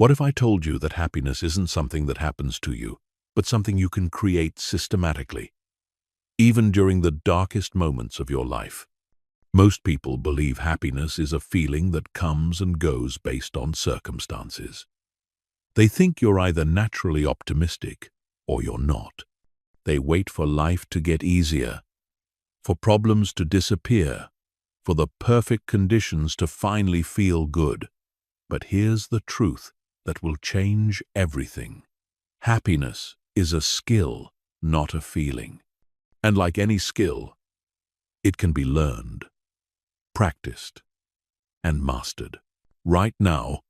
What if I told you that happiness isn't something that happens to you, but something you can create systematically, even during the darkest moments of your life? Most people believe happiness is a feeling that comes and goes based on circumstances. They think you're either naturally optimistic or you're not. They wait for life to get easier, for problems to disappear, for the perfect conditions to finally feel good. But here's the truth that will change everything. Happiness is a skill, not a feeling. And like any skill, it can be learned, practiced, and mastered. Right now,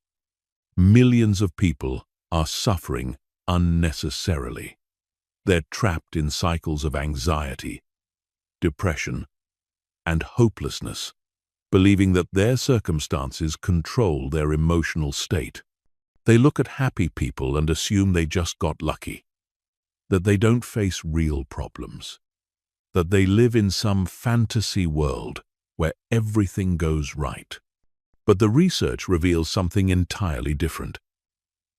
millions of people are suffering unnecessarily. They're trapped in cycles of anxiety, depression, and hopelessness, believing that their circumstances control their emotional state. They look at happy people and assume they just got lucky, that they don't face real problems, that they live in some fantasy world where everything goes right. But the research reveals something entirely different.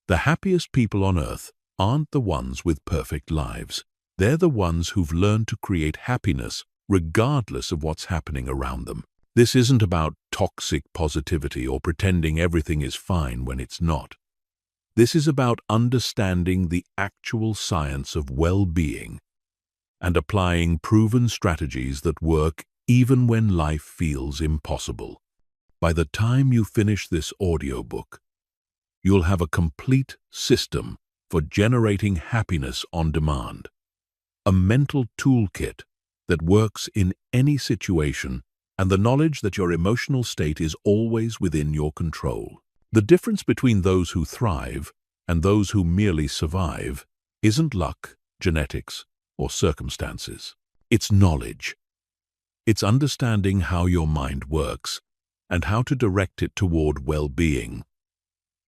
The happiest people on earth aren't the ones with perfect lives. They're the ones who've learned to create happiness regardless of what's happening around them. This isn't about toxic positivity or pretending everything is fine when it's not. This is about understanding the actual science of well-being and applying proven strategies that work even when life feels impossible. By the time you finish this audiobook, you'll have a complete system for generating happiness on demand, a mental toolkit that works in any situation, and the knowledge that your emotional state is always within your control. The difference between those who thrive and those who merely survive isn't luck, genetics, or circumstances. It's knowledge. It's understanding how your mind works and how to direct it toward well-being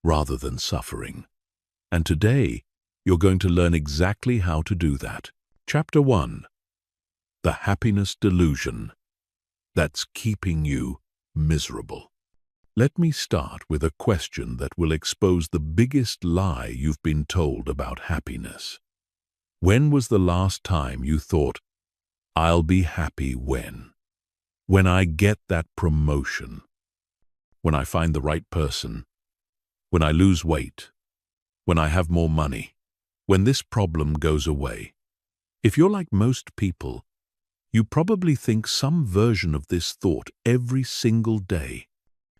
rather than suffering. And today, you're going to learn exactly how to do that. Chapter 1. The happiness delusion that's keeping you miserable. Let me start with a question that will expose the biggest lie you've been told about happiness. When was the last time you thought, "I'll be happy when? When I get that promotion, when I find the right person, when I lose weight, when I have more money, when this problem goes away?" If you're like most people, you probably think some version of this thought every single day.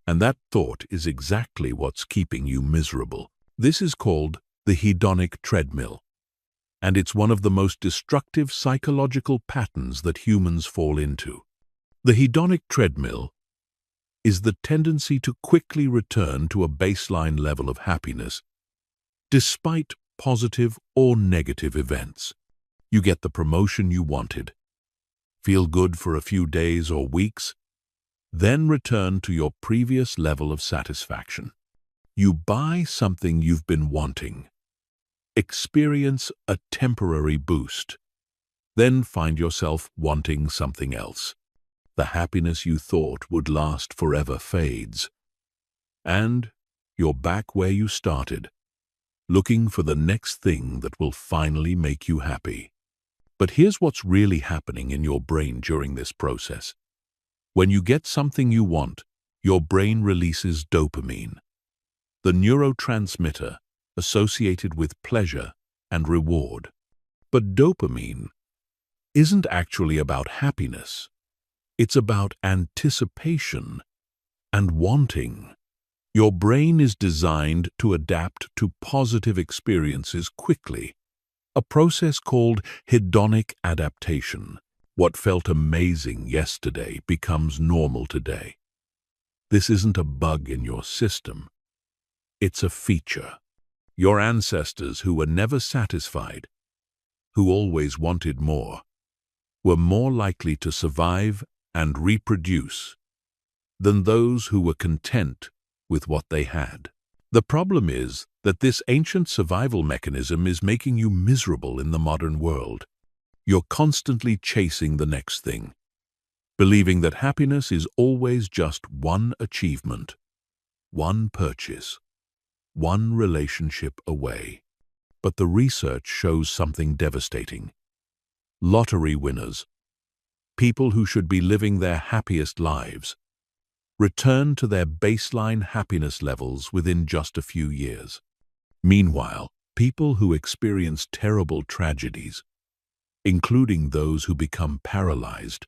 And that thought is exactly what's keeping you miserable. This is called the hedonic treadmill, and it's one of the most destructive psychological patterns that humans fall into. The hedonic treadmill is the tendency to quickly return to a baseline level of happiness, despite positive or negative events. You get the promotion you wanted, feel good for a few days or weeks, then return to your previous level of satisfaction. You buy something you've been wanting, experience a temporary boost, then find yourself wanting something else. The happiness you thought would last forever fades, and you're back where you started, looking for the next thing that will finally make you happy. But here's what's really happening in your brain during this process. When you get something you want, your brain releases dopamine, the neurotransmitter associated with pleasure and reward. But dopamine isn't actually about happiness. It's about anticipation and wanting. Your brain is designed to adapt to positive experiences quickly, a process called hedonic adaptation. What felt amazing yesterday becomes normal today. This isn't a bug in your system. It's a feature. Your ancestors, who were never satisfied, who always wanted more, were more likely to survive and reproduce than those who were content with what they had. The problem is that this ancient survival mechanism is making you miserable in the modern world. You're constantly chasing the next thing, believing that happiness is always just one achievement, one purchase, one relationship away. But the research shows something devastating. Lottery winners, people who should be living their happiest lives, return to their baseline happiness levels within just a few years. Meanwhile, people who experience terrible tragedies, including those who become paralyzed,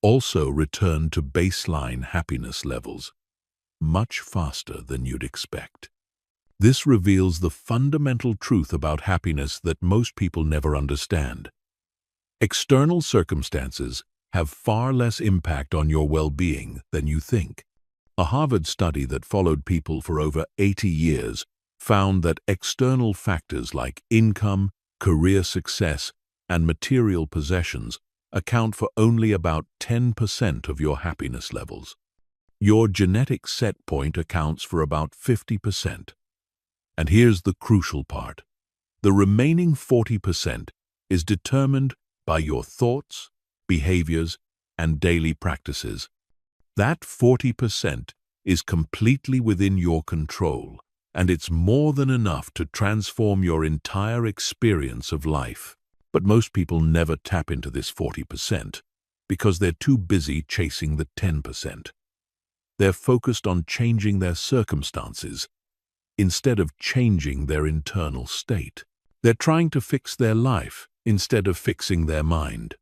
also return to baseline happiness levels much faster than you'd expect. This reveals the fundamental truth about happiness that most people never understand. External circumstances have far less impact on your well-being than you think. A Harvard study that followed people for over 80 years found that external factors like income, career success, and material possessions account for only about 10% of your happiness levels. Your genetic set point accounts for about 50%. And here's the crucial part. The remaining 40% is determined by your thoughts, behaviors, and daily practices. That 40% is completely within your control, and it's more than enough to transform your entire experience of life. But most people never tap into this 40% because they're too busy chasing the 10%. They're focused on changing their circumstances instead of changing their internal state. They're trying to fix their life instead of fixing their mind.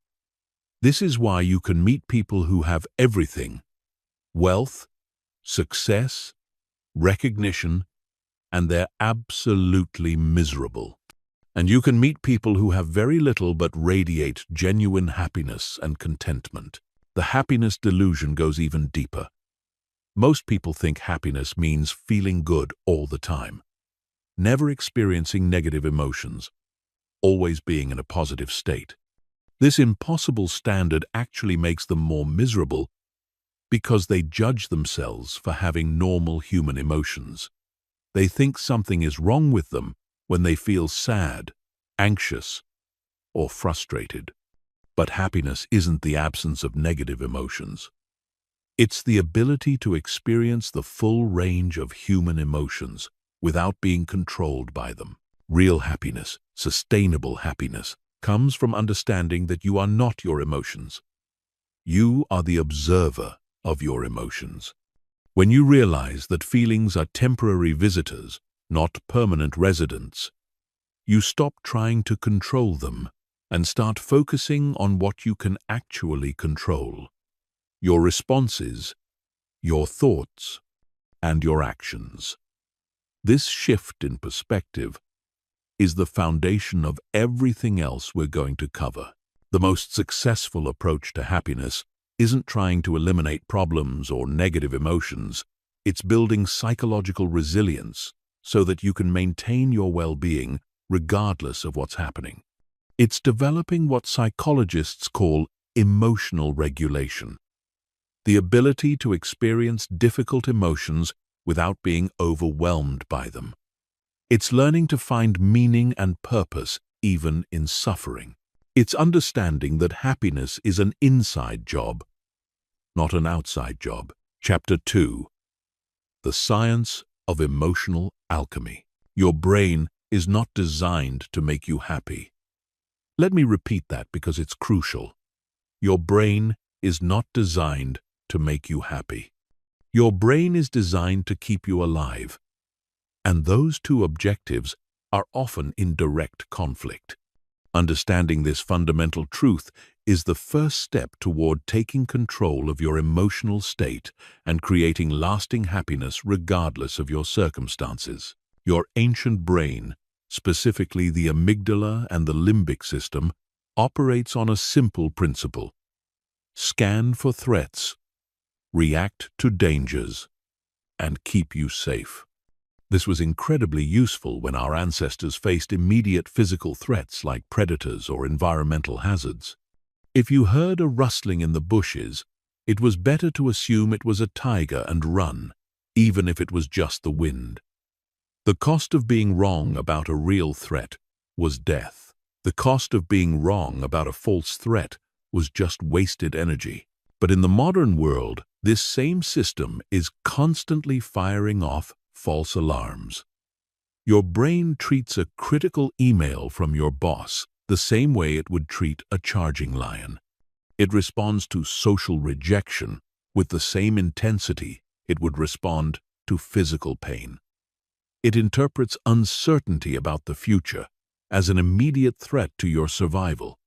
This is why you can meet people who have everything: wealth, success, recognition, and they're absolutely miserable. And you can meet people who have very little but radiate genuine happiness and contentment. The happiness delusion goes even deeper. Most people think happiness means feeling good all the time, never experiencing negative emotions, always being in a positive state. This impossible standard actually makes them more miserable because they judge themselves for having normal human emotions. They think something is wrong with them when they feel sad, anxious, or frustrated. But happiness isn't the absence of negative emotions. It's the ability to experience the full range of human emotions without being controlled by them. Real happiness, sustainable happiness, comes from understanding that you are not your emotions. You are the observer of your emotions. When you realize that feelings are temporary visitors, not permanent residents, you stop trying to control them and start focusing on what you can actually control: your responses, your thoughts, and your actions. This shift in perspective is the foundation of everything else we're going to cover. The most successful approach to happiness isn't trying to eliminate problems or negative emotions. It's building psychological resilience so that you can maintain your well-being regardless of what's happening. It's developing what psychologists call emotional regulation, the ability to experience difficult emotions without being overwhelmed by them. It's learning to find meaning and purpose even in suffering. It's understanding that happiness is an inside job, not an outside job. Chapter 2. The Science of Emotional Alchemy. Your brain is not designed to make you happy. Let me repeat that because it's crucial. Your brain is not designed to make you happy. Your brain is designed to keep you alive. And those two objectives are often in direct conflict. Understanding this fundamental truth is the first step toward taking control of your emotional state and creating lasting happiness regardless of your circumstances. Your ancient brain, specifically the amygdala and the limbic system, operates on a simple principle: scan for threats, react to dangers, and keep you safe. This was incredibly useful when our ancestors faced immediate physical threats like predators or environmental hazards. If you heard a rustling in the bushes, it was better to assume it was a tiger and run, even if it was just the wind. The cost of being wrong about a real threat was death. The cost of being wrong about a false threat was just wasted energy. But in the modern world, this same system is constantly firing off false alarms. Your brain treats a critical email from your boss the same way it would treat a charging lion. It responds to social rejection with the same intensity it would respond to physical pain. It interprets uncertainty about the future as an immediate threat to your survival.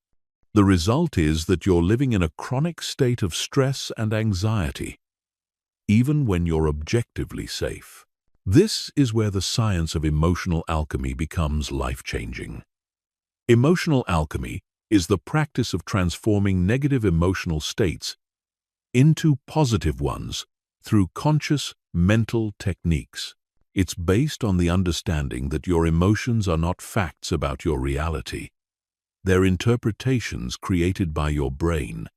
The result is that you're living in a chronic state of stress and anxiety, even when you're objectively safe. This is where the science of emotional alchemy becomes life-changing. Emotional alchemy is the practice of transforming negative emotional states into positive ones through conscious mental techniques. It's based on the understanding that your emotions are not facts about your reality. They're interpretations created by your brain,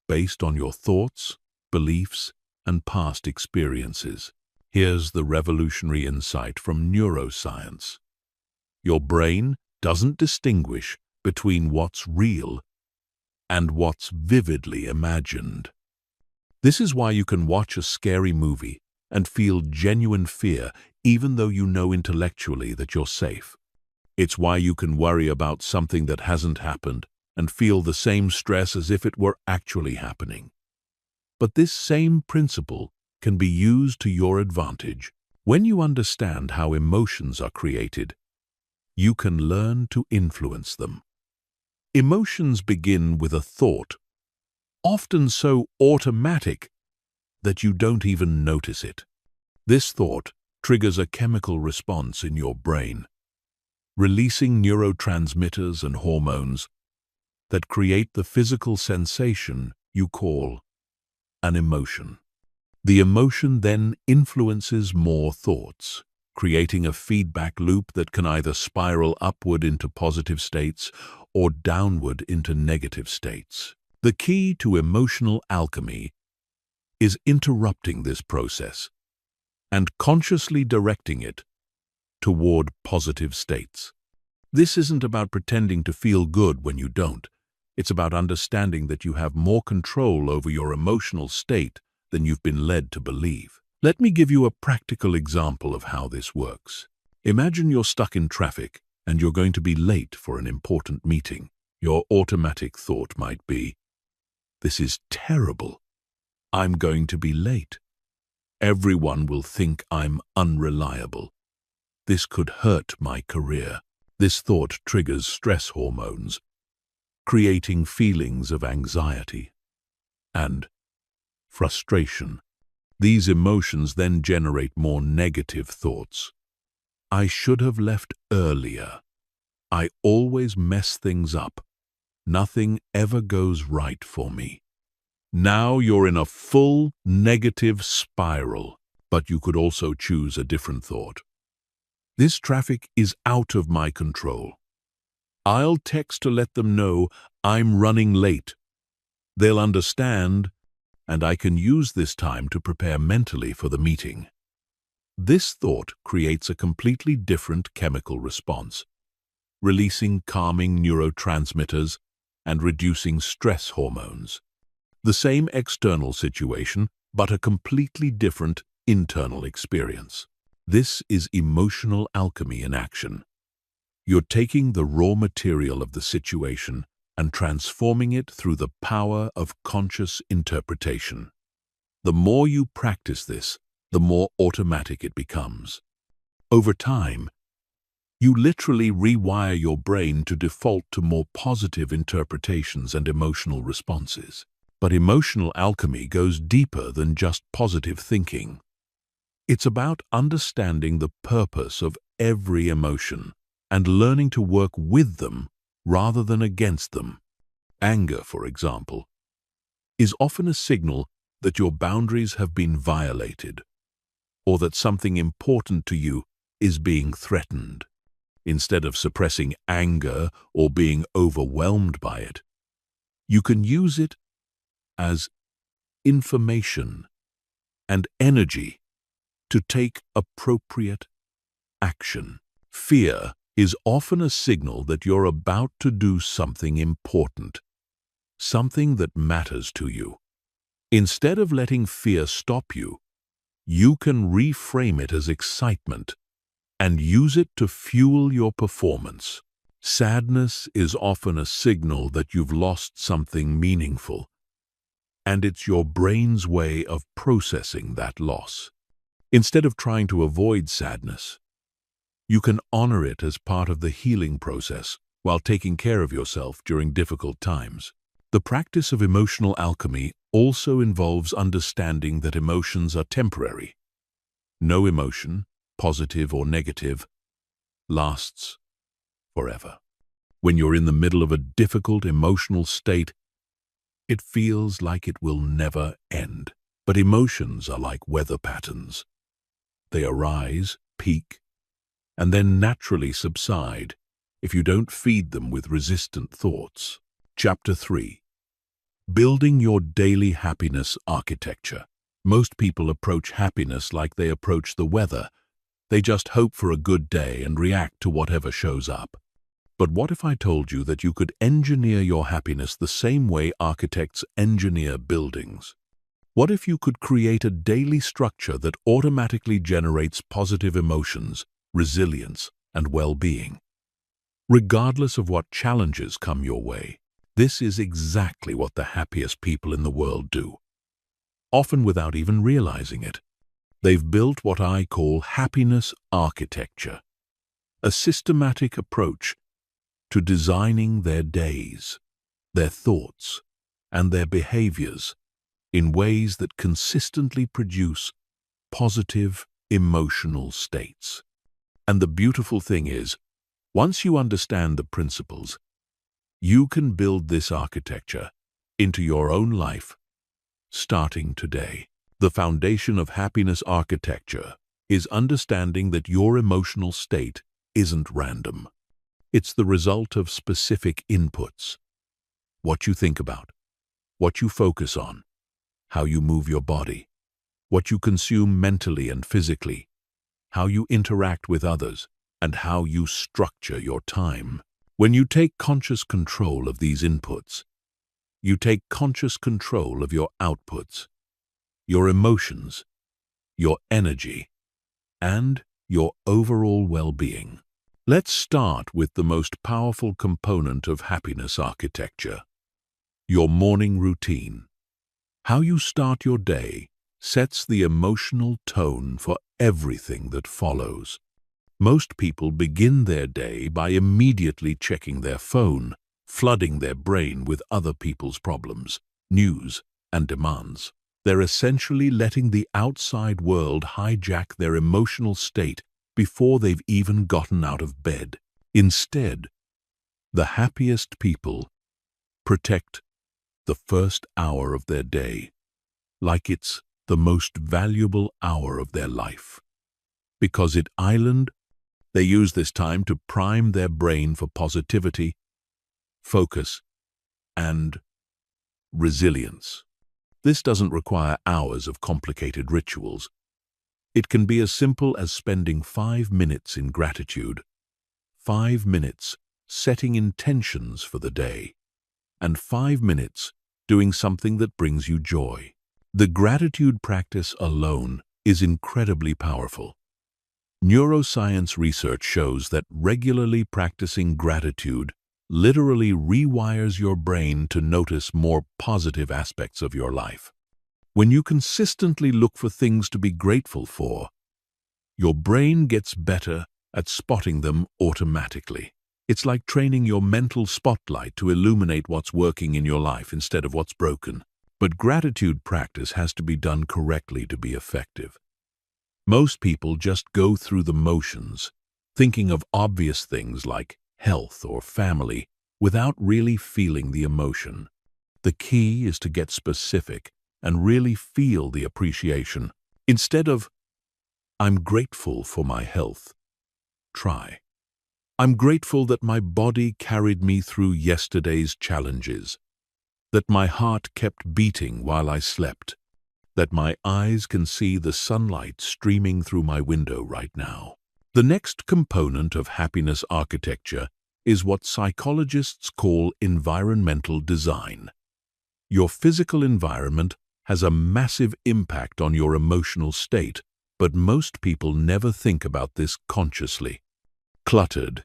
based on your thoughts, beliefs, and past experiences. Here's the revolutionary insight from neuroscience. Your brain doesn't distinguish between what's real and what's vividly imagined. This is why you can watch a scary movie and feel genuine fear even though you know intellectually that you're safe. It's why you can worry about something that hasn't happened and feel the same stress as if it were actually happening. But this same principle can be used to your advantage. When you understand how emotions are created, you can learn to influence them. Emotions begin with a thought, often so automatic that you don't even notice it. This thought triggers a chemical response in your brain, releasing neurotransmitters and hormones that create the physical sensation you call an emotion. The emotion then influences more thoughts, creating a feedback loop that can either spiral upward into positive states or downward into negative states. The key to emotional alchemy is interrupting this process and consciously directing it toward positive states. This isn't about pretending to feel good when you don't. It's about understanding that you have more control over your emotional state than you've been led to believe. Let me give you a practical example of how this works. Imagine you're stuck in traffic and you're going to be late for an important meeting. Your automatic thought might be, "This is terrible. I'm going to be late. Everyone will think I'm unreliable. This could hurt my career." This thought triggers stress hormones, creating feelings of anxiety and frustration. These emotions then generate more negative thoughts. "I should have left earlier. I always mess things up. Nothing ever goes right for me." Now you're in a full negative spiral, but you could also choose a different thought. "This traffic is out of my control. I'll text to let them know I'm running late. They'll understand, and I can use this time to prepare mentally for the meeting." This thought creates a completely different chemical response, releasing calming neurotransmitters and reducing stress hormones. The same external situation, but a completely different internal experience. This is emotional alchemy in action. You're taking the raw material of the situation and transforming it through the power of conscious interpretation. The more you practice this, the more automatic it becomes. Over time, you literally rewire your brain to default to more positive interpretations and emotional responses. But emotional alchemy goes deeper than just positive thinking. It's about understanding the purpose of every emotion and learning to work with them rather than against them. Anger, for example, is often a signal that your boundaries have been violated or that something important to you is being threatened. Instead of suppressing anger or being overwhelmed by it, you can use it as information and energy to take appropriate action. Fear is often a signal that you're about to do something important, something that matters to you. Instead of letting fear stop you, you can reframe it as excitement, and use it to fuel your performance. Sadness is often a signal that you've lost something meaningful, and it's your brain's way of processing that loss. Instead of trying to avoid sadness, you can honor it as part of the healing process while taking care of yourself during difficult times. The practice of emotional alchemy also involves understanding that emotions are temporary. No emotion, positive or negative, lasts forever. When you're in the middle of a difficult emotional state, it feels like it will never end. But emotions are like weather patterns. They arise, peak, and then naturally subside if you don't feed them with resistant thoughts. Chapter 3. Building your daily happiness architecture. Most people approach happiness like they approach the weather. They just hope for a good day and react to whatever shows up. But what if I told you that you could engineer your happiness the same way architects engineer buildings? What if you could create a daily structure that automatically generates positive emotions, resilience, and well-being? Regardless of what challenges come your way, this is exactly what the happiest people in the world do. Often without even realizing it. They've built what I call happiness architecture, a systematic approach to designing their days, their thoughts, and their behaviors in ways that consistently produce positive emotional states. And the beautiful thing is, once you understand the principles, you can build this architecture into your own life, starting today. The foundation of happiness architecture is understanding that your emotional state isn't random. It's the result of specific inputs. What you think about, what you focus on, how you move your body, what you consume mentally and physically, how you interact with others, and how you structure your time. When you take conscious control of these inputs, you take conscious control of your outputs, your emotions, your energy, and your overall well-being. Let's start with the most powerful component of happiness architecture, your morning routine. How you start your day sets the emotional tone for everything that follows. Most people begin their day by immediately checking their phone, flooding their brain with other people's problems, news, and demands. They're essentially letting the outside world hijack their emotional state before they've even gotten out of bed. Instead, the happiest people protect the first hour of their day like it's the most valuable hour of their life. Because they use this time to prime their brain for positivity, focus, and resilience. This doesn't require hours of complicated rituals. It can be as simple as spending 5 minutes in gratitude, 5 minutes setting intentions for the day, and 5 minutes doing something that brings you joy. The gratitude practice alone is incredibly powerful. Neuroscience research shows that regularly practicing gratitude literally rewires your brain to notice more positive aspects of your life. When you consistently look for things to be grateful for, your brain gets better at spotting them automatically. It's like training your mental spotlight to illuminate what's working in your life instead of what's broken. But gratitude practice has to be done correctly to be effective. Most people just go through the motions, thinking of obvious things like health or family, without really feeling the emotion. The key is to get specific and really feel the appreciation. Instead of, "I'm grateful for my health," try, "I'm grateful that my body carried me through yesterday's challenges, that my heart kept beating while I slept, that my eyes can see the sunlight streaming through my window right now." The next component of happiness architecture is what psychologists call environmental design. Your physical environment has a massive impact on your emotional state, But most people never think about this consciously. Cluttered,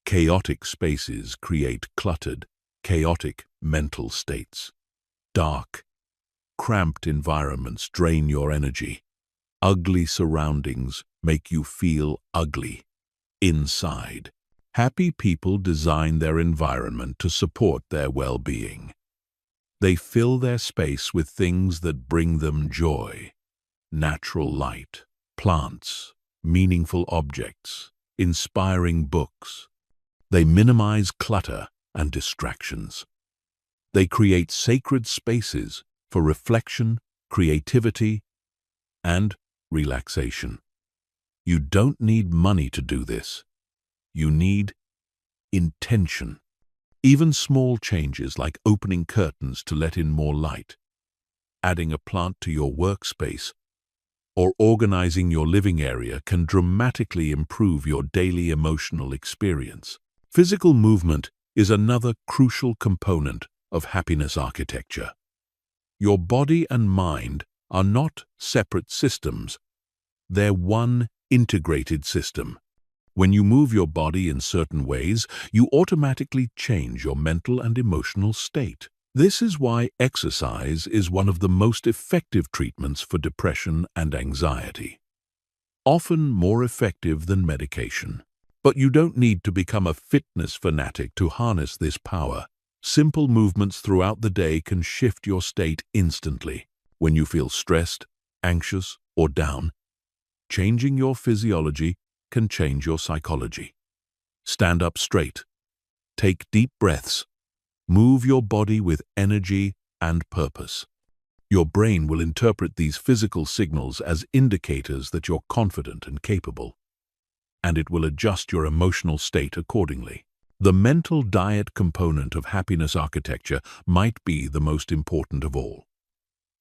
chaotic spaces create cluttered, chaotic mental states. Dark, cramped environments drain your energy. Ugly surroundings make you feel ugly inside. Happy people design their environment to support their well-being. They fill their space with things that bring them joy: natural light, plants, meaningful objects, inspiring books. They minimize clutter and distractions. They create sacred spaces for reflection, creativity, and relaxation. You don't need money to do this. You need intention. Even small changes like opening curtains to let in more light, adding a plant to your workspace, or organizing your living area can dramatically improve your daily emotional experience. Physical movement is another crucial component of happiness architecture. Your body and mind are not separate systems. They're one integrated system. When you move your body in certain ways, you automatically change your mental and emotional state. This is why exercise is one of the most effective treatments for depression and anxiety, often more effective than medication. But you don't need to become a fitness fanatic to harness this power. Simple movements throughout the day can shift your state instantly. When you feel stressed, anxious, or down, changing your physiology can change your psychology. Stand up straight. Take deep breaths. Move your body with energy and purpose. Your brain will interpret these physical signals as indicators that you're confident and capable, and it will adjust your emotional state accordingly. The mental diet component of happiness architecture might be the most important of all.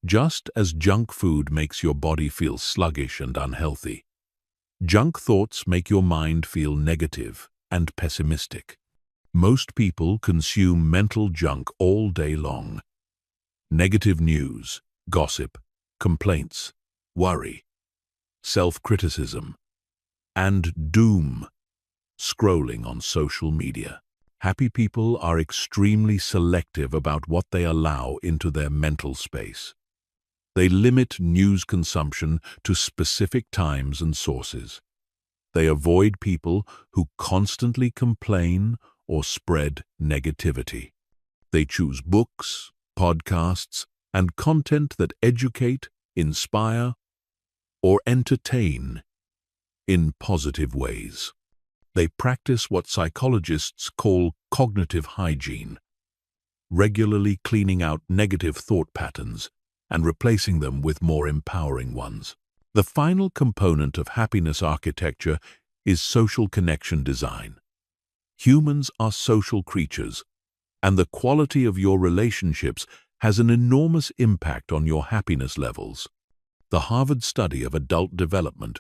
Just as junk food makes your body feel sluggish and unhealthy, junk thoughts make your mind feel negative and pessimistic. Most people consume mental junk all day long. Negative news, gossip, complaints, worry, self-criticism, and doom scrolling on social media. Happy people are extremely selective about what they allow into their mental space. They limit news consumption to specific times and sources. They avoid people who constantly complain or spread negativity. They choose books, podcasts, and content that educate, inspire, or entertain in positive ways. They practice what psychologists call cognitive hygiene, regularly cleaning out negative thought patterns and replacing them with more empowering ones. The final component of happiness architecture is social connection design. Humans are social creatures, and the quality of your relationships has an enormous impact on your happiness levels. The Harvard study of adult development,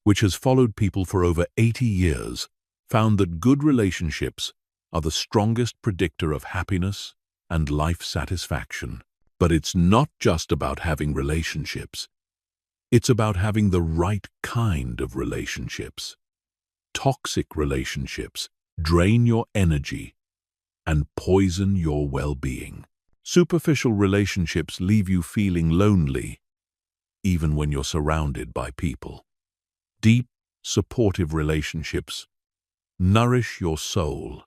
which has followed people for over 80 years, found that good relationships are the strongest predictor of happiness and life satisfaction. But it's not just about having relationships. It's about having the right kind of relationships. Toxic relationships drain your energy and poison your well-being. Superficial relationships leave you feeling lonely, even when you're surrounded by people. Deep, supportive relationships nourish your soul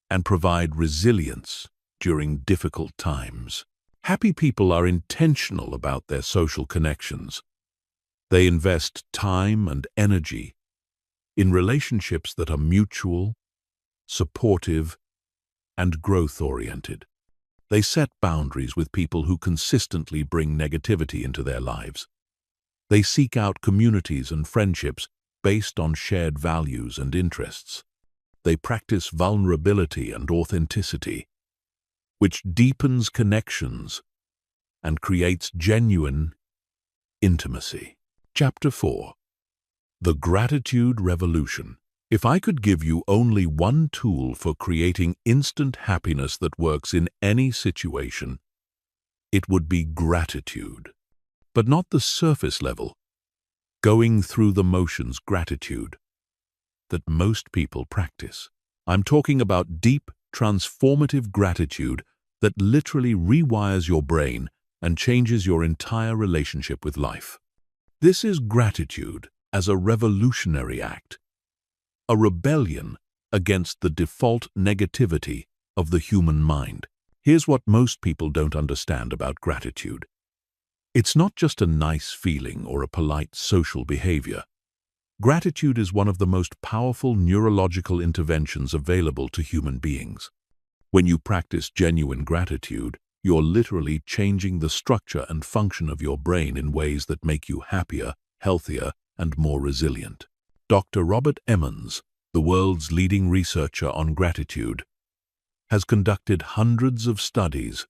and provide resilience during difficult times. Happy people are intentional about their social connections. They invest time and energy in relationships that are mutual, supportive, and growth-oriented. They set boundaries with people who consistently bring negativity into their lives. They seek out communities and friendships based on shared values and interests. They practice vulnerability and authenticity, which deepens connections and creates genuine intimacy. Chapter 4. The Gratitude Revolution. If I could give you only one tool for creating instant happiness that works in any situation, it would be gratitude. But not the surface level, going through the motions gratitude that most people practice. I'm talking about deep, transformative gratitude that literally rewires your brain and changes your entire relationship with life. This is gratitude as a revolutionary act, a rebellion against the default negativity of the human mind. Here's what most people don't understand about gratitude. It's not just a nice feeling or a polite social behavior. Gratitude is one of the most powerful neurological interventions available to human beings. When you practice genuine gratitude, you're literally changing the structure and function of your brain in ways that make you happier, healthier, and more resilient. Dr. Robert Emmons, the world's leading researcher on gratitude, has conducted hundreds of studies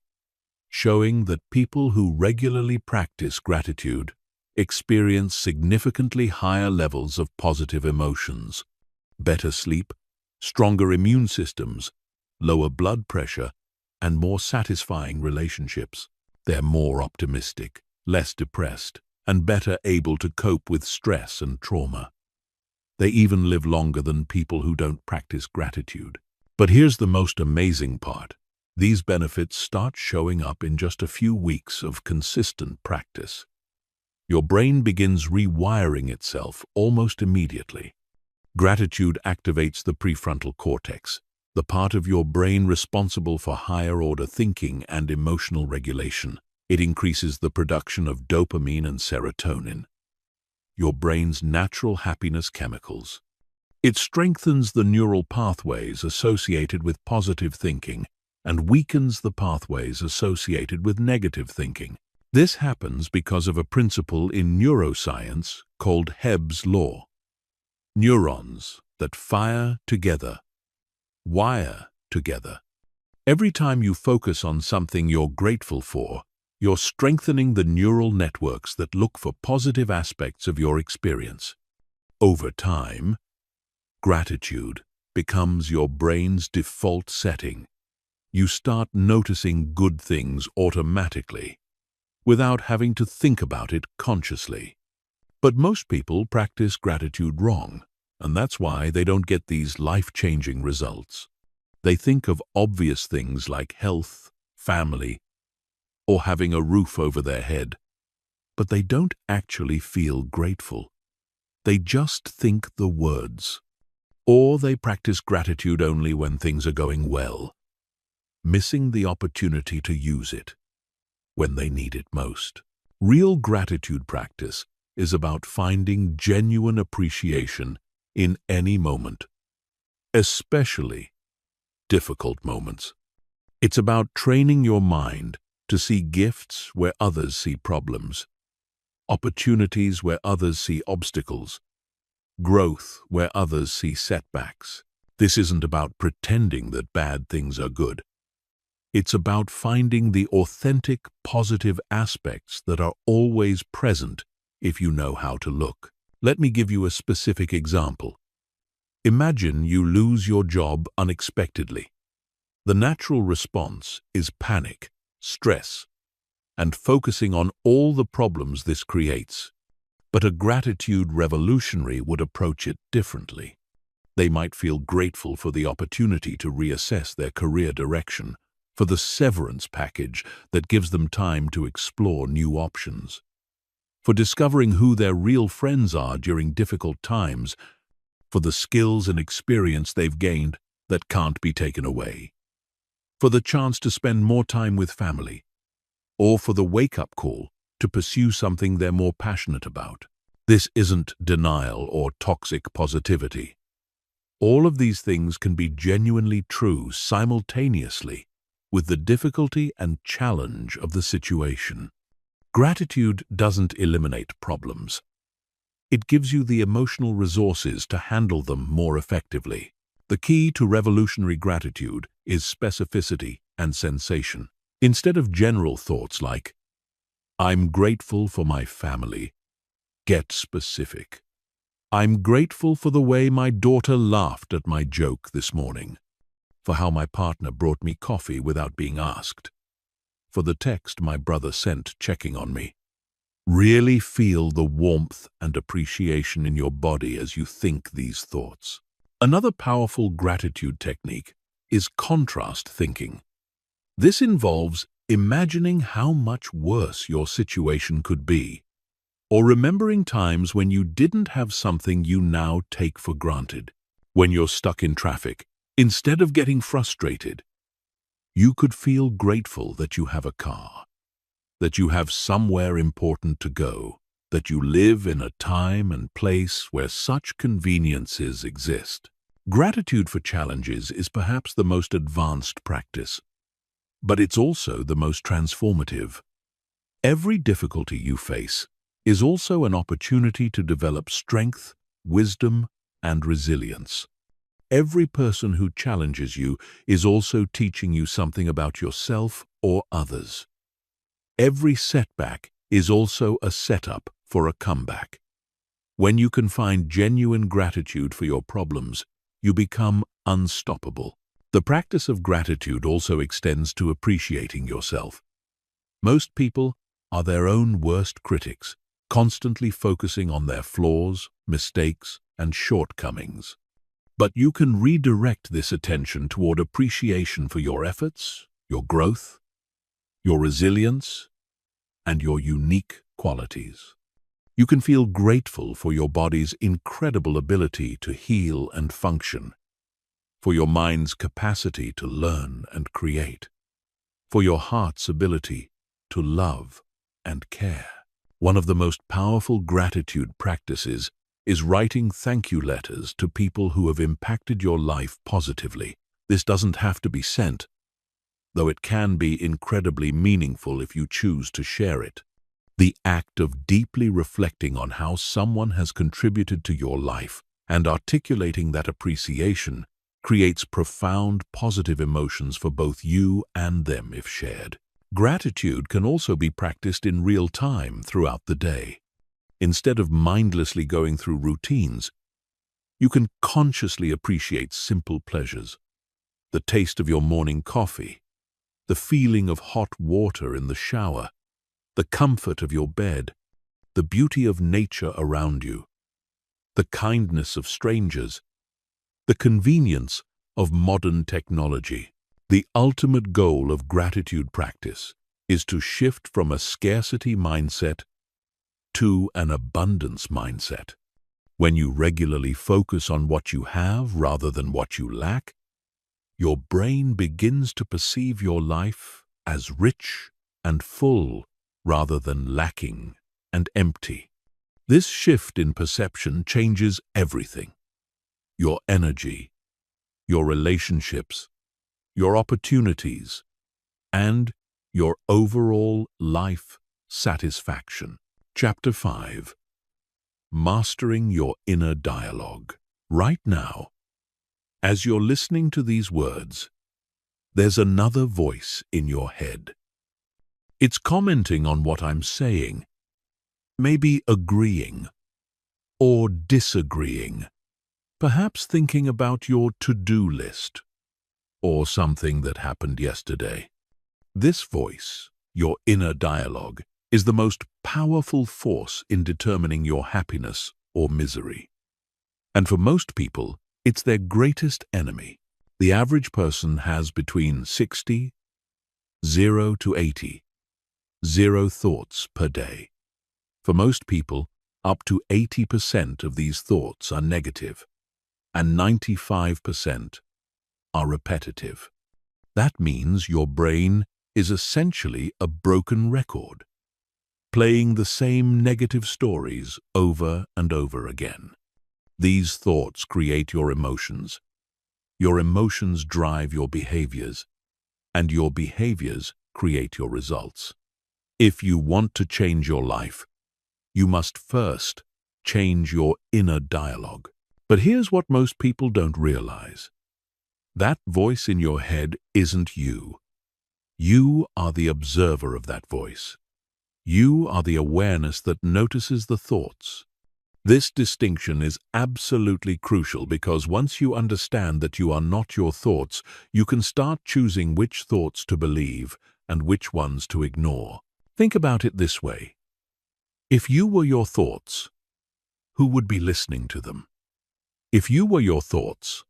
showing that people who regularly practice gratitude experience significantly higher levels of positive emotions, better sleep, stronger immune systems, lower blood pressure, and more satisfying relationships. They're more optimistic, less depressed, and better able to cope with stress and trauma. They even live longer than people who don't practice gratitude. But here's the most amazing part. These benefits start showing up in just a few weeks of consistent practice. Your brain begins rewiring itself almost immediately. Gratitude activates the prefrontal cortex, the part of your brain responsible for higher-order thinking and emotional regulation. It increases the production of dopamine and serotonin, your brain's natural happiness chemicals. It strengthens the neural pathways associated with positive thinking and weakens the pathways associated with negative thinking. This happens because of a principle in neuroscience called Hebb's law. Neurons that fire together wire together. Every time you focus on something you're grateful for, you're strengthening the neural networks that look for positive aspects of your experience. Over time, gratitude becomes your brain's default setting. You start noticing good things automatically, without having to think about it consciously. But most people practice gratitude wrong, and that's why they don't get these life-changing results. They think of obvious things like health, family, or having a roof over their head, but they don't actually feel grateful. They just think the words. Or they practice gratitude only when things are going well, missing the opportunity to use it when they need it most. Real gratitude practice is about finding genuine appreciation in any moment, especially difficult moments. It's about training your mind to see gifts where others see problems, opportunities where others see obstacles, growth where others see setbacks. This isn't about pretending that bad things are good. It's about finding the authentic, positive aspects that are always present if you know how to look. Let me give you a specific example. Imagine you lose your job unexpectedly. The natural response is panic, stress, and focusing on all the problems this creates. But a gratitude revolutionary would approach it differently. They might feel grateful for the opportunity to reassess their career direction, for the severance package that gives them time to explore new options, for discovering who their real friends are during difficult times, for the skills and experience they've gained that can't be taken away, for the chance to spend more time with family, or for the wake-up call to pursue something they're more passionate about. This isn't denial or toxic positivity. All of these things can be genuinely true simultaneously with the difficulty and challenge of the situation. Gratitude doesn't eliminate problems. It gives you the emotional resources to handle them more effectively. The key to revolutionary gratitude is specificity and sensation. Instead of general thoughts like, "I'm grateful for my family," get specific. "I'm grateful for the way my daughter laughed at my joke this morning, for how my partner brought me coffee without being asked, for the text my brother sent checking on me." Really feel the warmth and appreciation in your body as you think these thoughts. Another powerful gratitude technique is contrast thinking. This involves imagining how much worse your situation could be, or remembering times when you didn't have something you now take for granted. When you're stuck in traffic, instead of getting frustrated, you could feel grateful that you have a car, that you have somewhere important to go, that you live in a time and place where such conveniences exist. Gratitude for challenges is perhaps the most advanced practice, but it's also the most transformative. Every difficulty you face is also an opportunity to develop strength, wisdom, and resilience. Every person who challenges you is also teaching you something about yourself or others. Every setback is also a setup for a comeback. When you can find genuine gratitude for your problems, you become unstoppable. The practice of gratitude also extends to appreciating yourself. Most people are their own worst critics, constantly focusing on their flaws, mistakes, and shortcomings. But you can redirect this attention toward appreciation for your efforts, your growth, your resilience, and your unique qualities. You can feel grateful for your body's incredible ability to heal and function, for your mind's capacity to learn and create, for your heart's ability to love and care. One of the most powerful gratitude practices is writing thank you letters to people who have impacted your life positively. This doesn't have to be sent, though it can be incredibly meaningful if you choose to share it. The act of deeply reflecting on how someone has contributed to your life and articulating that appreciation creates profound positive emotions for both you and them if shared. Gratitude can also be practiced in real time throughout the day. Instead of mindlessly going through routines, you can consciously appreciate simple pleasures: the taste of your morning coffee, the feeling of hot water in the shower, the comfort of your bed, the beauty of nature around you, the kindness of strangers, the convenience of modern technology. The ultimate goal of gratitude practice is to shift from a scarcity mindset to an abundance mindset. When you regularly focus on what you have rather than what you lack, your brain begins to perceive your life as rich and full rather than lacking and empty. This shift in perception changes everything: your energy, your relationships, your opportunities, and your overall life satisfaction. Chapter 5. Mastering your inner dialogue. Right now, as you're listening to these words, there's another voice in your head. It's commenting on what I'm saying, maybe agreeing or disagreeing, perhaps thinking about your to-do list or something that happened yesterday. This voice, your inner dialogue, is the most powerful force in determining your happiness or misery. And for most people, it's their greatest enemy. The average person has between 60, 0 to 80, 0 thoughts per day. For most people, up to 80% of these thoughts are negative, and 95% are repetitive. That means your brain is essentially a broken record, playing the same negative stories over and over again. These thoughts create your emotions. Your emotions drive your behaviors, and your behaviors create your results. If you want to change your life, you must first change your inner dialogue. But here's what most people don't realize. That voice in your head isn't you. You are the observer of that voice. You are the awareness that notices the thoughts. This distinction is absolutely crucial because once you understand that you are not your thoughts, you can start choosing which thoughts to believe and which ones to ignore. Think about it this way. If you were your thoughts, who would be listening to them? If you were your thoughts,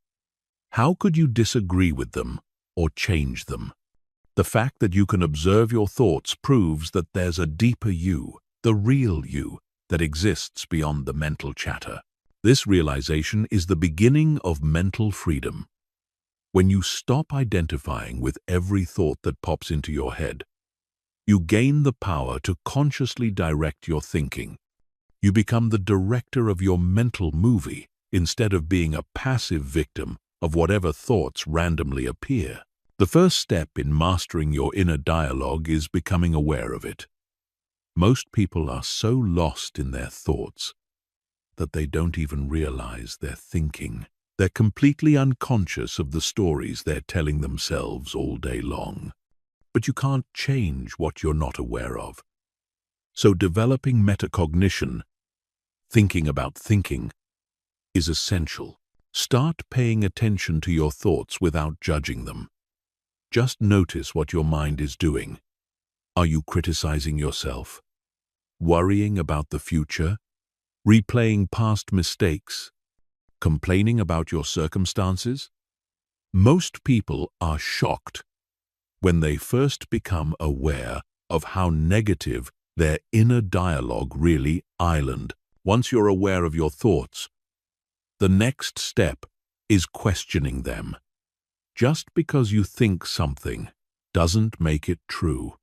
how could you disagree with them or change them? The fact that you can observe your thoughts proves that there's a deeper you, the real you, that exists beyond the mental chatter. This realization is the beginning of mental freedom. When you stop identifying with every thought that pops into your head, you gain the power to consciously direct your thinking. You become the director of your mental movie instead of being a passive victim of whatever thoughts randomly appear. The first step in mastering your inner dialogue is becoming aware of it. Most people are so lost in their thoughts that they don't even realize they're thinking. They're completely unconscious of the stories they're telling themselves all day long. But you can't change what you're not aware of. So developing metacognition, thinking about thinking, is essential. Start paying attention to your thoughts without judging them. Just notice what your mind is doing. Are you criticizing yourself? Worrying about the future? Replaying past mistakes? Complaining about your circumstances? Most people are shocked when they first become aware of how negative their inner dialogue really is. Once you're aware of your thoughts, the next step is questioning them. Just because you think something doesn't make it true.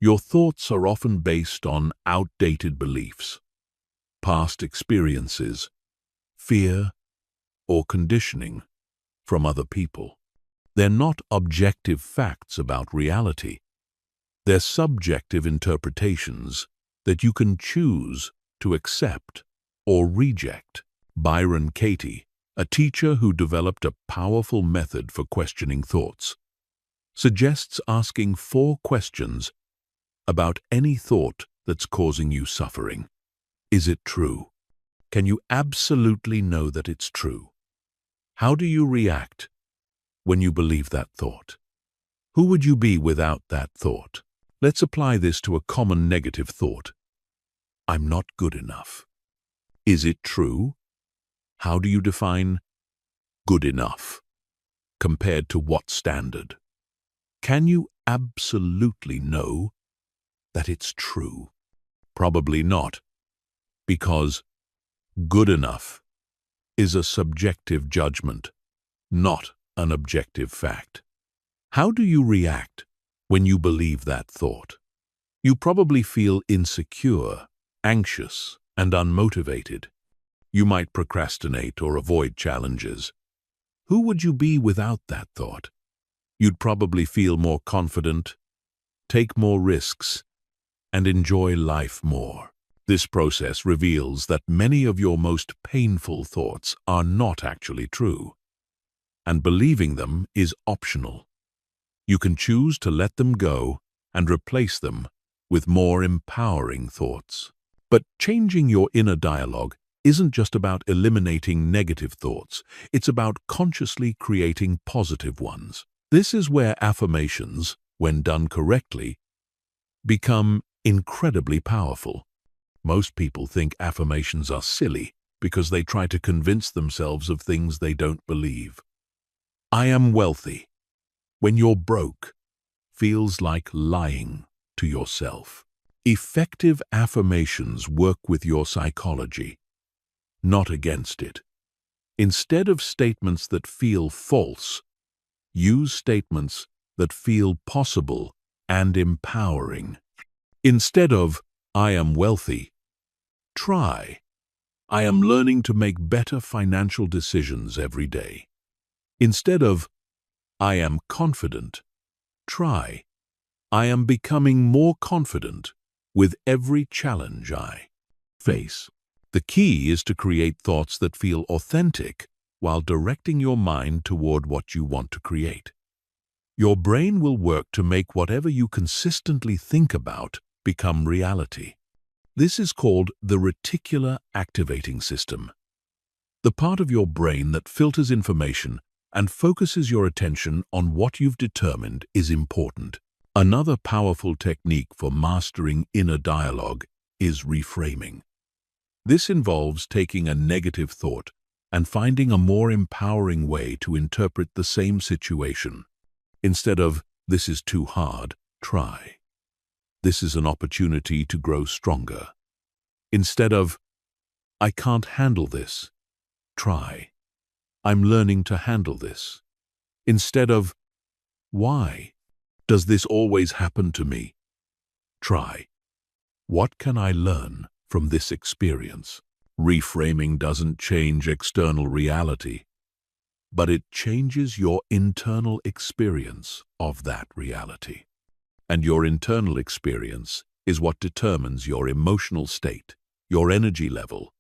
Your thoughts are often based on outdated beliefs, past experiences, fear, or conditioning from other people. They're not objective facts about reality. They're subjective interpretations that you can choose to accept or reject. Byron Katie, a teacher who developed a powerful method for questioning thoughts, suggests asking 4 questions about any thought that's causing you suffering. Is it true? Can you absolutely know that it's true? How do you react when you believe that thought? Who would you be without that thought? Let's apply this to a common negative thought. I'm not good enough. Is it true? How do you define good enough? Compared to what standard? Can you absolutely know that it's true? Probably not, because good enough is a subjective judgment, not an objective fact. How do you react when you believe that thought? You probably feel insecure, anxious, and unmotivated. You might procrastinate or avoid challenges. Who would you be without that thought? You'd probably feel more confident, take more risks, and enjoy life more. This process reveals that many of your most painful thoughts are not actually true, and believing them is optional. You can choose to let them go and replace them with more empowering thoughts. But changing your inner dialogue isn't just about eliminating negative thoughts, it's about consciously creating positive ones. This is where affirmations, when done correctly, become incredibly powerful. Most people think affirmations are silly because they try to convince themselves of things they don't believe. I am wealthy, when you're broke, feels like lying to yourself. Effective affirmations work with your psychology, not against it. Instead of statements that feel false, use statements that feel possible and empowering. Instead of, I am wealthy, try, I am learning to make better financial decisions every day. Instead of, I am confident, try, I am becoming more confident with every challenge I face. The key is to create thoughts that feel authentic while directing your mind toward what you want to create. Your brain will work to make whatever you consistently think about become reality. This is called the reticular activating system, the part of your brain that filters information and focuses your attention on what you've determined is important. Another powerful technique for mastering inner dialogue is reframing. This involves taking a negative thought and finding a more empowering way to interpret the same situation. Instead of, "This is too hard," try, "This is an opportunity to grow stronger." Instead of, "I can't handle this," try, "I'm learning to handle this." Instead of, "Why does this always happen to me?" try, "What can I learn from this experience?" Reframing doesn't change external reality, but it changes your internal experience of that reality. And your internal experience is what determines your emotional state, your energy level,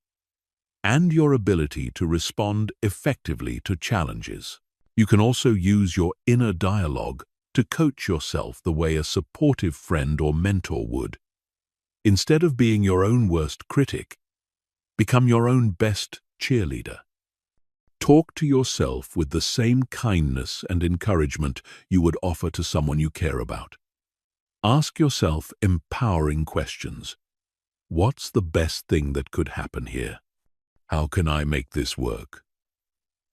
and your ability to respond effectively to challenges. You can also use your inner dialogue to coach yourself the way a supportive friend or mentor would. Instead of being your own worst critic, become your own best cheerleader. Talk to yourself with the same kindness and encouragement you would offer to someone you care about. Ask yourself empowering questions. What's the best thing that could happen here? How can I make this work?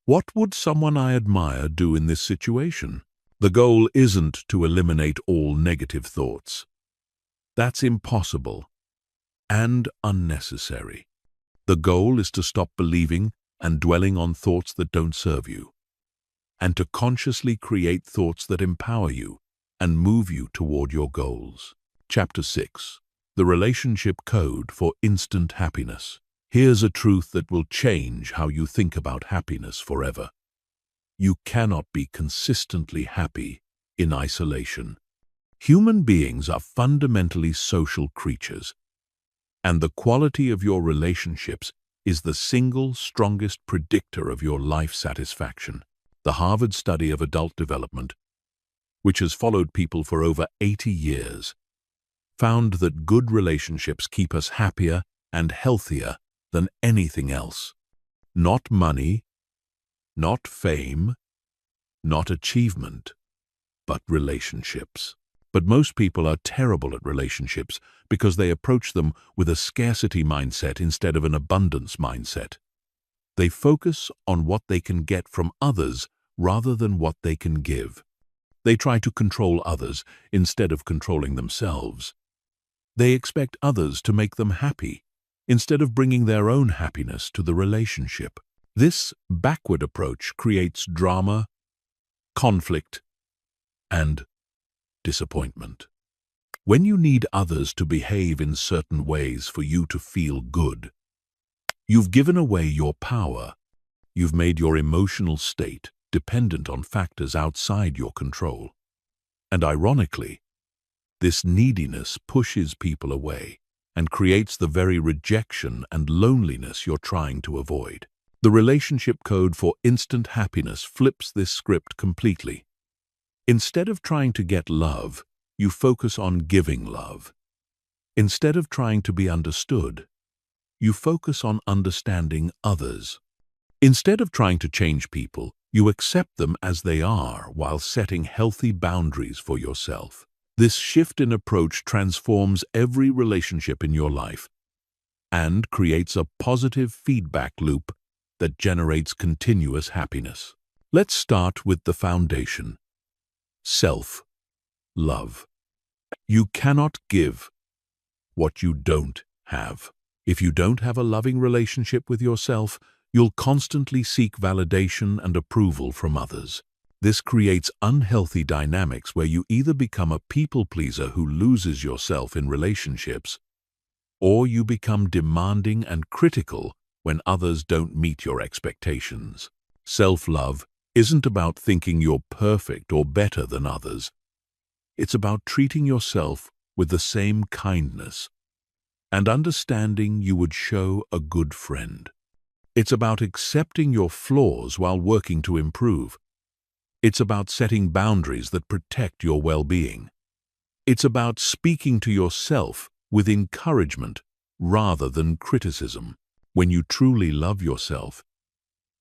What would someone I admire do in this situation? The goal isn't to eliminate all negative thoughts. That's impossible and unnecessary. The goal is to stop believing and dwelling on thoughts that don't serve you, and to consciously create thoughts that empower you and move you toward your goals. Chapter 6. The Relationship Code for Instant Happiness. Here's a truth that will change how you think about happiness forever. You cannot be consistently happy in isolation. Human beings are fundamentally social creatures, and the quality of your relationships is the single strongest predictor of your life satisfaction. The Harvard study of adult development, which has followed people for over 80 years, found that good relationships keep us happier and healthier than anything else. Not money, not fame, not achievement, but relationships. But most people are terrible at relationships because they approach them with a scarcity mindset instead of an abundance mindset. They focus on what they can get from others rather than what they can give. They try to control others instead of controlling themselves. They expect others to make them happy instead of bringing their own happiness to the relationship. This backward approach creates drama, conflict, and disappointment. When you need others to behave in certain ways for you to feel good, you've given away your power. You've made your emotional state dependent on factors outside your control. And ironically, this neediness pushes people away and creates the very rejection and loneliness you're trying to avoid. The relationship code for instant happiness flips this script completely. Instead of trying to get love, you focus on giving love. Instead of trying to be understood, you focus on understanding others. Instead of trying to change people, you accept them as they are while setting healthy boundaries for yourself. This shift in approach transforms every relationship in your life and creates a positive feedback loop that generates continuous happiness. Let's start with the foundation: self-love. You cannot give what you don't have. If you don't have a loving relationship with yourself, you'll constantly seek validation and approval from others. This creates unhealthy dynamics where you either become a people pleaser who loses yourself in relationships, or you become demanding and critical when others don't meet your expectations. Self-love isn't about thinking you're perfect or better than others. It's about treating yourself with the same kindness and understanding you would show a good friend. It's about accepting your flaws while working to improve. It's about setting boundaries that protect your well-being. It's about speaking to yourself with encouragement rather than criticism. When you truly love yourself,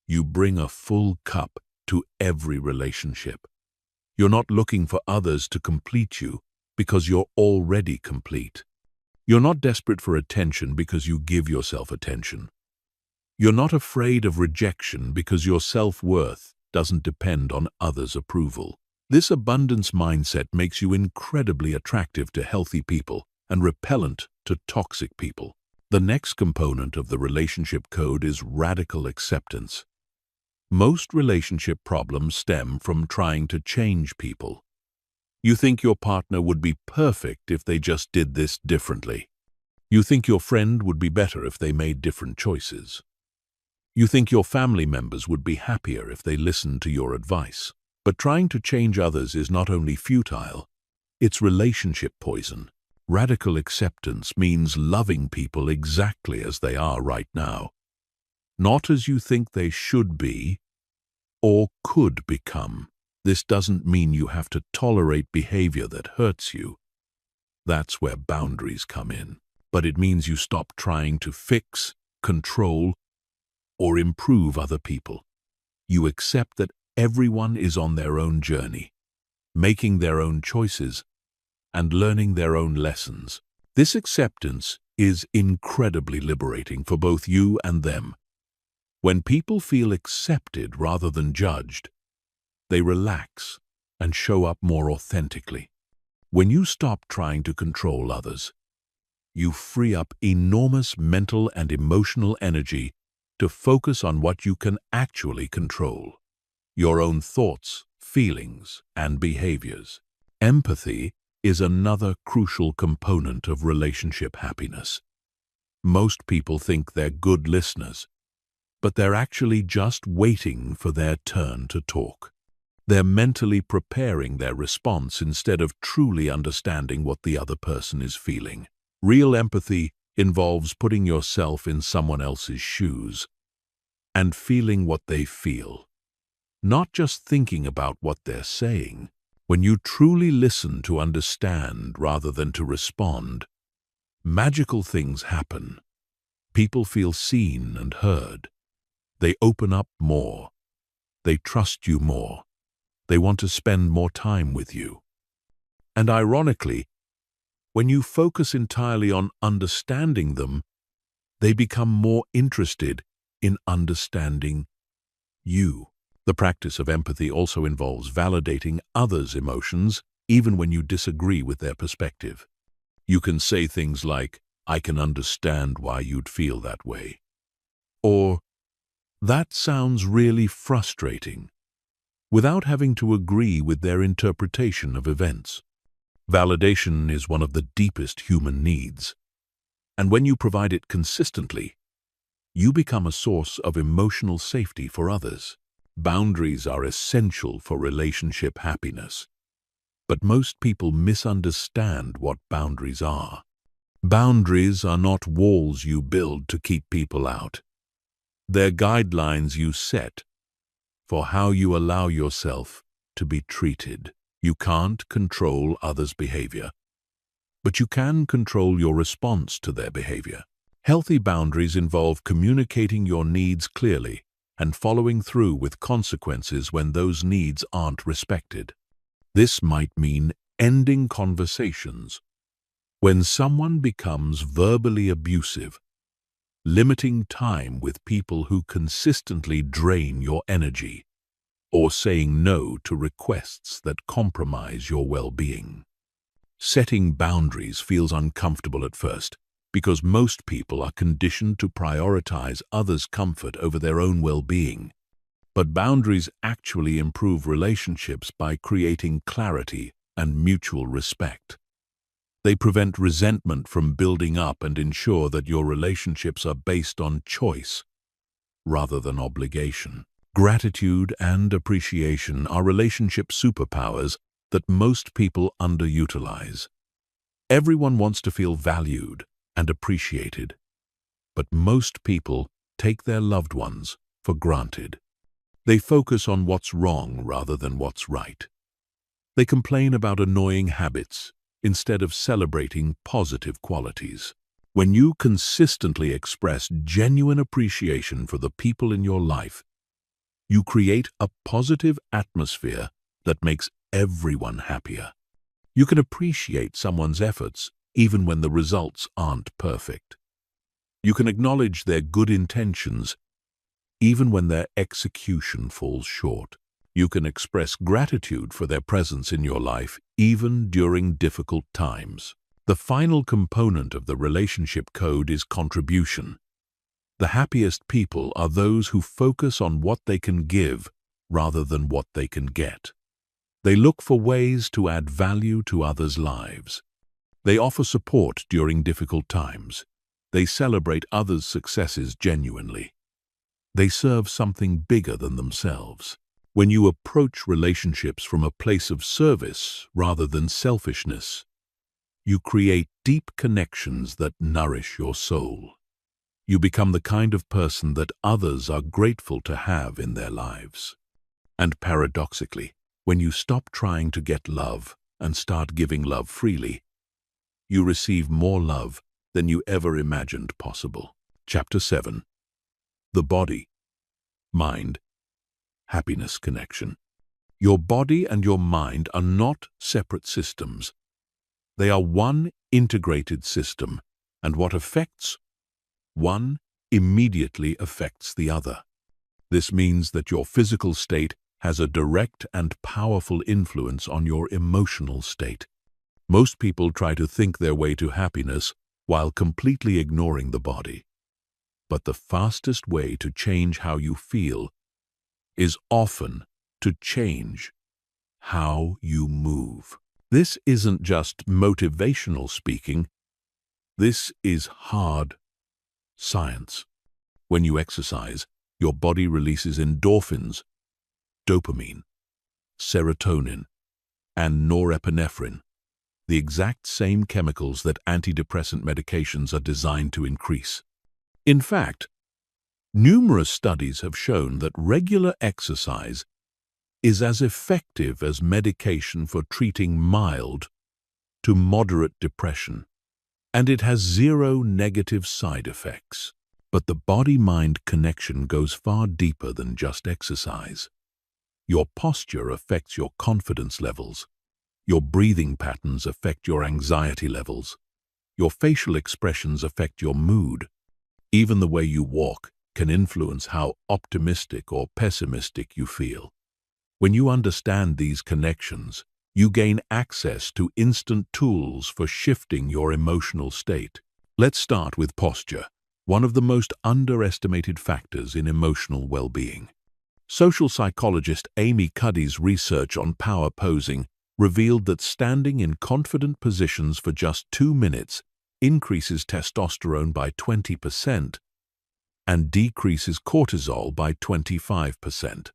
you bring a full cup to every relationship. You're not looking for others to complete you because you're already complete. You're not desperate for attention because you give yourself attention. You're not afraid of rejection because your self-worth doesn't depend on others' approval. This abundance mindset makes you incredibly attractive to healthy people and repellent to toxic people. The next component of the relationship code is radical acceptance. Most relationship problems stem from trying to change people. You think your partner would be perfect if they just did this differently. You think your friend would be better if they made different choices. You think your family members would be happier if they listened to your advice. But trying to change others is not only futile, it's relationship poison. Radical acceptance means loving people exactly as they are right now, not as you think they should be or could become. This doesn't mean you have to tolerate behavior that hurts you. That's where boundaries come in. But it means you stop trying to fix, control, or improve other people. You accept that everyone is on their own journey, making their own choices, and learning their own lessons. This acceptance is incredibly liberating for both you and them. When people feel accepted rather than judged, they relax and show up more authentically. When you stop trying to control others, you free up enormous mental and emotional energy to focus on what you can actually control: your own thoughts, feelings, and behaviors. Empathy is another crucial component of relationship happiness. Most people think they're good listeners, but they're actually just waiting for their turn to talk. They're mentally preparing their response instead of truly understanding what the other person is feeling. Real empathy involves putting yourself in someone else's shoes and feeling what they feel, not just thinking about what they're saying. When you truly listen to understand rather than to respond, magical things happen. People feel seen and heard. They open up more. They trust you more. They want to spend more time with you. And ironically, when you focus entirely on understanding them, they become more interested in understanding you. The practice of empathy also involves validating others' emotions, even when you disagree with their perspective. You can say things like, "I can understand why you'd feel that way," or "That sounds really frustrating," without having to agree with their interpretation of events. Validation is one of the deepest human needs, and when you provide it consistently, you become a source of emotional safety for others. Boundaries are essential for relationship happiness, but most people misunderstand what boundaries are. Boundaries are not walls you build to keep people out. They're guidelines you set for how you allow yourself to be treated. You can't control others' behavior, but you can control your response to their behavior. Healthy boundaries involve communicating your needs clearly and following through with consequences when those needs aren't respected. This might mean ending conversations when someone becomes verbally abusive, limiting time with people who consistently drain your energy, or saying no to requests that compromise your well-being. Setting boundaries feels uncomfortable at first because most people are conditioned to prioritize others' comfort over their own well-being. But boundaries actually improve relationships by creating clarity and mutual respect. They prevent resentment from building up and ensure that your relationships are based on choice rather than obligation. Gratitude and appreciation are relationship superpowers that most people underutilize. Everyone wants to feel valued and appreciated, but most people take their loved ones for granted. They focus on what's wrong rather than what's right. They complain about annoying habits instead of celebrating positive qualities. When you consistently express genuine appreciation for the people in your life, you create a positive atmosphere that makes everyone happier. You can appreciate someone's efforts even when the results aren't perfect. You can acknowledge their good intentions, even when their execution falls short. You can express gratitude for their presence in your life, even during difficult times. The final component of the relationship code is contribution. The happiest people are those who focus on what they can give rather than what they can get. They look for ways to add value to others' lives. They offer support during difficult times. They celebrate others' successes genuinely. They serve something bigger than themselves. When you approach relationships from a place of service rather than selfishness, you create deep connections that nourish your soul. You become the kind of person that others are grateful to have in their lives. And paradoxically, when you stop trying to get love and start giving love freely, you receive more love than you ever imagined possible. Chapter 7. The Body, Mind, Happiness Connection. Your body and your mind are not separate systems. They are one integrated system, and what affects one immediately affects the other. This means that your physical state has a direct and powerful influence on your emotional state. Most people try to think their way to happiness while completely ignoring the body. But the fastest way to change how you feel is often to change how you move. This isn't just motivational speaking. This is hard science. When you exercise, your body releases endorphins, dopamine, serotonin, and norepinephrine, the exact same chemicals that antidepressant medications are designed to increase. In fact, numerous studies have shown that regular exercise is as effective as medication for treating mild to moderate depression, and it has zero negative side effects. But the body-mind connection goes far deeper than just exercise. Your posture affects your confidence levels. Your breathing patterns affect your anxiety levels. Your facial expressions affect your mood. Even the way you walk can influence how optimistic or pessimistic you feel. When you understand these connections, you gain access to instant tools for shifting your emotional state. Let's start with posture, one of the most underestimated factors in emotional well-being. Social psychologist Amy Cuddy's research on power posing revealed that standing in confident positions for just 2 minutes increases testosterone by 20% and decreases cortisol by 25%.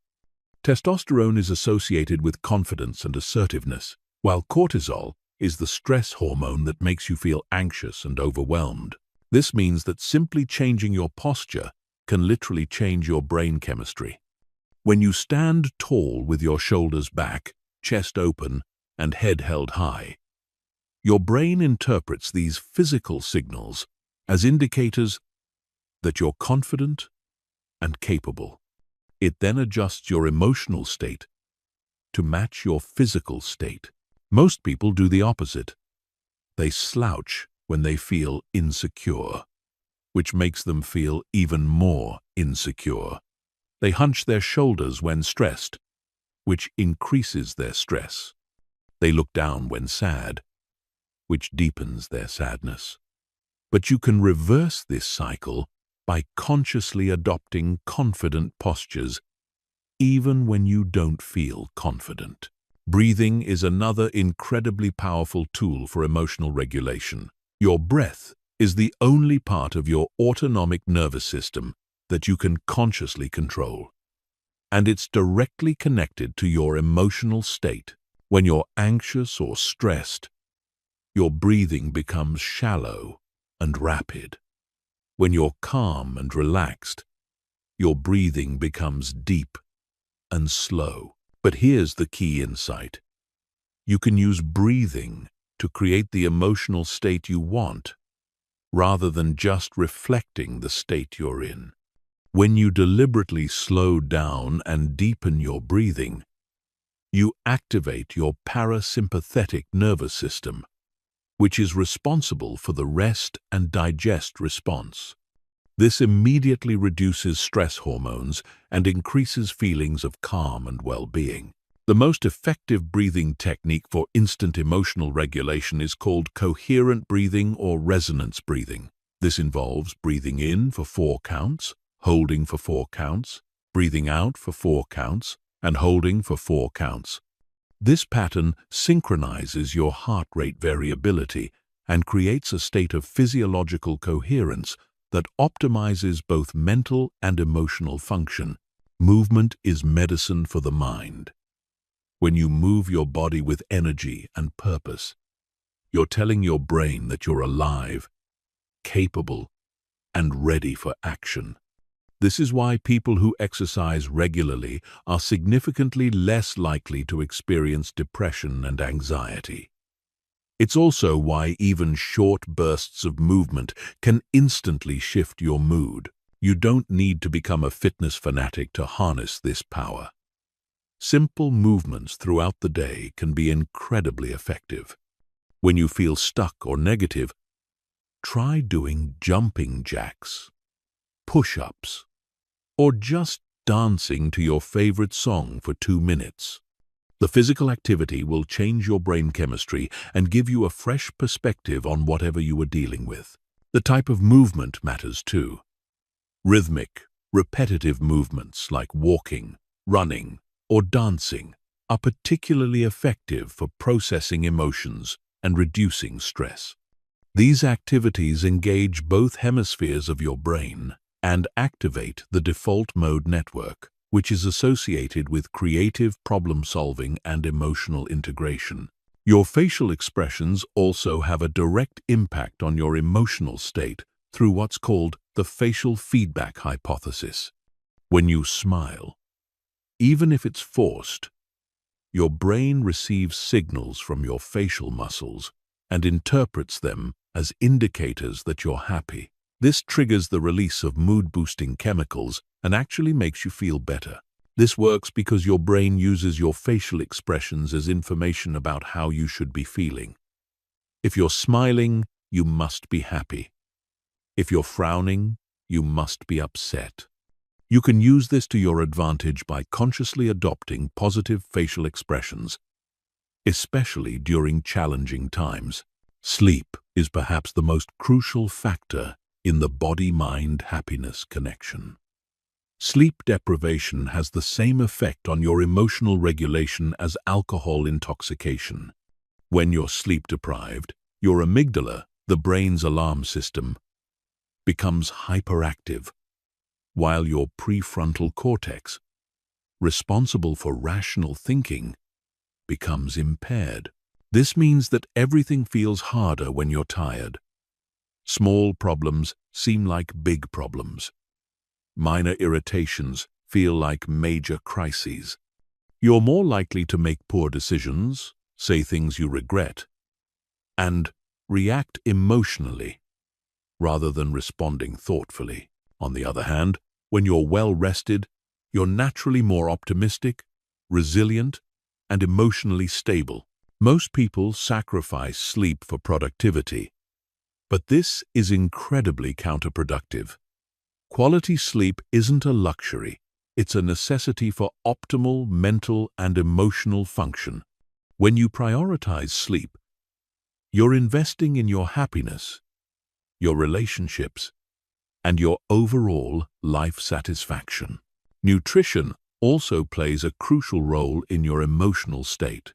Testosterone is associated with confidence and assertiveness, while cortisol is the stress hormone that makes you feel anxious and overwhelmed. This means that simply changing your posture can literally change your brain chemistry. When you stand tall with your shoulders back, chest open, and head held high, your brain interprets these physical signals as indicators that you're confident and capable. It then adjusts your emotional state to match your physical state. Most people do the opposite. They slouch when they feel insecure, which makes them feel even more insecure. They hunch their shoulders when stressed, which increases their stress. They look down when sad, which deepens their sadness. But you can reverse this cycle by consciously adopting confident postures, even when you don't feel confident. Breathing is another incredibly powerful tool for emotional regulation. Your breath is the only part of your autonomic nervous system that you can consciously control, and it's directly connected to your emotional state. When you're anxious or stressed, your breathing becomes shallow and rapid. When you're calm and relaxed, your breathing becomes deep and slow. But here's the key insight. You can use breathing to create the emotional state you want, rather than just reflecting the state you're in. When you deliberately slow down and deepen your breathing, you activate your parasympathetic nervous system, which is responsible for the rest and digest response. This immediately reduces stress hormones and increases feelings of calm and well-being. The most effective breathing technique for instant emotional regulation is called coherent breathing or resonance breathing. This involves breathing in for 4 counts, holding for 4 counts, breathing out for 4 counts, and holding for 4 counts. This pattern synchronizes your heart rate variability and creates a state of physiological coherence that optimizes both mental and emotional function. Movement is medicine for the mind. When you move your body with energy and purpose, you're telling your brain that you're alive, capable, and ready for action. This is why people who exercise regularly are significantly less likely to experience depression and anxiety. It's also why even short bursts of movement can instantly shift your mood. You don't need to become a fitness fanatic to harness this power. Simple movements throughout the day can be incredibly effective. When you feel stuck or negative, try doing jumping jacks, push-ups, or just dancing to your favorite song for 2 minutes. The physical activity will change your brain chemistry and give you a fresh perspective on whatever you are dealing with. The type of movement matters too. Rhythmic, repetitive movements like walking, running, or dancing are particularly effective for processing emotions and reducing stress. These activities engage both hemispheres of your brain and activate the default mode network, which is associated with creative problem-solving and emotional integration. Your facial expressions also have a direct impact on your emotional state through what's called the facial feedback hypothesis. When you smile, even if it's forced, your brain receives signals from your facial muscles and interprets them as indicators that you're happy. This triggers the release of mood-boosting chemicals and actually makes you feel better. This works because your brain uses your facial expressions as information about how you should be feeling. If you're smiling, you must be happy. If you're frowning, you must be upset. You can use this to your advantage by consciously adopting positive facial expressions, especially during challenging times. Sleep is perhaps the most crucial factor in the body-mind happiness connection. Sleep deprivation has the same effect on your emotional regulation as alcohol intoxication. When you're sleep-deprived, your amygdala, the brain's alarm system, becomes hyperactive, while your prefrontal cortex, responsible for rational thinking, becomes impaired. This means that everything feels harder when you're tired. Small problems seem like big problems. Minor irritations feel like major crises. You're more likely to make poor decisions, say things you regret, and react emotionally rather than responding thoughtfully. On the other hand, when you're well rested, you're naturally more optimistic, resilient, and emotionally stable. Most people sacrifice sleep for productivity, but this is incredibly counterproductive. Quality sleep isn't a luxury, it's a necessity for optimal mental and emotional function. When you prioritize sleep, you're investing in your happiness, your relationships, and your overall life satisfaction. Nutrition also plays a crucial role in your emotional state.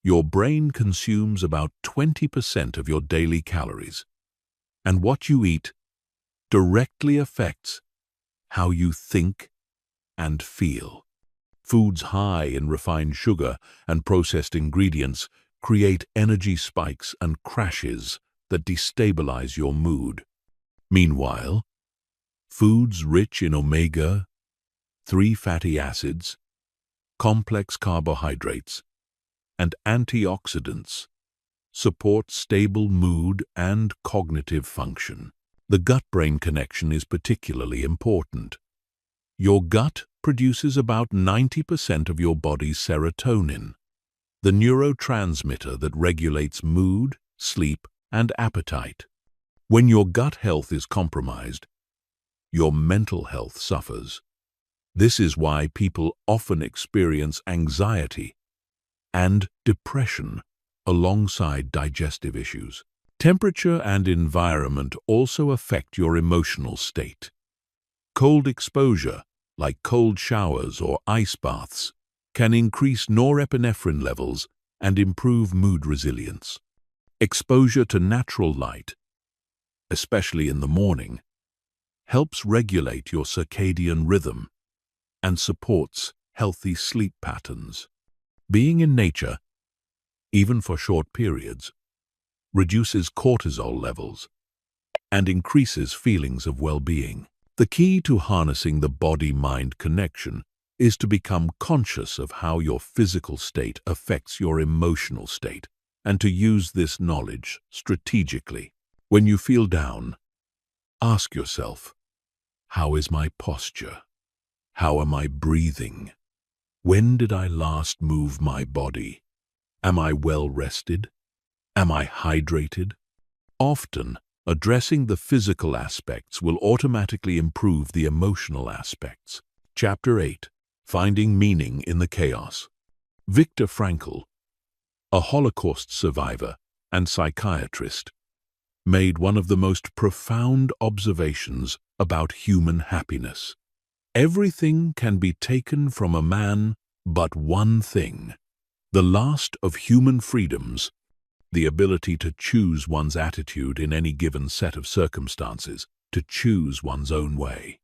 Your brain consumes about 20% of your daily calories, and what you eat directly affects how you think and feel. Foods high in refined sugar and processed ingredients create energy spikes and crashes that destabilize your mood. Meanwhile, foods rich in omega-3 fatty acids, complex carbohydrates, and antioxidants support stable mood and cognitive function. The gut-brain connection is particularly important. Your gut produces about 90% of your body's serotonin, the neurotransmitter that regulates mood sleep, and appetite. When your gut health is compromised, your mental health suffers. This is why people often experience anxiety and depression alongside digestive issues. Temperature and environment also affect your emotional state. Cold exposure, like cold showers or ice baths, can increase norepinephrine levels and improve mood resilience. Exposure to natural light, especially in the morning, helps regulate your circadian rhythm and supports healthy sleep patterns. Being in nature, even for short periods, reduces cortisol levels and increases feelings of well-being. The key to harnessing the body-mind connection is to become conscious of how your physical state affects your emotional state, and to use this knowledge strategically. When you feel down, ask yourself, how is my posture? How am I breathing? When did I last move my body? Am I well rested? Am I hydrated? Often, addressing the physical aspects will automatically improve the emotional aspects. Chapter 8. Finding Meaning in the Chaos. Viktor Frankl, a Holocaust survivor and psychiatrist, made one of the most profound observations about human happiness. Everything can be taken from a man but one thing, the last of human freedoms, the ability to choose one's attitude in any given set of circumstances, to choose one's own way.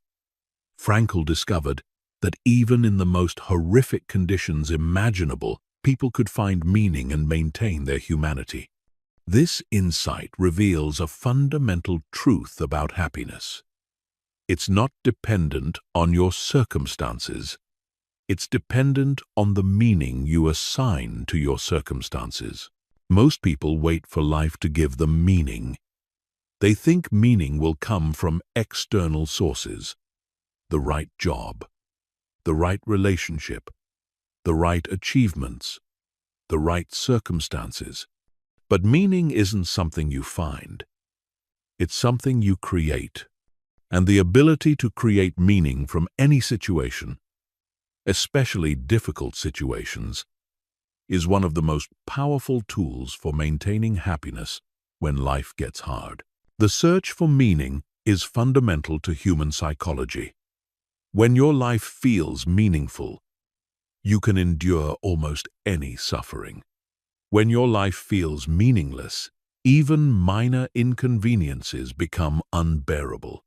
Frankl discovered that even in the most horrific conditions imaginable, people could find meaning and maintain their humanity. This insight reveals a fundamental truth about happiness. It's not dependent on your circumstances. It's dependent on the meaning you assign to your circumstances. Most people wait for life to give them meaning. They think meaning will come from external sources: the right job, the right relationship, the right achievements, the right circumstances. But meaning isn't something you find. It's something you create. And the ability to create meaning from any situation, especially difficult situations, is one of the most powerful tools for maintaining happiness when life gets hard. The search for meaning is fundamental to human psychology. When your life feels meaningful, you can endure almost any suffering. When your life feels meaningless, even minor inconveniences become unbearable.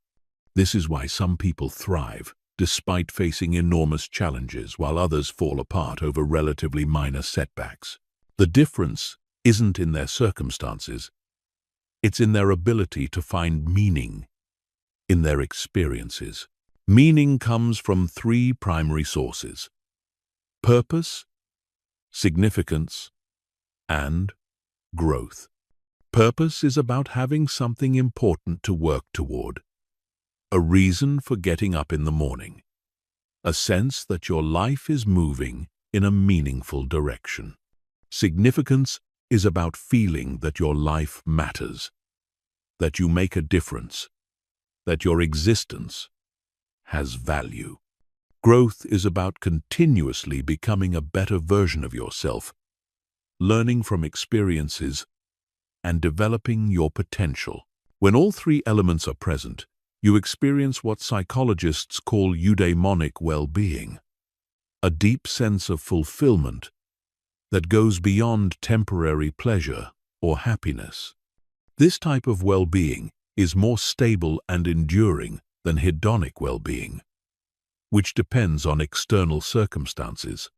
This is why some people thrive, despite facing enormous challenges, while others fall apart over relatively minor setbacks. The difference isn't in their circumstances. It's in their ability to find meaning in their experiences. Meaning comes from three primary sources: purpose, significance, and growth. Purpose is about having something important to work toward, a reason for getting up in the morning, a sense that your life is moving in a meaningful direction. Significance is about feeling that your life matters, that you make a difference, that your existence has value. Growth is about continuously becoming a better version of yourself, learning from experiences, and developing your potential. When all three elements are present, you experience what psychologists call eudaimonic well-being, a deep sense of fulfillment that goes beyond temporary pleasure or happiness. This type of well-being is more stable and enduring than hedonic well-being, which depends on external circumstances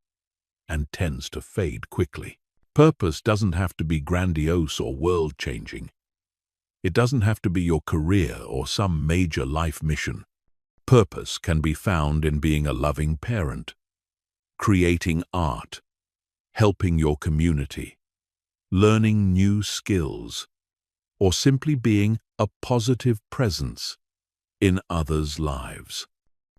and tends to fade quickly. Purpose doesn't have to be grandiose or world-changing. It doesn't have to be your career or some major life mission. Purpose can be found in being a loving parent, creating art, helping your community, learning new skills, or simply being a positive presence in others' lives.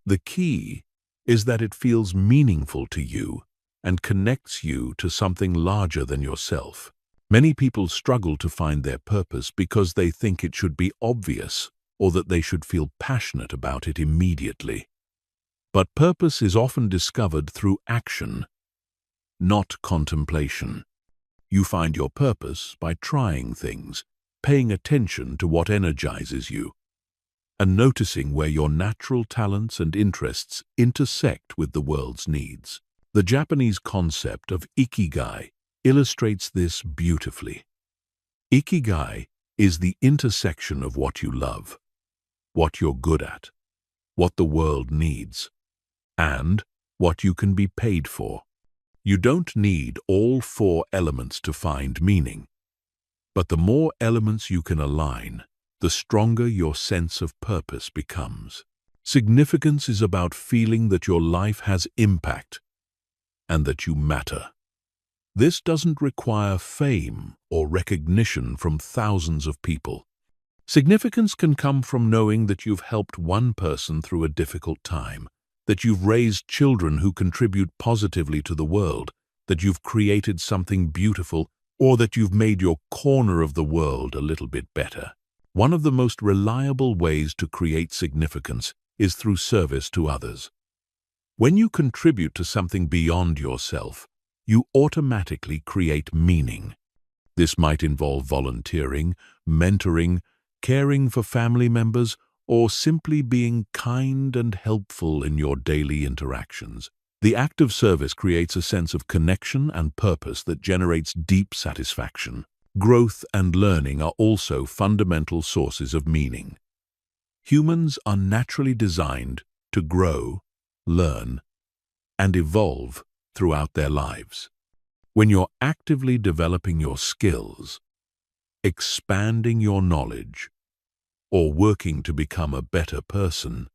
The key is that it feels meaningful to you and connects you to something larger than yourself. Many people struggle to find their purpose because they think it should be obvious or that they should feel passionate about it immediately. But purpose is often discovered through action, not contemplation. You find your purpose by trying things, paying attention to what energizes you, and noticing where your natural talents and interests intersect with the world's needs. The Japanese concept of ikigai illustrates this beautifully. Ikigai is the intersection of what you love, what you're good at, what the world needs, and what you can be paid for. You don't need all 4 elements to find meaning, but the more elements you can align, the stronger your sense of purpose becomes. Significance is about feeling that your life has impact and that you matter. This doesn't require fame or recognition from thousands of people. Significance can come from knowing that you've helped one person through a difficult time, that you've raised children who contribute positively to the world, that you've created something beautiful, or that you've made your corner of the world a little bit better. One of the most reliable ways to create significance is through service to others. When you contribute to something beyond yourself, you automatically create meaning. This might involve volunteering, mentoring, caring for family members, or simply being kind and helpful in your daily interactions. The act of service creates a sense of connection and purpose that generates deep satisfaction. Growth and learning are also fundamental sources of meaning. Humans are naturally designed to grow, learn, and evolve throughout their lives. When you're actively developing your skills, expanding your knowledge, or working to become a better person,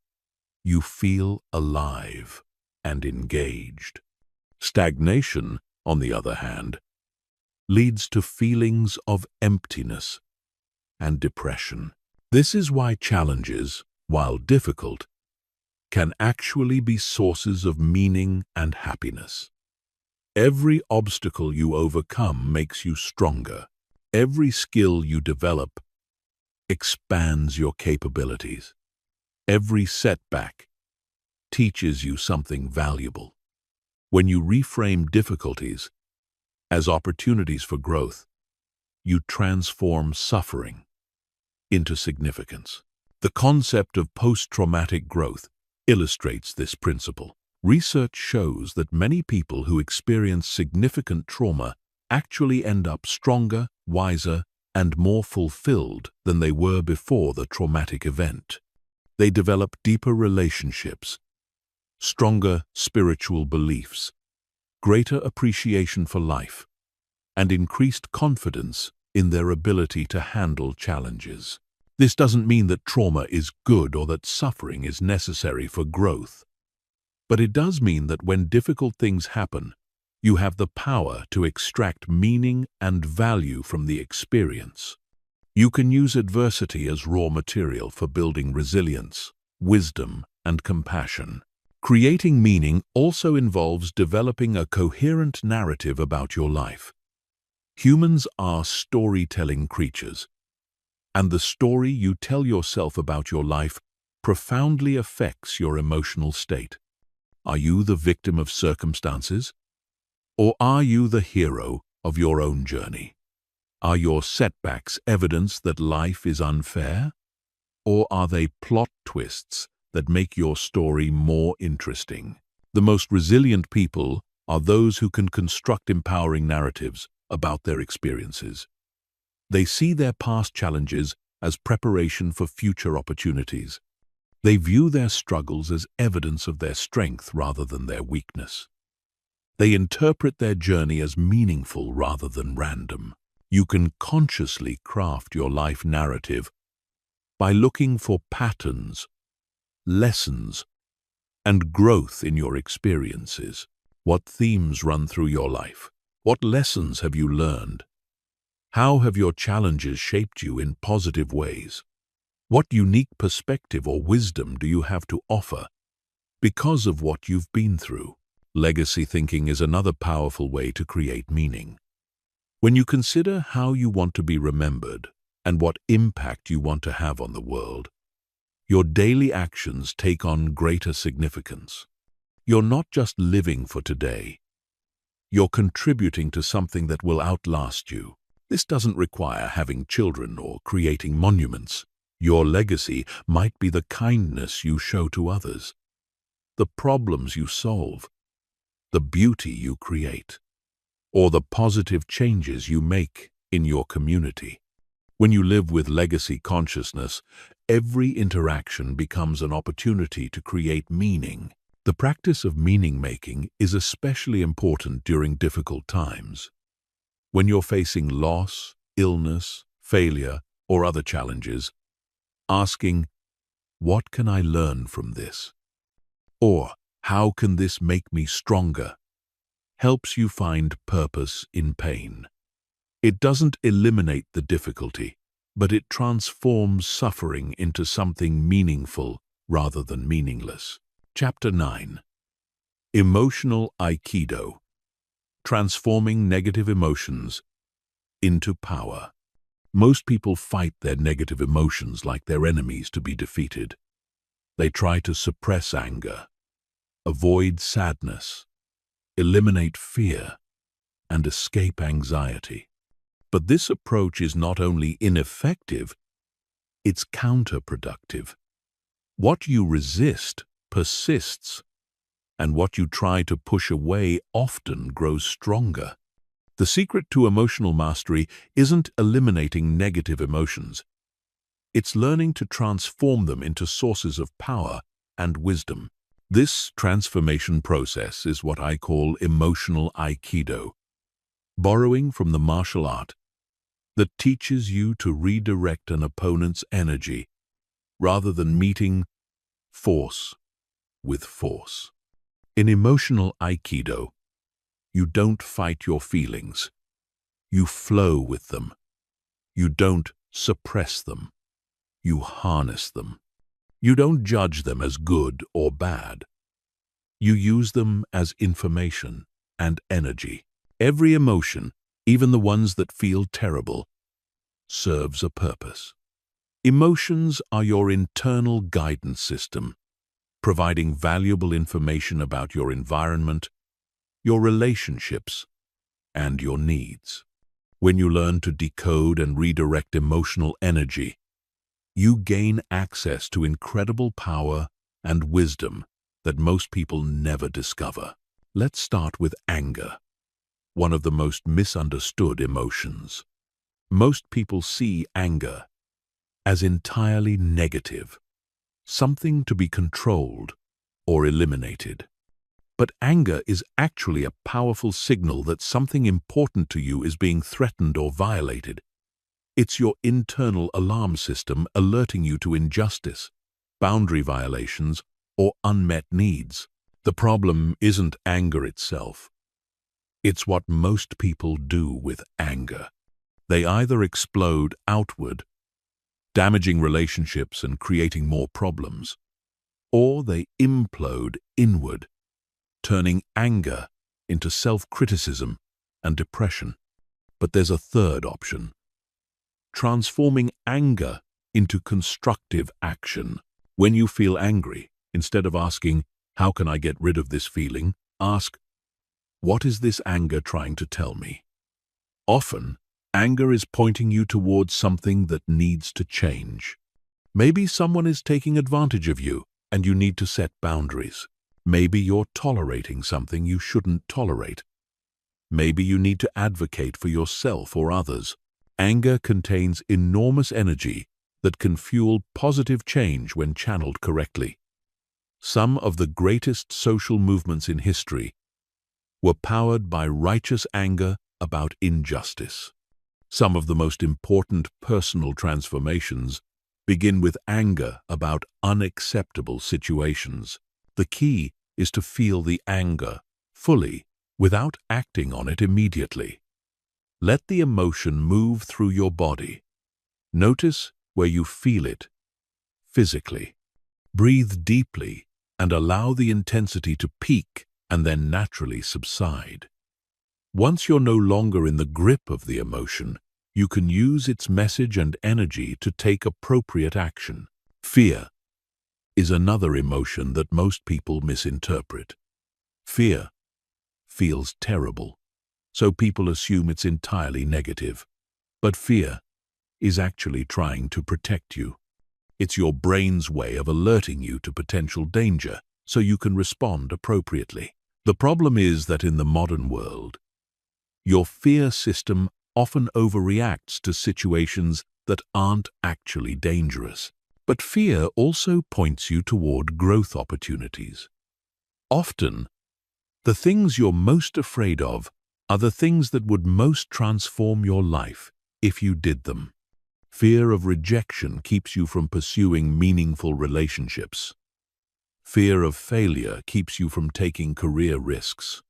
you feel alive and engaged. Stagnation, on the other hand, leads to feelings of emptiness and depression. This is why challenges, while difficult, can actually be sources of meaning and happiness. Every obstacle you overcome makes you stronger. Every skill you develop expands your capabilities. Every setback teaches you something valuable. When you reframe difficulties as opportunities for growth, you transform suffering into significance. The concept of post-traumatic growth illustrates this principle. Research shows that many people who experience significant trauma actually end up stronger, wiser, and more fulfilled than they were before the traumatic event. They develop deeper relationships, stronger spiritual beliefs, greater appreciation for life, and increased confidence in their ability to handle challenges. This doesn't mean that trauma is good or that suffering is necessary for growth. But it does mean that when difficult things happen, you have the power to extract meaning and value from the experience. You can use adversity as raw material for building resilience, wisdom, and compassion. Creating meaning also involves developing a coherent narrative about your life. Humans are storytelling creatures, and the story you tell yourself about your life profoundly affects your emotional state. Are you the victim of circumstances? Or are you the hero of your own journey? Are your setbacks evidence that life is unfair? Or are they plot twists that make your story more interesting? The most resilient people are those who can construct empowering narratives about their experiences. They see their past challenges as preparation for future opportunities. They view their struggles as evidence of their strength rather than their weakness. They interpret their journey as meaningful rather than random. You can consciously craft your life narrative by looking for patterns, lessons, and growth in your experiences. What themes run through your life? What lessons have you learned? How have your challenges shaped you in positive ways? What unique perspective or wisdom do you have to offer because of what you've been through? Legacy thinking is another powerful way to create meaning. When you consider how you want to be remembered and what impact you want to have on the world, your daily actions take on greater significance. You're not just living for today. You're contributing to something that will outlast you. This doesn't require having children or creating monuments. Your legacy might be the kindness you show to others, the problems you solve, the beauty you create, or the positive changes you make in your community. When you live with legacy consciousness, every interaction becomes an opportunity to create meaning. The practice of meaning-making is especially important during difficult times. When you're facing loss, illness, failure, or other challenges, asking, "What can I learn from this?" or "How can this make me stronger?" helps you find purpose in pain. It doesn't eliminate the difficulty, but it transforms suffering into something meaningful rather than meaningless. Chapter 9. Emotional Aikido. Transforming negative emotions into power. Most people fight their negative emotions like their enemies to be defeated. They try to suppress anger, avoid sadness, eliminate fear, and escape anxiety. But this approach is not only ineffective, it's counterproductive. What you resist persists, and what you try to push away often grows stronger. The secret to emotional mastery isn't eliminating negative emotions. It's learning to transform them into sources of power and wisdom. This transformation process is what I call emotional Aikido, borrowing from the martial art that teaches you to redirect an opponent's energy rather than meeting force with force. In emotional Aikido, you don't fight your feelings. You flow with them. You don't suppress them. You harness them. You don't judge them as good or bad. You use them as information and energy. Every emotion, even the ones that feel terrible, serves a purpose. Emotions are your internal guidance system, providing valuable information about your environment, your relationships, and your needs. When you learn to decode and redirect emotional energy, you gain access to incredible power and wisdom that most people never discover. Let's start with anger, one of the most misunderstood emotions. Most people see anger as entirely negative, something to be controlled or eliminated. But anger is actually a powerful signal that something important to you is being threatened or violated. It's your internal alarm system alerting you to injustice, boundary violations, or unmet needs. The problem isn't anger itself. It's what most people do with anger. They either explode outward, damaging relationships and creating more problems, or they implode inward, turning anger into self-criticism and depression. But there's a third option: transforming anger into constructive action. When you feel angry, instead of asking, "How can I get rid of this feeling?" ask, "What is this anger trying to tell me?" Often, anger is pointing you towards something that needs to change. Maybe someone is taking advantage of you and you need to set boundaries. Maybe you're tolerating something you shouldn't tolerate. Maybe you need to advocate for yourself or others. Anger contains enormous energy that can fuel positive change when channeled correctly. Some of the greatest social movements in history were powered by righteous anger about injustice. Some of the most important personal transformations begin with anger about unacceptable situations. The key is to feel the anger fully without acting on it immediately. Let the emotion move through your body. Notice where you feel it physically. Breathe deeply and allow the intensity to peak and then naturally subside. Once you're no longer in the grip of the emotion, you can use its message and energy to take appropriate action. Fear is another emotion that most people misinterpret. Fear feels terrible, so people assume it's entirely negative. But fear is actually trying to protect you. It's your brain's way of alerting you to potential danger so you can respond appropriately. The problem is that in the modern world, your fear system often overreacts to situations that aren't actually dangerous. But fear also points you toward growth opportunities. Often, the things you're most afraid of are the things that would most transform your life if you did them. Fear of rejection keeps you from pursuing meaningful relationships. Fear of failure keeps you from taking career risks.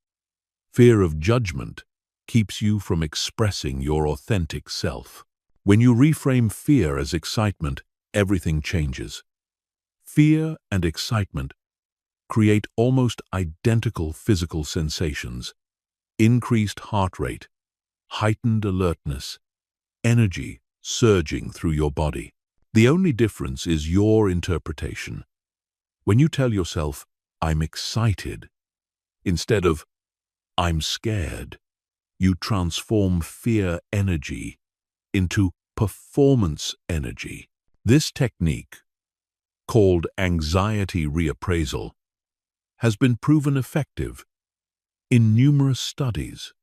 Fear of judgment keeps you from expressing your authentic self. When you reframe fear as excitement, everything changes. Fear and excitement create almost identical physical sensations: increased heart rate, heightened alertness, energy surging through your body. The only difference is your interpretation. When you tell yourself, "I'm excited," instead of "I'm scared," you transform fear energy into performance energy. This technique, called anxiety reappraisal, has been proven effective in numerous studies.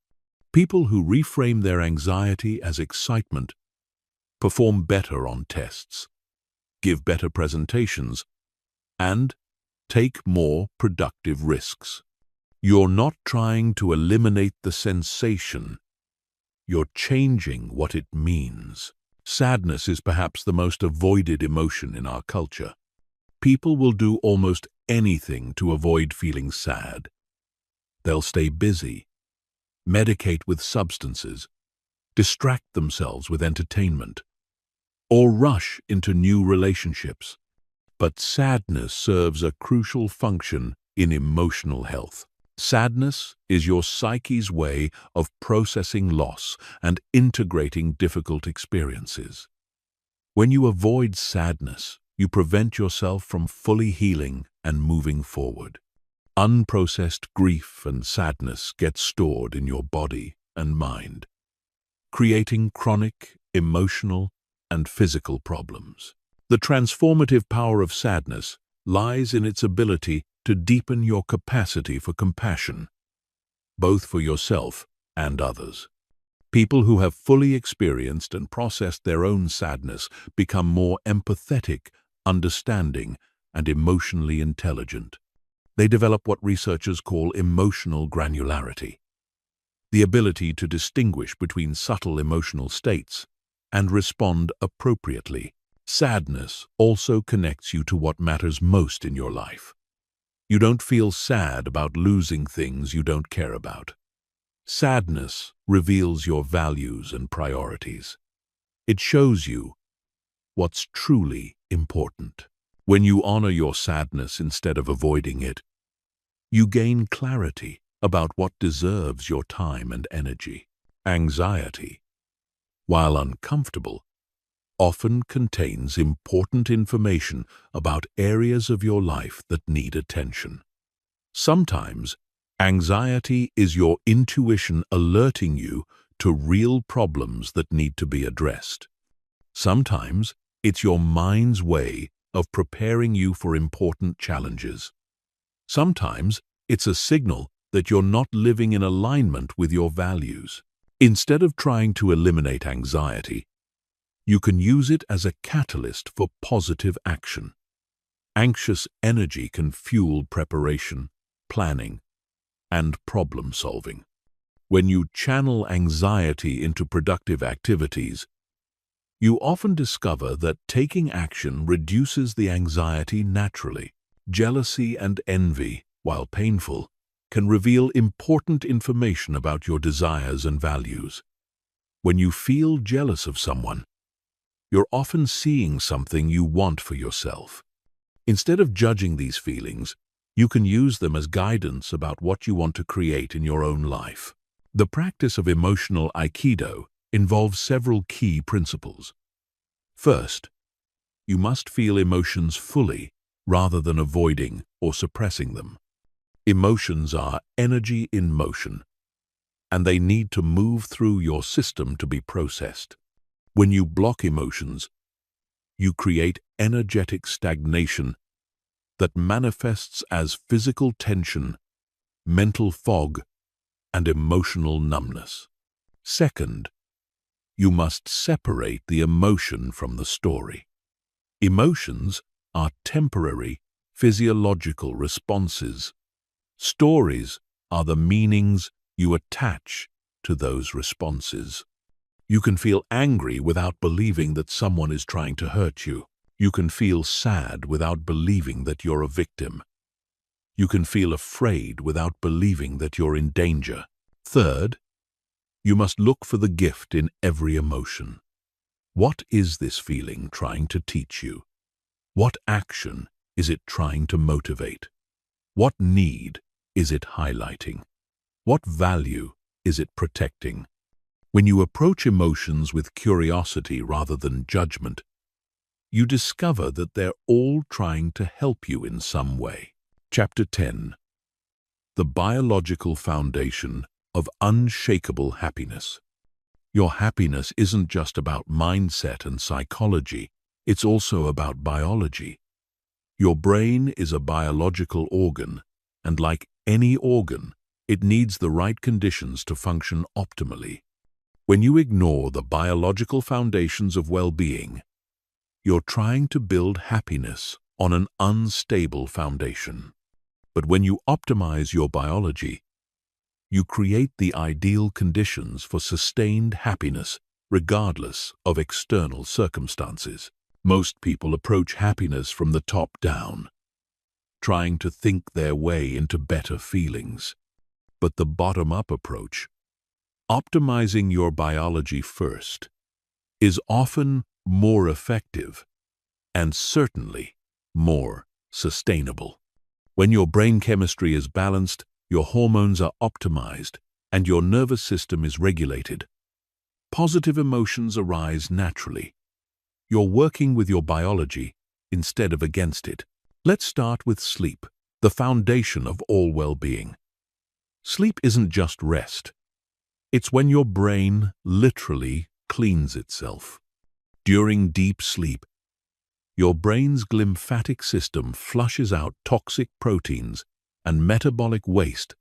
People who reframe their anxiety as excitement perform better on tests, give better presentations, and take more productive risks. You're not trying to eliminate the sensation. You're changing what it means. Sadness is perhaps the most avoided emotion in our culture. People will do almost anything to avoid feeling sad. They'll stay busy, medicate with substances, distract themselves with entertainment, or rush into new relationships. But sadness serves a crucial function in emotional health. Sadness is your psyche's way of processing loss and integrating difficult experiences. When you avoid sadness, you prevent yourself from fully healing and moving forward. Unprocessed grief and sadness get stored in your body and mind, creating chronic emotional and physical problems. The transformative power of sadness lies in its ability to deepen your capacity for compassion, both for yourself and others. People who have fully experienced and processed their own sadness become more empathetic, understanding, and emotionally intelligent. They develop what researchers call emotional granularity, the ability to distinguish between subtle emotional states and respond appropriately. Sadness also connects you to what matters most in your life. You don't feel sad about losing things you don't care about. Sadness reveals your values and priorities. It shows you what's truly important. When you honor your sadness instead of avoiding it, you gain clarity about what deserves your time and energy. Anxiety, while uncomfortable, often contains important information about areas of your life that need attention. Sometimes, anxiety is your intuition alerting you to real problems that need to be addressed. Sometimes, it's your mind's way of preparing you for important challenges. Sometimes, it's a signal that you're not living in alignment with your values. Instead of trying to eliminate anxiety, you can use it as a catalyst for positive action. Anxious energy can fuel preparation, planning, and problem-solving. When you channel anxiety into productive activities, you often discover that taking action reduces the anxiety naturally. Jealousy and envy, while painful, can reveal important information about your desires and values. When you feel jealous of someone, you're often seeing something you want for yourself. Instead of judging these feelings, you can use them as guidance about what you want to create in your own life. The practice of emotional Aikido involves several key principles. First, you must feel emotions fully rather than avoiding or suppressing them. Emotions are energy in motion, and they need to move through your system to be processed. When you block emotions, you create energetic stagnation that manifests as physical tension, mental fog, and emotional numbness. Second, you must separate the emotion from the story. Emotions are temporary, physiological responses. Stories are the meanings you attach to those responses. You can feel angry without believing that someone is trying to hurt you. You can feel sad without believing that you're a victim. You can feel afraid without believing that you're in danger. Third, you must look for the gift in every emotion. What is this feeling trying to teach you? What action is it trying to motivate? What need is it highlighting? What value is it protecting? When you approach emotions with curiosity rather than judgment, you discover that they're all trying to help you in some way. Chapter 10. The Biological Foundation of Unshakable Happiness. Your happiness isn't just about mindset and psychology, it's also about biology. Your brain is a biological organ, and like any organ, it needs the right conditions to function optimally. When you ignore the biological foundations of well-being, you're trying to build happiness on an unstable foundation. But when you optimize your biology, you create the ideal conditions for sustained happiness regardless of external circumstances. Most people approach happiness from the top down, trying to think their way into better feelings. But the bottom-up approach, optimizing your biology first, is often more effective and certainly more sustainable. When your brain chemistry is balanced, your hormones are optimized, and your nervous system is regulated, positive emotions arise naturally. You're working with your biology instead of against it. Let's start with sleep, the foundation of all well-being. Sleep isn't just rest. It's when your brain literally cleans itself. During deep sleep, your brain's glymphatic system flushes out toxic proteins and metabolic waste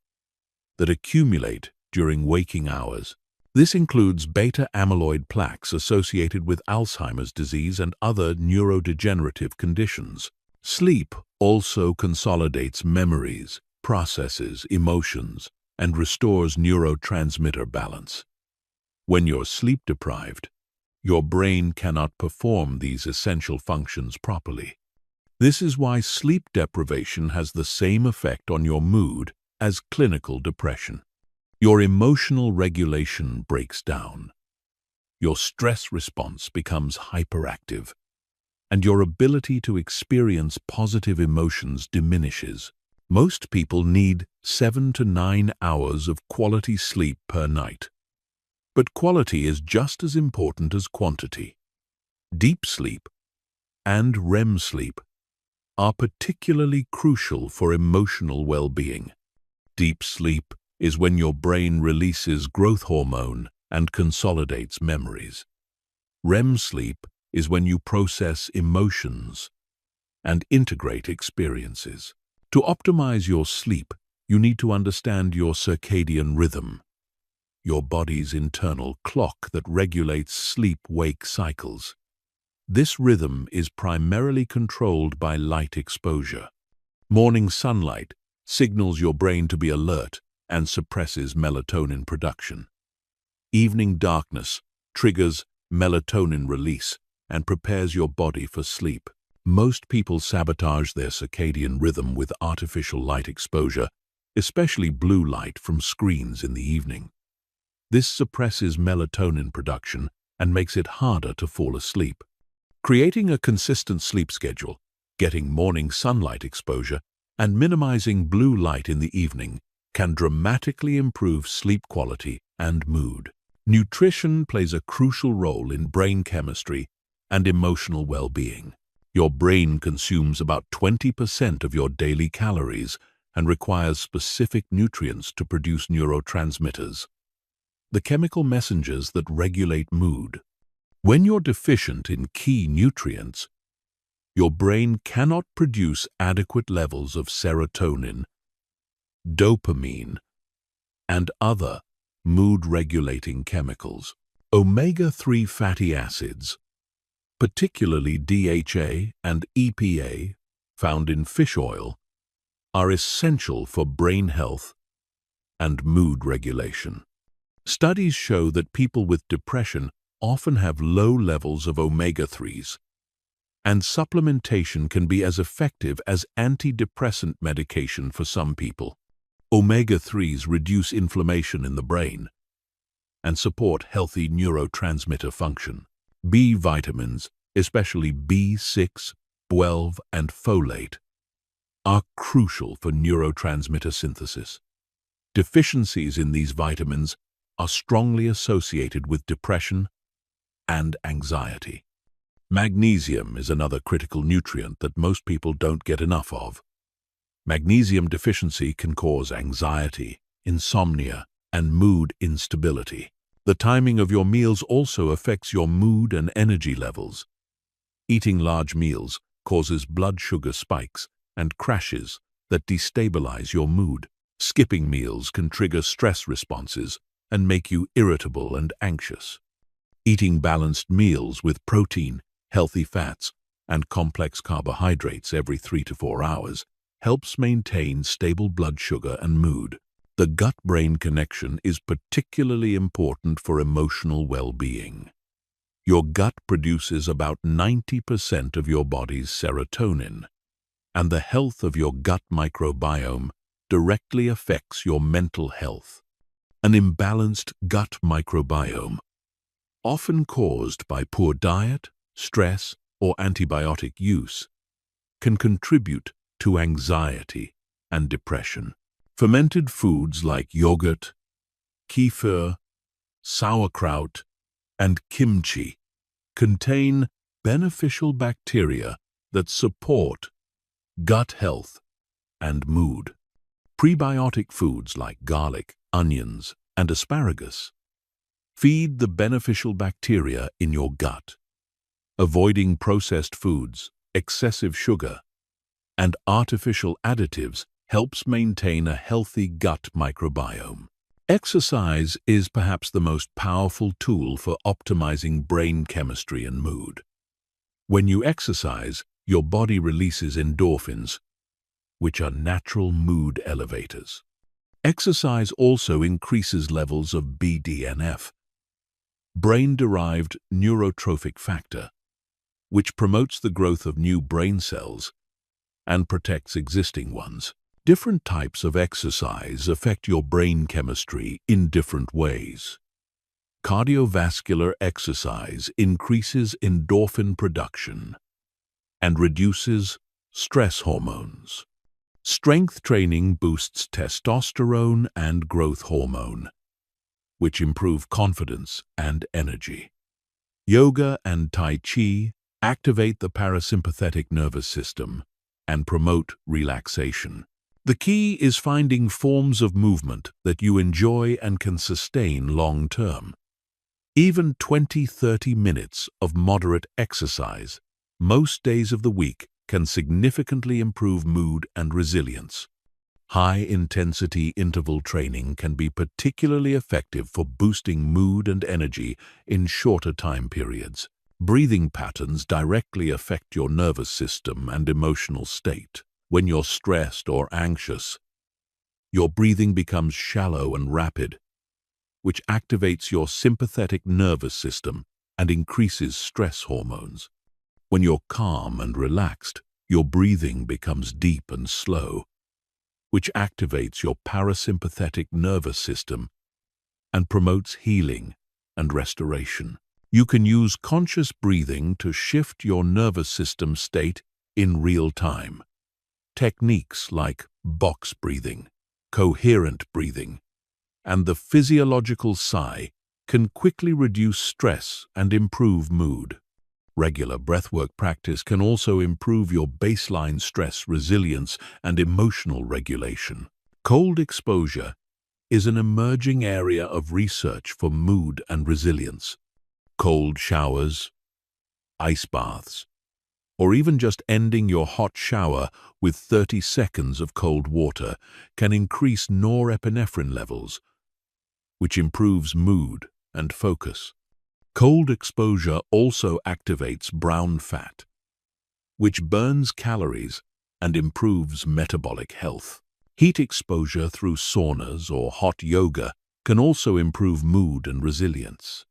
that accumulate during waking hours. This includes beta-amyloid plaques associated with Alzheimer's disease and other neurodegenerative conditions. Sleep also consolidates memories, processes emotions, and restores neurotransmitter balance. When you're sleep-deprived, your brain cannot perform these essential functions properly. This is why sleep deprivation has the same effect on your mood as clinical depression. Your emotional regulation breaks down. Your stress response becomes hyperactive, and your ability to experience positive emotions diminishes. Most people need 7 to 9 hours of quality sleep per night. But quality is just as important as quantity. Deep sleep and REM sleep are particularly crucial for emotional well-being. Deep sleep is when your brain releases growth hormone and consolidates memories. REM sleep is when you process emotions and integrate experiences. To optimize your sleep, you need to understand your circadian rhythm, your body's internal clock that regulates sleep-wake cycles. This rhythm is primarily controlled by light exposure. Morning sunlight signals your brain to be alert and suppresses melatonin production. Evening darkness triggers melatonin release and prepares your body for sleep. Most people sabotage their circadian rhythm with artificial light exposure, especially blue light from screens in the evening. This suppresses melatonin production and makes it harder to fall asleep. Creating a consistent sleep schedule, getting morning sunlight exposure, and minimizing blue light in the evening can dramatically improve sleep quality and mood. Nutrition plays a crucial role in brain chemistry and emotional well-being. Your brain consumes about 20% of your daily calories and requires specific nutrients to produce neurotransmitters, the chemical messengers that regulate mood. When you're deficient in key nutrients, your brain cannot produce adequate levels of serotonin, dopamine, and other mood-regulating chemicals. Omega-3 fatty acids, particularly DHA and EPA, found in fish oil, are essential for brain health and mood regulation. Studies show that people with depression often have low levels of omega-3s, and supplementation can be as effective as antidepressant medication for some people. Omega-3s reduce inflammation in the brain and support healthy neurotransmitter function. B vitamins, especially B6, B12, and folate, are crucial for neurotransmitter synthesis. Deficiencies in these vitamins are strongly associated with depression and anxiety. Magnesium is another critical nutrient that most people don't get enough of. Magnesium deficiency can cause anxiety, insomnia, and mood instability. The timing of your meals also affects your mood and energy levels. Eating large meals causes blood sugar spikes and crashes that destabilize your mood. Skipping meals can trigger stress responses and make you irritable and anxious. Eating balanced meals with protein, healthy fats, and complex carbohydrates every 3 to 4 hours helps maintain stable blood sugar and mood. The gut-brain connection is particularly important for emotional well-being. Your gut produces about 90% of your body's serotonin, and the health of your gut microbiome directly affects your mental health. An imbalanced gut microbiome, often caused by poor diet, stress, or antibiotic use, can contribute to anxiety and depression. Fermented foods like yogurt, kefir, sauerkraut, and kimchi contain beneficial bacteria that support gut health and mood. Prebiotic foods like garlic, onions, and asparagus feed the beneficial bacteria in your gut. Avoiding processed foods, excessive sugar, and artificial additives helps maintain a healthy gut microbiome. Exercise is perhaps the most powerful tool for optimizing brain chemistry and mood. When you exercise, your body releases endorphins, which are natural mood elevators. Exercise also increases levels of BDNF, brain-derived neurotrophic factor, which promotes the growth of new brain cells and protects existing ones. Different types of exercise affect your brain chemistry in different ways. Cardiovascular exercise increases endorphin production and reduces stress hormones. Strength training boosts testosterone and growth hormone, which improve confidence and energy. Yoga and Tai Chi activate the parasympathetic nervous system and promote relaxation. The key is finding forms of movement that you enjoy and can sustain long-term. Even 20-30 minutes of moderate exercise most days of the week can significantly improve mood and resilience. High-intensity interval training can be particularly effective for boosting mood and energy in shorter time periods. Breathing patterns directly affect your nervous system and emotional state. When you're stressed or anxious, your breathing becomes shallow and rapid, which activates your sympathetic nervous system and increases stress hormones. When you're calm and relaxed, your breathing becomes deep and slow, which activates your parasympathetic nervous system and promotes healing and restoration. You can use conscious breathing to shift your nervous system state in real time. Techniques like box breathing, coherent breathing, and the physiological sigh can quickly reduce stress and improve mood. Regular breathwork practice can also improve your baseline stress resilience and emotional regulation. Cold exposure is an emerging area of research for mood and resilience. Cold showers, ice baths, or even just ending your hot shower with 30 seconds of cold water can increase norepinephrine levels, which improves mood and focus. Cold exposure also activates brown fat, which burns calories and improves metabolic health. Heat exposure through saunas or hot yoga can also improve mood and resilience.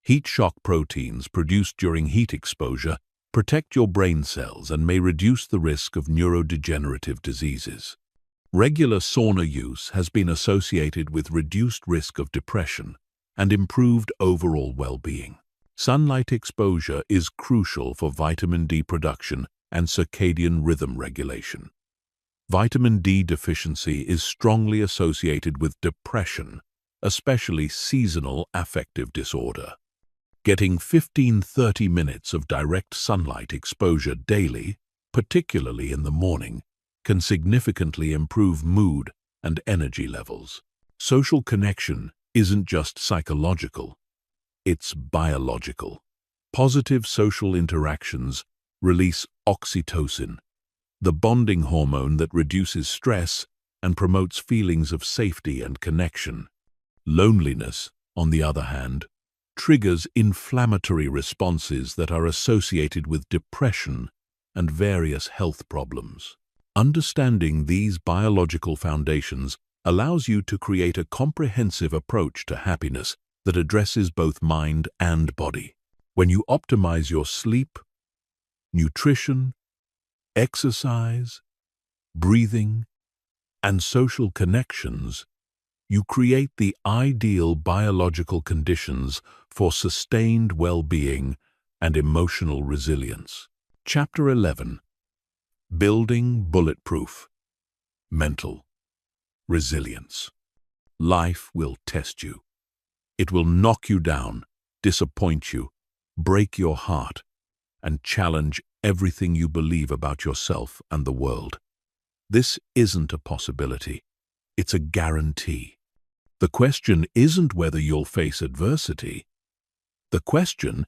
Heat shock proteins produced during heat exposure protect your brain cells and may reduce the risk of neurodegenerative diseases. Regular sauna use has been associated with reduced risk of depression and improved overall well-being. Sunlight exposure is crucial for vitamin D production and circadian rhythm regulation. Vitamin D deficiency is strongly associated with depression, especially seasonal affective disorder. Getting 15–30 minutes of direct sunlight exposure daily, particularly in the morning, can significantly improve mood and energy levels. Social connection isn't just psychological, it's biological. Positive social interactions release oxytocin, the bonding hormone that reduces stress and promotes feelings of safety and connection. Loneliness, on the other hand, triggers inflammatory responses that are associated with depression and various health problems. Understanding these biological foundations allows you to create a comprehensive approach to happiness that addresses both mind and body. When you optimize your sleep, nutrition, exercise, breathing, and social connections, you create the ideal biological conditions for sustained well-being and emotional resilience. Chapter 11. Building Bulletproof Mental Resilience. Life will test you. It will knock you down, disappoint you, break your heart, and challenge everything you believe about yourself and the world. This isn't a possibility. It's a guarantee. The question isn't whether you'll face adversity. The question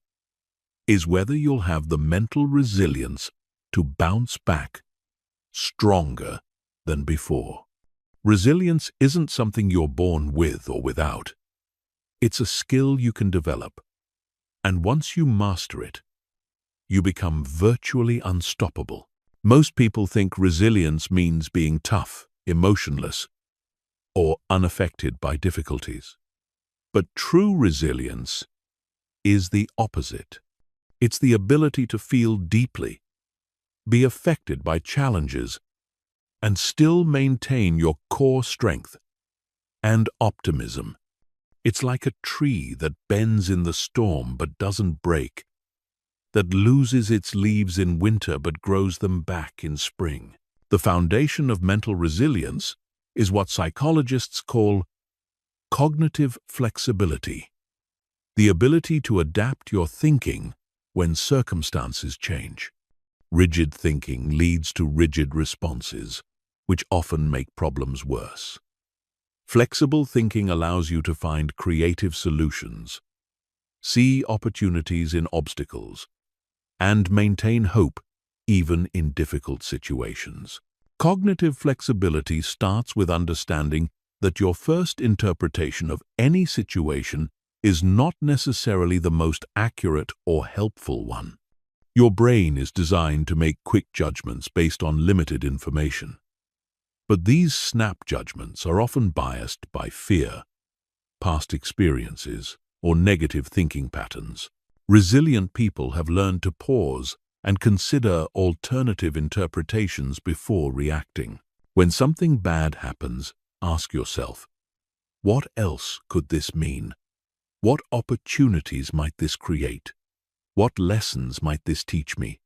is whether you'll have the mental resilience to bounce back stronger than before. Resilience isn't something you're born with or without. It's a skill you can develop, and once you master it, you become virtually unstoppable. Most people think resilience means being tough, emotionless, or unaffected by difficulties. But true resilience is the opposite. It's the ability to feel deeply, be affected by challenges, and still maintain your core strength and optimism. It's like a tree that bends in the storm but doesn't break, that loses its leaves in winter but grows them back in spring. The foundation of mental resilience is what psychologists call cognitive flexibility, the ability to adapt your thinking when circumstances change. Rigid thinking leads to rigid responses, which often make problems worse. Flexible thinking allows you to find creative solutions, see opportunities in obstacles, and maintain hope even in difficult situations. Cognitive flexibility starts with understanding that your first interpretation of any situation is not necessarily the most accurate or helpful one. Your brain is designed to make quick judgments based on limited information. But these snap judgments are often biased by fear, past experiences, or negative thinking patterns. Resilient people have learned to pause and consider alternative interpretations before reacting. When something bad happens, ask yourself, what else could this mean? What opportunities might this create? What lessons might this teach me?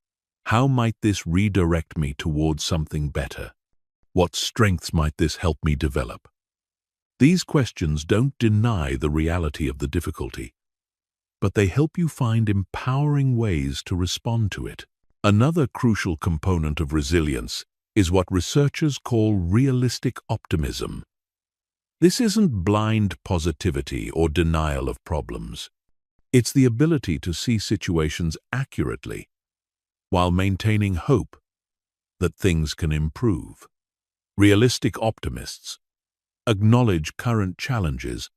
How might this redirect me towards something better? What strengths might this help me develop? These questions don't deny the reality of the difficulty, but they help you find empowering ways to respond to it. Another crucial component of resilience is what researchers call realistic optimism. This isn't blind positivity or denial of problems. It's the ability to see situations accurately while maintaining hope that things can improve. Realistic optimists acknowledge current challenges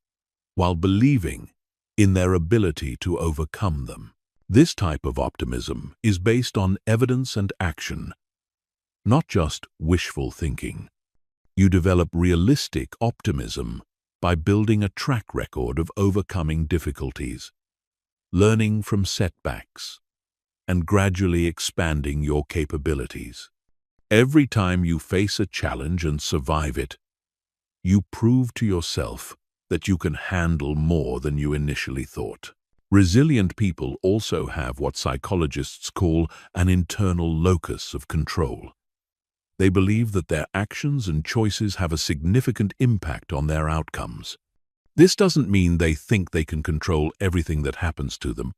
while believing in their ability to overcome them. This type of optimism is based on evidence and action, not just wishful thinking. You develop realistic optimism by building a track record of overcoming difficulties, learning from setbacks, and gradually expanding your capabilities. Every time you face a challenge and survive it, you prove to yourself that you can handle more than you initially thought. Resilient people also have what psychologists call an internal locus of control. They believe that their actions and choices have a significant impact on their outcomes. This doesn't mean they think they can control everything that happens to them,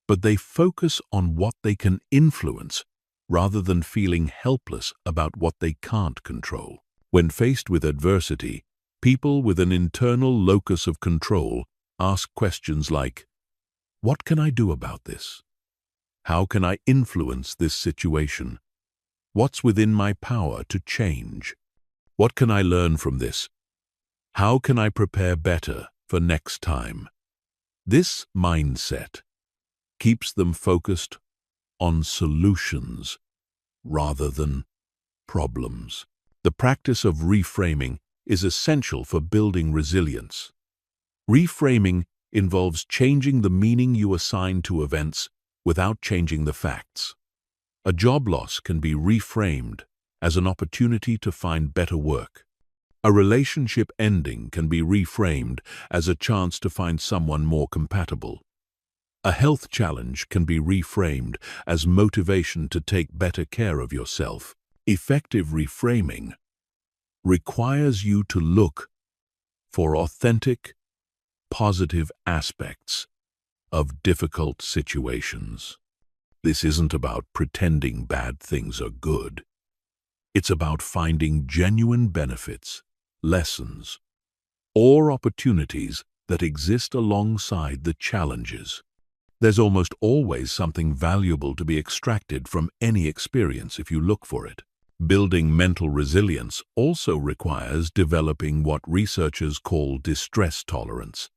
but they focus on what they can influence rather than feeling helpless about what they can't control. When faced with adversity, people with an internal locus of control ask questions like, "What can I do about this? How can I influence this situation? What's within my power to change? What can I learn from this? How can I prepare better for next time?" This mindset keeps them focused on solutions rather than problems. The practice of reframing is essential for building resilience. Reframing involves changing the meaning you assign to events without changing the facts. A job loss can be reframed as an opportunity to find better work. A relationship ending can be reframed as a chance to find someone more compatible. A health challenge can be reframed as motivation to take better care of yourself. Effective reframing requires you to look for authentic, positive aspects of difficult situations. This isn't about pretending bad things are good. It's about finding genuine benefits, lessons, or opportunities that exist alongside the challenges. There's almost always something valuable to be extracted from any experience if you look for it. Building mental resilience also requires developing what researchers call distress tolerance,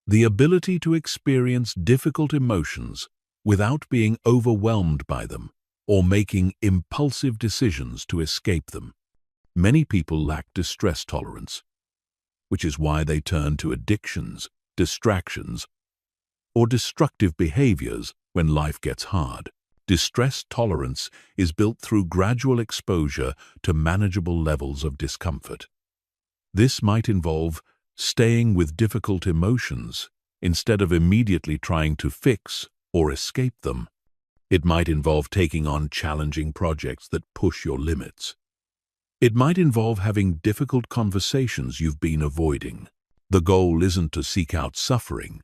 the ability to experience difficult emotions without being overwhelmed by them or making impulsive decisions to escape them. Many people lack distress tolerance, which is why they turn to addictions, distractions, or destructive behaviors when life gets hard. Distress tolerance is built through gradual exposure to manageable levels of discomfort. This might involve staying with difficult emotions instead of immediately trying to fix or escape them. It might involve taking on challenging projects that push your limits. It might involve having difficult conversations you've been avoiding. The goal isn't to seek out suffering,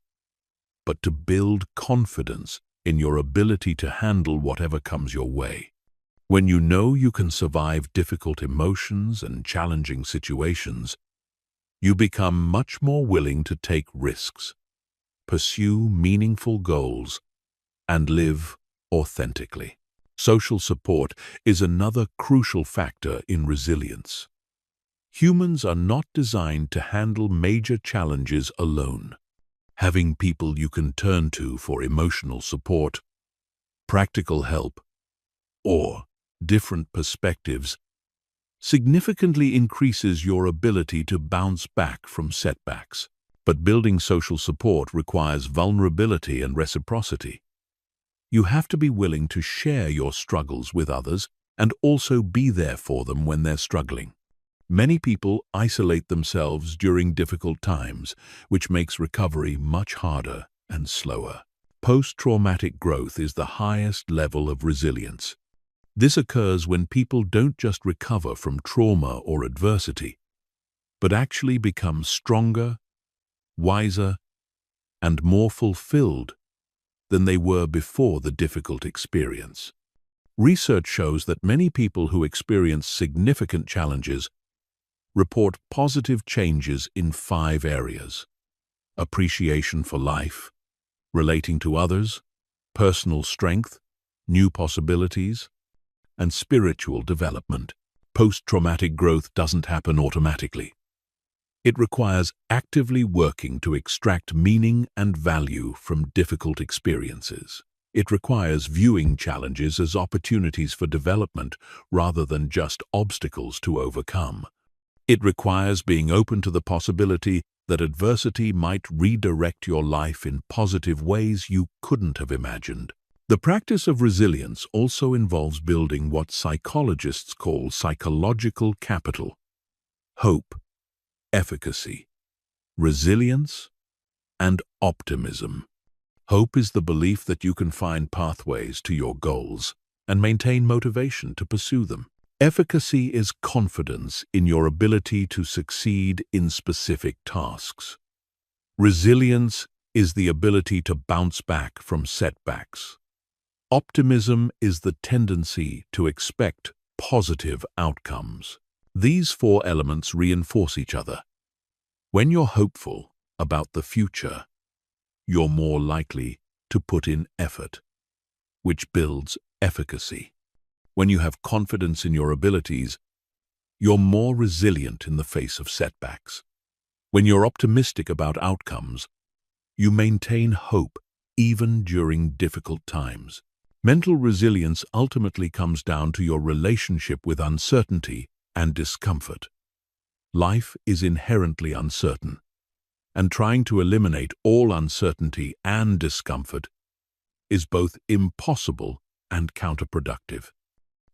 but to build confidence in your ability to handle whatever comes your way. When you know you can survive difficult emotions and challenging situations, you become much more willing to take risks, pursue meaningful goals, and live authentically. Social support is another crucial factor in resilience. Humans are not designed to handle major challenges alone. Having people you can turn to for emotional support, practical help, or different perspectives significantly increases your ability to bounce back from setbacks. But building social support requires vulnerability and reciprocity. You have to be willing to share your struggles with others and also be there for them when they're struggling. Many people isolate themselves during difficult times, which makes recovery much harder and slower. Post-traumatic growth is the highest level of resilience. This occurs when people don't just recover from trauma or adversity, but actually become stronger, wiser, and more fulfilled than they were before the difficult experience. Research shows that many people who experience significant challenges report positive changes in 5 areas: appreciation for life, relating to others, personal strength, new possibilities, and spiritual development. Post-traumatic growth doesn't happen automatically. It requires actively working to extract meaning and value from difficult experiences. It requires viewing challenges as opportunities for development rather than just obstacles to overcome. It requires being open to the possibility that adversity might redirect your life in positive ways you couldn't have imagined. The practice of resilience also involves building what psychologists call psychological capital: hope, efficacy, resilience, and optimism. Hope is the belief that you can find pathways to your goals and maintain motivation to pursue them. Efficacy is confidence in your ability to succeed in specific tasks. Resilience is the ability to bounce back from setbacks. Optimism is the tendency to expect positive outcomes. These 4 elements reinforce each other. When you're hopeful about the future, you're more likely to put in effort, which builds efficacy. When you have confidence in your abilities, you're more resilient in the face of setbacks. When you're optimistic about outcomes, you maintain hope even during difficult times. Mental resilience ultimately comes down to your relationship with uncertainty and discomfort. Life is inherently uncertain, and trying to eliminate all uncertainty and discomfort is both impossible and counterproductive.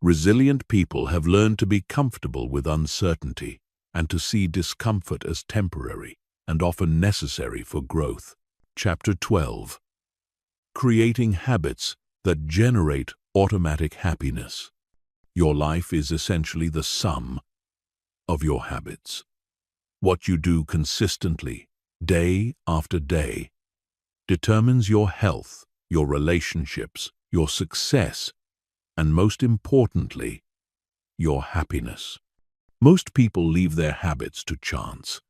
Resilient people have learned to be comfortable with uncertainty and to see discomfort as temporary and often necessary for growth. Chapter 12. Creating habits that generate automatic happiness. Your life is essentially the sum of your habits. What you do consistently, day after day, determines your health, your relationships, your success, and most importantly, your happiness. Most people leave their habits to chance,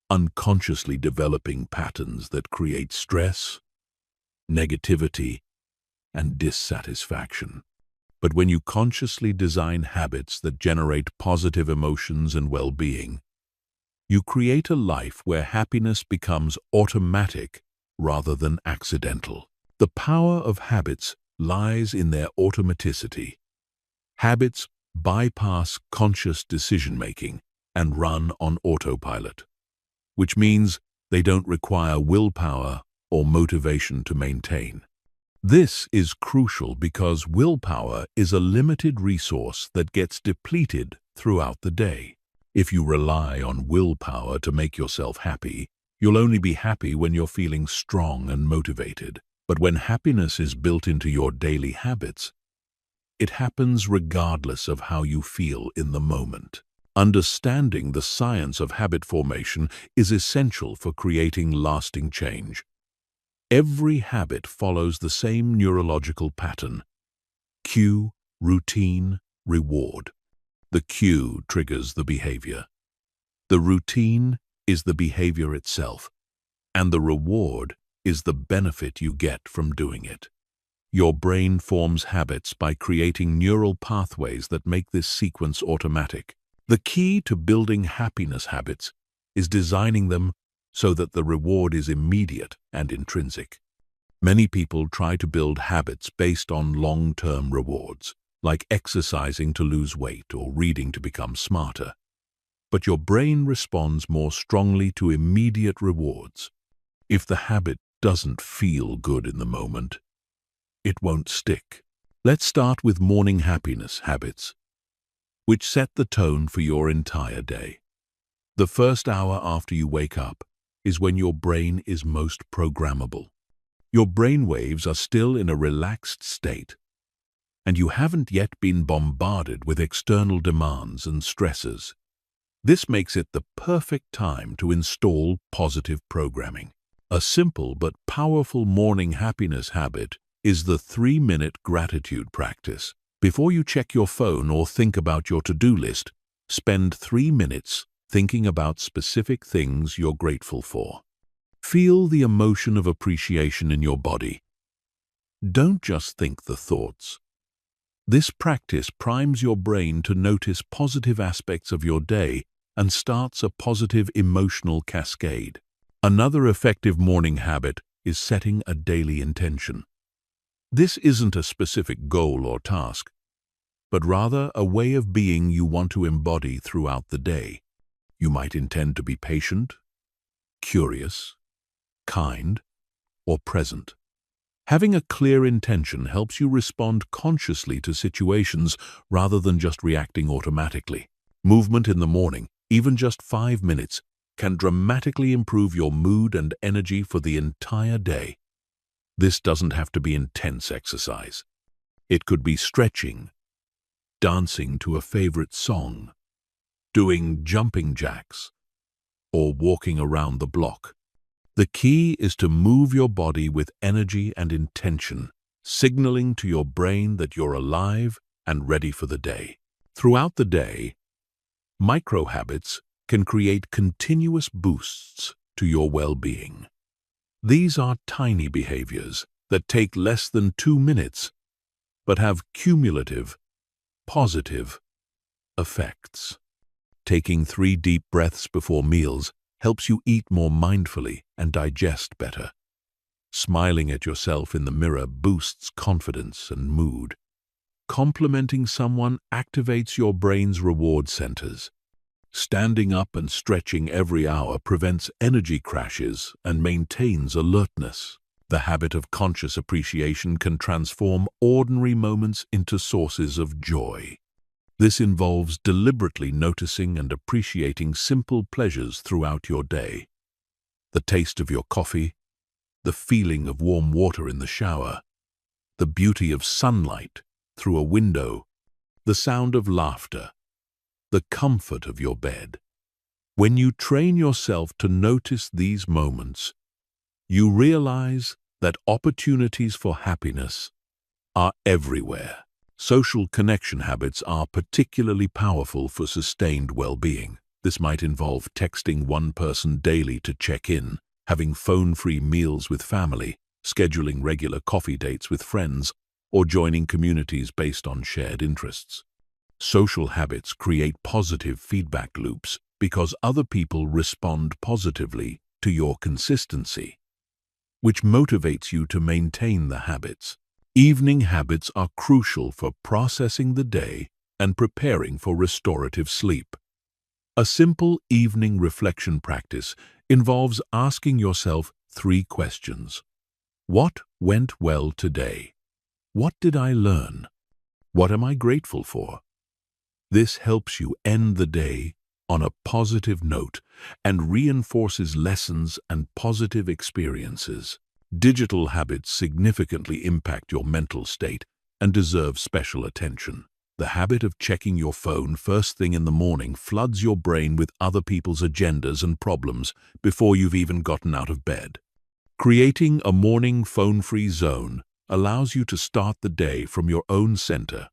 unconsciously developing patterns that create stress, negativity, and dissatisfaction. But when you consciously design habits that generate positive emotions and well-being, you create a life where happiness becomes automatic rather than accidental. The power of habits lies in their automaticity. Habits bypass conscious decision-making and run on autopilot, which means they don't require willpower or motivation to maintain. This is crucial because willpower is a limited resource that gets depleted throughout the day. If you rely on willpower to make yourself happy, you'll only be happy when you're feeling strong and motivated. But when happiness is built into your daily habits, it happens regardless of how you feel in the moment. Understanding the science of habit formation is essential for creating lasting change. Every habit follows the same neurological pattern: cue, routine, reward. The cue triggers the behavior. The routine is the behavior itself, and the reward is the benefit you get from doing it. Your brain forms habits by creating neural pathways that make this sequence automatic. The key to building happiness habits is designing them so that the reward is immediate and intrinsic. Many people try to build habits based on long-term rewards, like exercising to lose weight or reading to become smarter. But your brain responds more strongly to immediate rewards. If the habit doesn't feel good in the moment, it won't stick. Let's start with morning happiness habits, which set the tone for your entire day. The first hour after you wake up is when your brain is most programmable. Your brain waves are still in a relaxed state, and you haven't yet been bombarded with external demands and stresses. This makes it the perfect time to install positive programming. A simple but powerful morning happiness habit is the 3-minute gratitude practice. Before you check your phone or think about your to-do list, spend 3 minutes thinking about specific things you're grateful for. Feel the emotion of appreciation in your body. Don't just think the thoughts. This practice primes your brain to notice positive aspects of your day and starts a positive emotional cascade. Another effective morning habit is setting a daily intention. This isn't a specific goal or task, but rather a way of being you want to embody throughout the day. You might intend to be patient, curious, kind, or present. Having a clear intention helps you respond consciously to situations rather than just reacting automatically. Movement in the morning, even just 5 minutes, can dramatically improve your mood and energy for the entire day. This doesn't have to be intense exercise. It could be stretching, dancing to a favorite song, doing jumping jacks, or walking around the block. The key is to move your body with energy and intention, signaling to your brain that you're alive and ready for the day. Throughout the day, micro-habits can create continuous boosts to your well-being. These are tiny behaviors that take less than 2 minutes, but have cumulative, positive effects. Taking 3 deep breaths before meals helps you eat more mindfully and digest better. Smiling at yourself in the mirror boosts confidence and mood. Complimenting someone activates your brain's reward centers. Standing up and stretching every hour prevents energy crashes and maintains alertness. The habit of conscious appreciation can transform ordinary moments into sources of joy. This involves deliberately noticing and appreciating simple pleasures throughout your day. The taste of your coffee, the feeling of warm water in the shower, the beauty of sunlight through a window, the sound of laughter, the comfort of your bed. When you train yourself to notice these moments, you realize that opportunities for happiness are everywhere. Social connection habits are particularly powerful for sustained well-being. This might involve texting one person daily to check in, having phone-free meals with family, scheduling regular coffee dates with friends, or joining communities based on shared interests. Social habits create positive feedback loops because other people respond positively to your consistency, which motivates you to maintain the habits. Evening habits are crucial for processing the day and preparing for restorative sleep. A simple evening reflection practice involves asking yourself 3 questions. What went well today? What did I learn? What am I grateful for? This helps you end the day on a positive note and reinforces lessons and positive experiences. Digital habits significantly impact your mental state and deserve special attention. The habit of checking your phone first thing in the morning floods your brain with other people's agendas and problems before you've even gotten out of bed. Creating a morning phone-free zone allows you to start the day from your own center,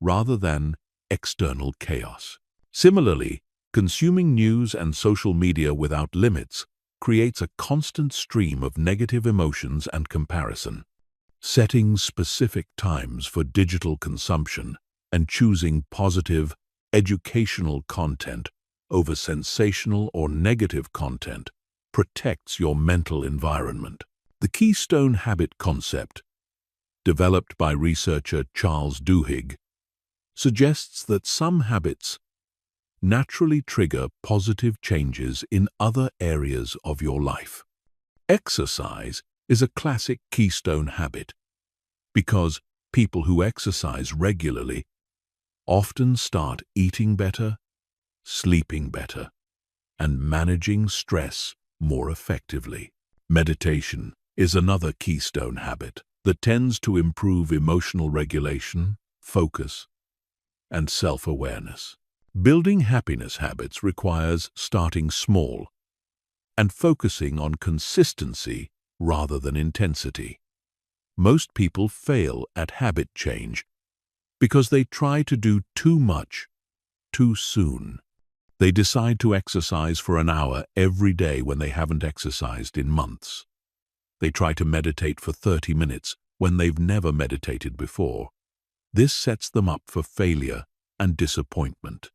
rather than external chaos. Similarly, consuming news and social media without limits creates a constant stream of negative emotions and comparison. Setting specific times for digital consumption and choosing positive, educational content over sensational or negative content protects your mental environment. The Keystone Habit concept, developed by researcher Charles Duhigg, suggests that some habits naturally trigger positive changes in other areas of your life. Exercise is a classic keystone habit because people who exercise regularly often start eating better, sleeping better, and managing stress more effectively. Meditation is another keystone habit. that tends to improve emotional regulation, focus, and self-awareness. Building happiness habits requires starting small and focusing on consistency rather than intensity. Most people fail at habit change because they try to do too much too soon. They decide to exercise for an hour every day when they haven't exercised in months. They try to meditate for 30 minutes when they've never meditated before. This sets them up for failure and disappointment.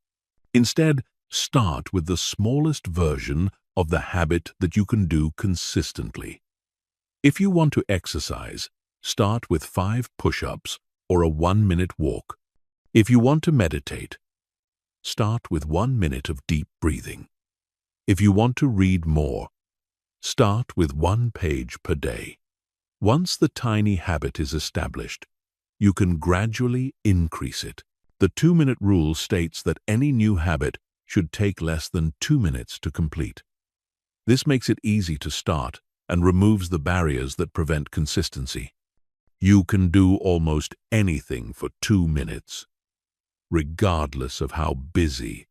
Instead, start with the smallest version of the habit that you can do consistently. If you want to exercise, start with 5 push-ups or a 1-minute walk. If you want to meditate, start with 1 minute of deep breathing. If you want to read more, start with 1 page per day. Once the tiny habit is established, you can gradually increase it. The 2-minute rule states that any new habit should take less than 2 minutes to complete. This makes it easy to start and removes the barriers that prevent consistency. You can do almost anything for 2 minutes, regardless of how busy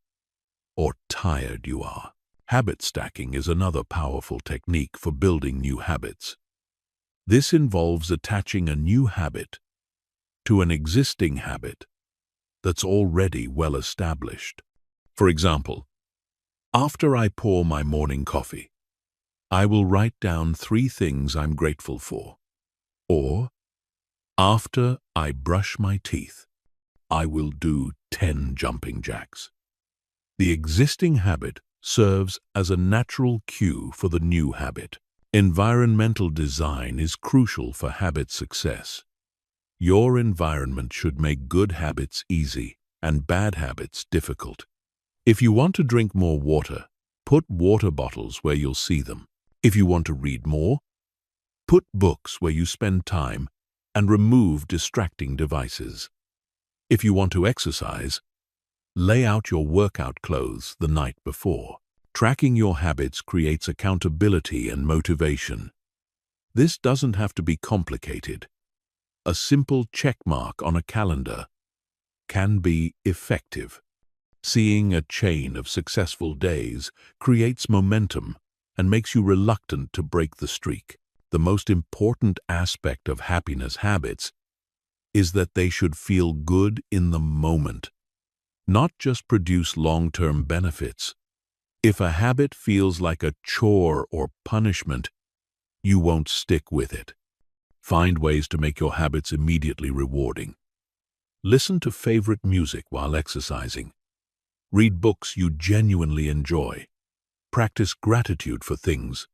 or tired you are. Habit stacking is another powerful technique for building new habits. This involves attaching a new habit to an existing habit that's already well established. For example, after I pour my morning coffee, I will write down 3 things I'm grateful for. Or, after I brush my teeth, I will do 10 jumping jacks. The existing habit serves as a natural cue for the new habit. Environmental design is crucial for habit success. Your environment should make good habits easy and bad habits difficult. If you want to drink more water, put water bottles where you'll see them. If you want to read more, put books where you spend time and remove distracting devices. If you want to exercise, lay out your workout clothes the night before. Tracking your habits creates accountability and motivation. This doesn't have to be complicated. A simple check mark on a calendar can be effective. Seeing a chain of successful days creates momentum and makes you reluctant to break the streak. The most important aspect of happiness habits is that they should feel good in the moment, not just produce long-term benefits. If a habit feels like a chore or punishment, you won't stick with it. Find ways to make your habits immediately rewarding. Listen to favorite music while exercising. Read books you genuinely enjoy. Practice gratitude for things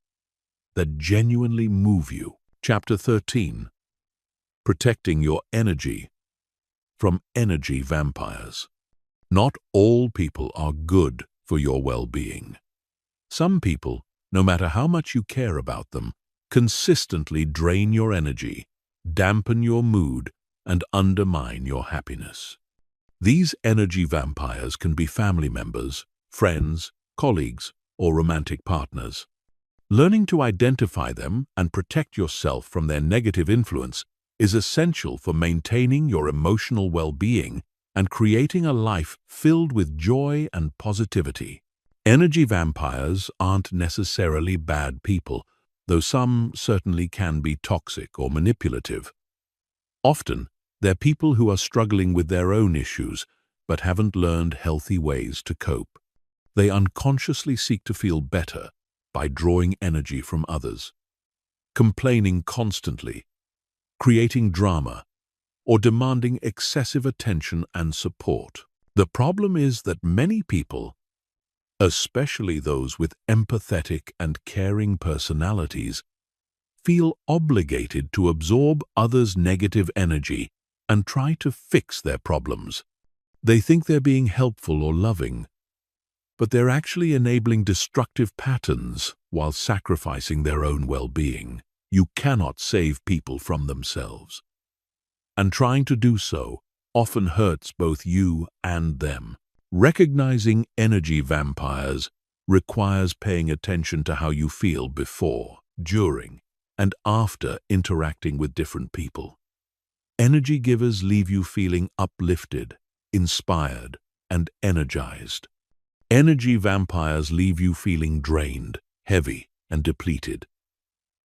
that genuinely move you. Chapter 13. Protecting your energy from energy vampires. Not all people are good for your well-being. Some people, no matter how much you care about them, consistently drain your energy, dampen your mood, and undermine your happiness. These energy vampires can be family members, friends, colleagues, or romantic partners. Learning to identify them and protect yourself from their negative influence is essential for maintaining your emotional well-being and creating a life filled with joy and positivity. Energy vampires aren't necessarily bad people, though some certainly can be toxic or manipulative. Often, they're people who are struggling with their own issues but haven't learned healthy ways to cope. They unconsciously seek to feel better by drawing energy from others, complaining constantly, creating drama, or demanding excessive attention and support. The problem is that many people, especially those with empathetic and caring personalities, feel obligated to absorb others' negative energy and try to fix their problems. They think they're being helpful or loving, but they're actually enabling destructive patterns while sacrificing their own well-being. You cannot save people from themselves, and trying to do so often hurts both you and them. Recognizing energy vampires requires paying attention to how you feel before, during, and after interacting with different people. Energy givers leave you feeling uplifted, inspired, and energized. Energy vampires leave you feeling drained, heavy, and depleted.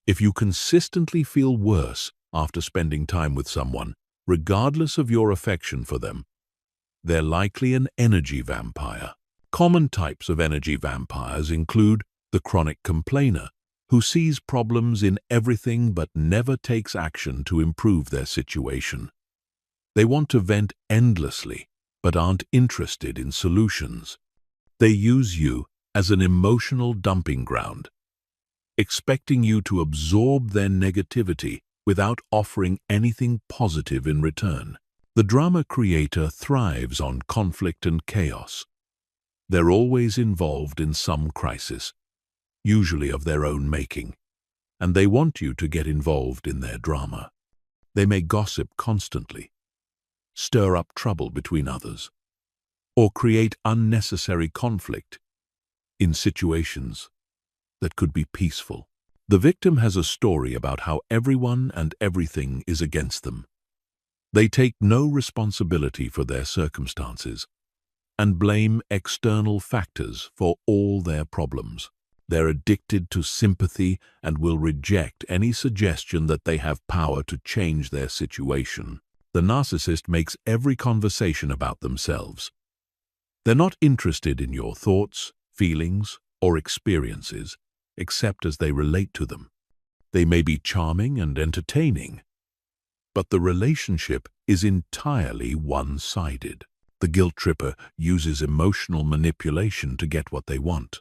If you consistently feel worse after spending time with someone, regardless of your affection for them, they're likely an energy vampire. Common types of energy vampires include the chronic complainer, who sees problems in everything but never takes action to improve their situation. They want to vent endlessly, but aren't interested in solutions. They use you as an emotional dumping ground, expecting you to absorb their negativity without offering anything positive in return. The drama creator thrives on conflict and chaos. They're always involved in some crisis, usually of their own making, and they want you to get involved in their drama. They may gossip constantly, stir up trouble between others, or create unnecessary conflict in situations that could be peaceful. The victim has a story about how everyone and everything is against them. They take no responsibility for their circumstances and blame external factors for all their problems. They're addicted to sympathy and will reject any suggestion that they have power to change their situation. The narcissist makes every conversation about themselves. They're not interested in your thoughts, feelings, or experiences, except as they relate to them. They may be charming and entertaining, but the relationship is entirely one-sided. The guilt tripper uses emotional manipulation to get what they want.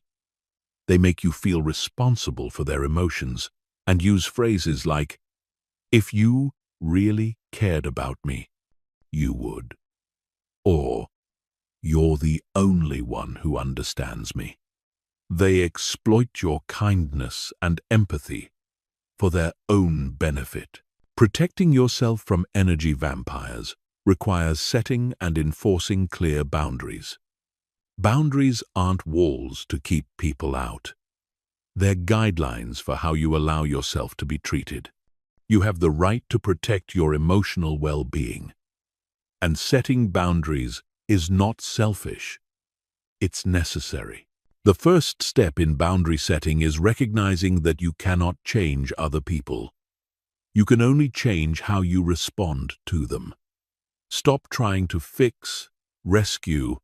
They make you feel responsible for their emotions and use phrases like, "If you really cared about me, you would," or "You're the only one who understands me." They exploit your kindness and empathy for their own benefit. Protecting yourself from energy vampires requires setting and enforcing clear boundaries. Boundaries aren't walls to keep people out. They're guidelines for how you allow yourself to be treated. You have the right to protect your emotional well-being. And setting boundaries is not selfish. It's necessary. The first step in boundary setting is recognizing that you cannot change other people. You can only change how you respond to them. Stop trying to fix, rescue,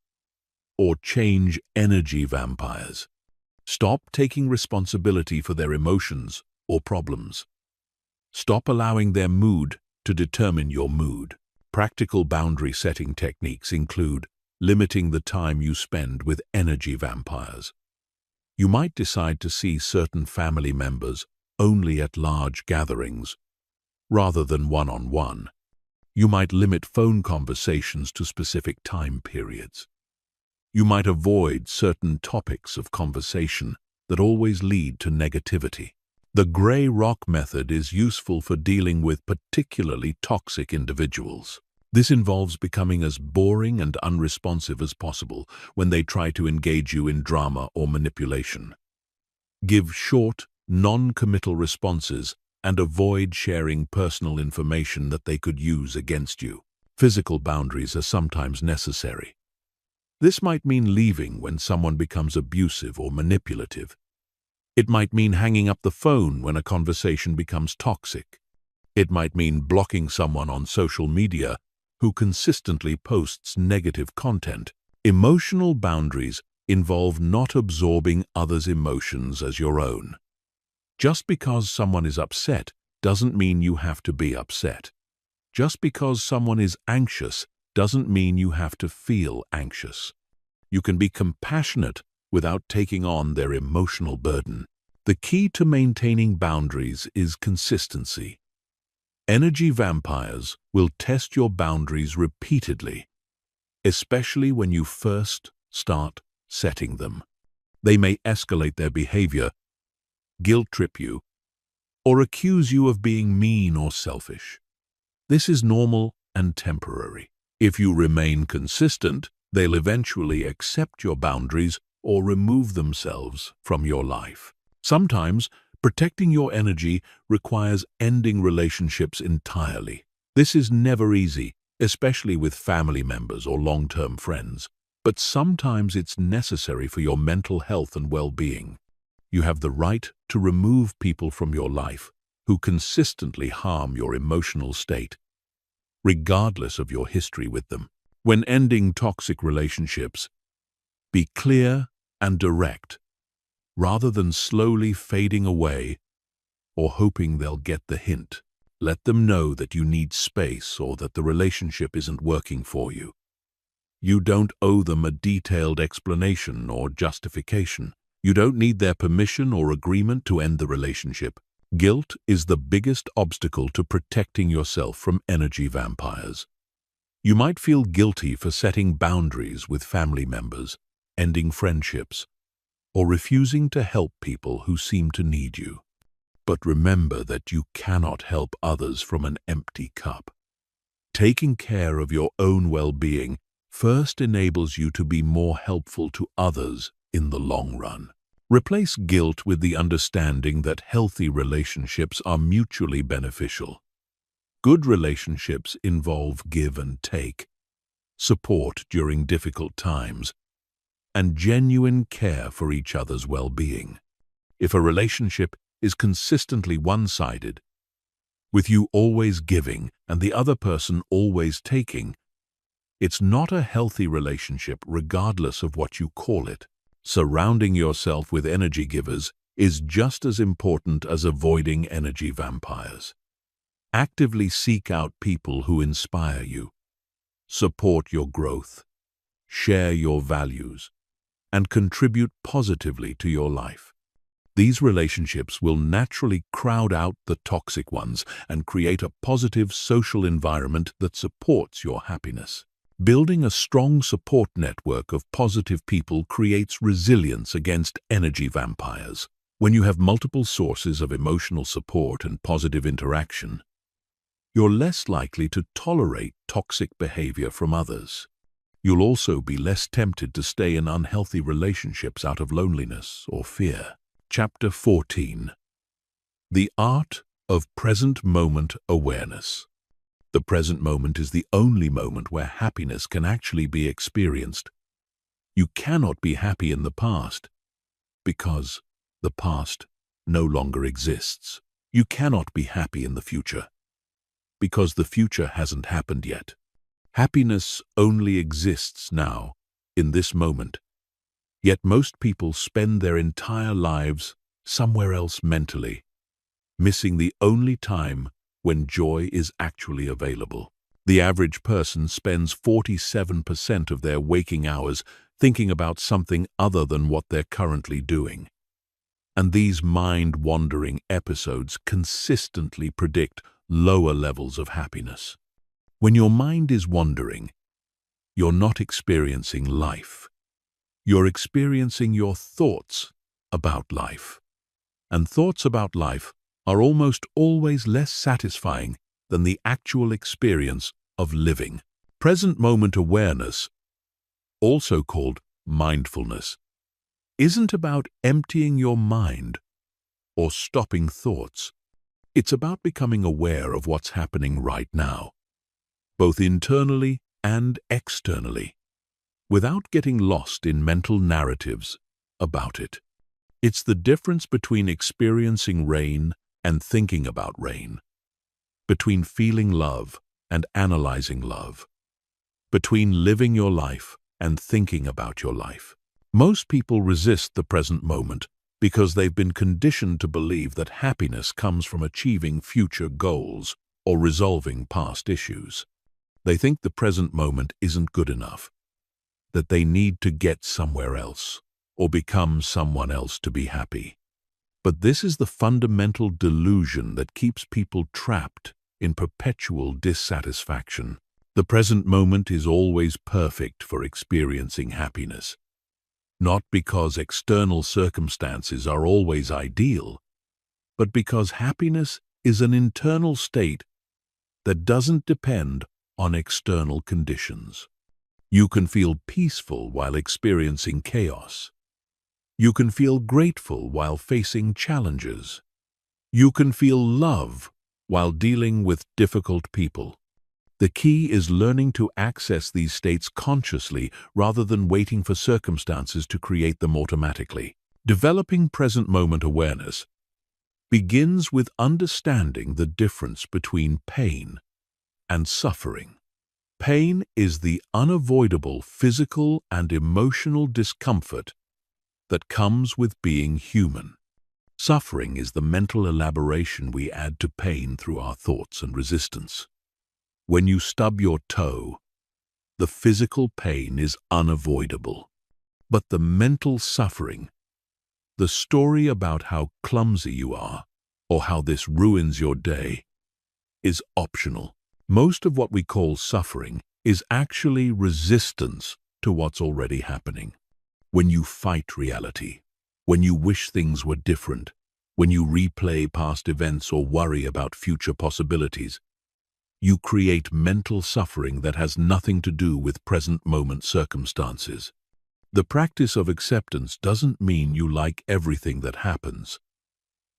or change energy vampires. Stop taking responsibility for their emotions or problems. Stop allowing their mood to determine your mood. Practical boundary setting techniques include limiting the time you spend with energy vampires. You might decide to see certain family members only at large gatherings, rather than one-on-one. You might limit phone conversations to specific time periods. You might avoid certain topics of conversation that always lead to negativity. The gray rock method is useful for dealing with particularly toxic individuals. This involves becoming as boring and unresponsive as possible when they try to engage you in drama or manipulation. Give short, non-committal responses and avoid sharing personal information that they could use against you. Physical boundaries are sometimes necessary. This might mean leaving when someone becomes abusive or manipulative. It might mean hanging up the phone when a conversation becomes toxic. It might mean blocking someone on social media who consistently posts negative content. Emotional boundaries involve not absorbing others' emotions as your own. Just because someone is upset doesn't mean you have to be upset. Just because someone is anxious doesn't mean you have to feel anxious. You can be compassionate without taking on their emotional burden. The key to maintaining boundaries is consistency. Energy vampires will test your boundaries repeatedly, especially when you first start setting them. They may escalate their behavior, guilt-trip you, or accuse you of being mean or selfish. This is normal and temporary. If you remain consistent, they'll eventually accept your boundaries or remove themselves from your life. Sometimes, Protecting your energy requires ending relationships entirely. This is never easy, especially with family members or long-term friends, but sometimes it's necessary for your mental health and well-being. You have the right to remove people from your life who consistently harm your emotional state, regardless of your history with them. When ending toxic relationships, be clear and direct, rather than slowly fading away or hoping they'll get the hint. Let them know that you need space or that the relationship isn't working for you. You don't owe them a detailed explanation or justification. You don't need their permission or agreement to end the relationship. Guilt is the biggest obstacle to protecting yourself from energy vampires. You might feel guilty for setting boundaries with family members, ending friendships, or refusing to help people who seem to need you. But remember that you cannot help others from an empty cup. Taking care of your own well-being first enables you to be more helpful to others in the long run. Replace guilt with the understanding that healthy relationships are mutually beneficial. Good relationships involve give and take, support during difficult times, and genuine care for each other's well-being. If a relationship is consistently one-sided, with you always giving and the other person always taking, it's not a healthy relationship regardless of what you call it. Surrounding yourself with energy givers is just as important as avoiding energy vampires. Actively seek out people who inspire you, support your growth, share your values, and contribute positively to your life. These relationships will naturally crowd out the toxic ones and create a positive social environment that supports your happiness. Building a strong support network of positive people creates resilience against energy vampires. When you have multiple sources of emotional support and positive interaction, you're less likely to tolerate toxic behavior from others. You'll also be less tempted to stay in unhealthy relationships out of loneliness or fear. Chapter 14. The Art of Present Moment Awareness. The present moment is the only moment where happiness can actually be experienced. You cannot be happy in the past because the past no longer exists. You cannot be happy in the future because the future hasn't happened yet. Happiness only exists now, in this moment. Yet most people spend their entire lives somewhere else mentally, missing the only time when joy is actually available. The average person spends 47% of their waking hours thinking about something other than what they're currently doing. And these mind-wandering episodes consistently predict lower levels of happiness. When your mind is wandering, you're not experiencing life. You're experiencing your thoughts about life. And thoughts about life are almost always less satisfying than the actual experience of living. Present moment awareness, also called mindfulness, isn't about emptying your mind or stopping thoughts. It's about becoming aware of what's happening right now, both internally and externally, without getting lost in mental narratives about it. It's the difference between experiencing rain and thinking about rain, between feeling love and analyzing love, between living your life and thinking about your life. Most people resist the present moment because they've been conditioned to believe that happiness comes from achieving future goals or resolving past issues. They think the present moment isn't good enough, that they need to get somewhere else or become someone else to be happy. But this is the fundamental delusion that keeps people trapped in perpetual dissatisfaction. The present moment is always perfect for experiencing happiness, not because external circumstances are always ideal, but because happiness is an internal state that doesn't depend on external conditions. You can feel peaceful while experiencing chaos. You can feel grateful while facing challenges. You can feel love while dealing with difficult people. The key is learning to access these states consciously rather than waiting for circumstances to create them automatically. Developing present moment awareness begins with understanding the difference between pain and suffering. Pain is the unavoidable physical and emotional discomfort that comes with being human. Suffering is the mental elaboration we add to pain through our thoughts and resistance. When you stub your toe, the physical pain is unavoidable. But the mental suffering, the story about how clumsy you are or how this ruins your day, is optional. Most of what we call suffering is actually resistance to what's already happening. When you fight reality, when you wish things were different, when you replay past events or worry about future possibilities, you create mental suffering that has nothing to do with present moment circumstances. The practice of acceptance doesn't mean you like everything that happens.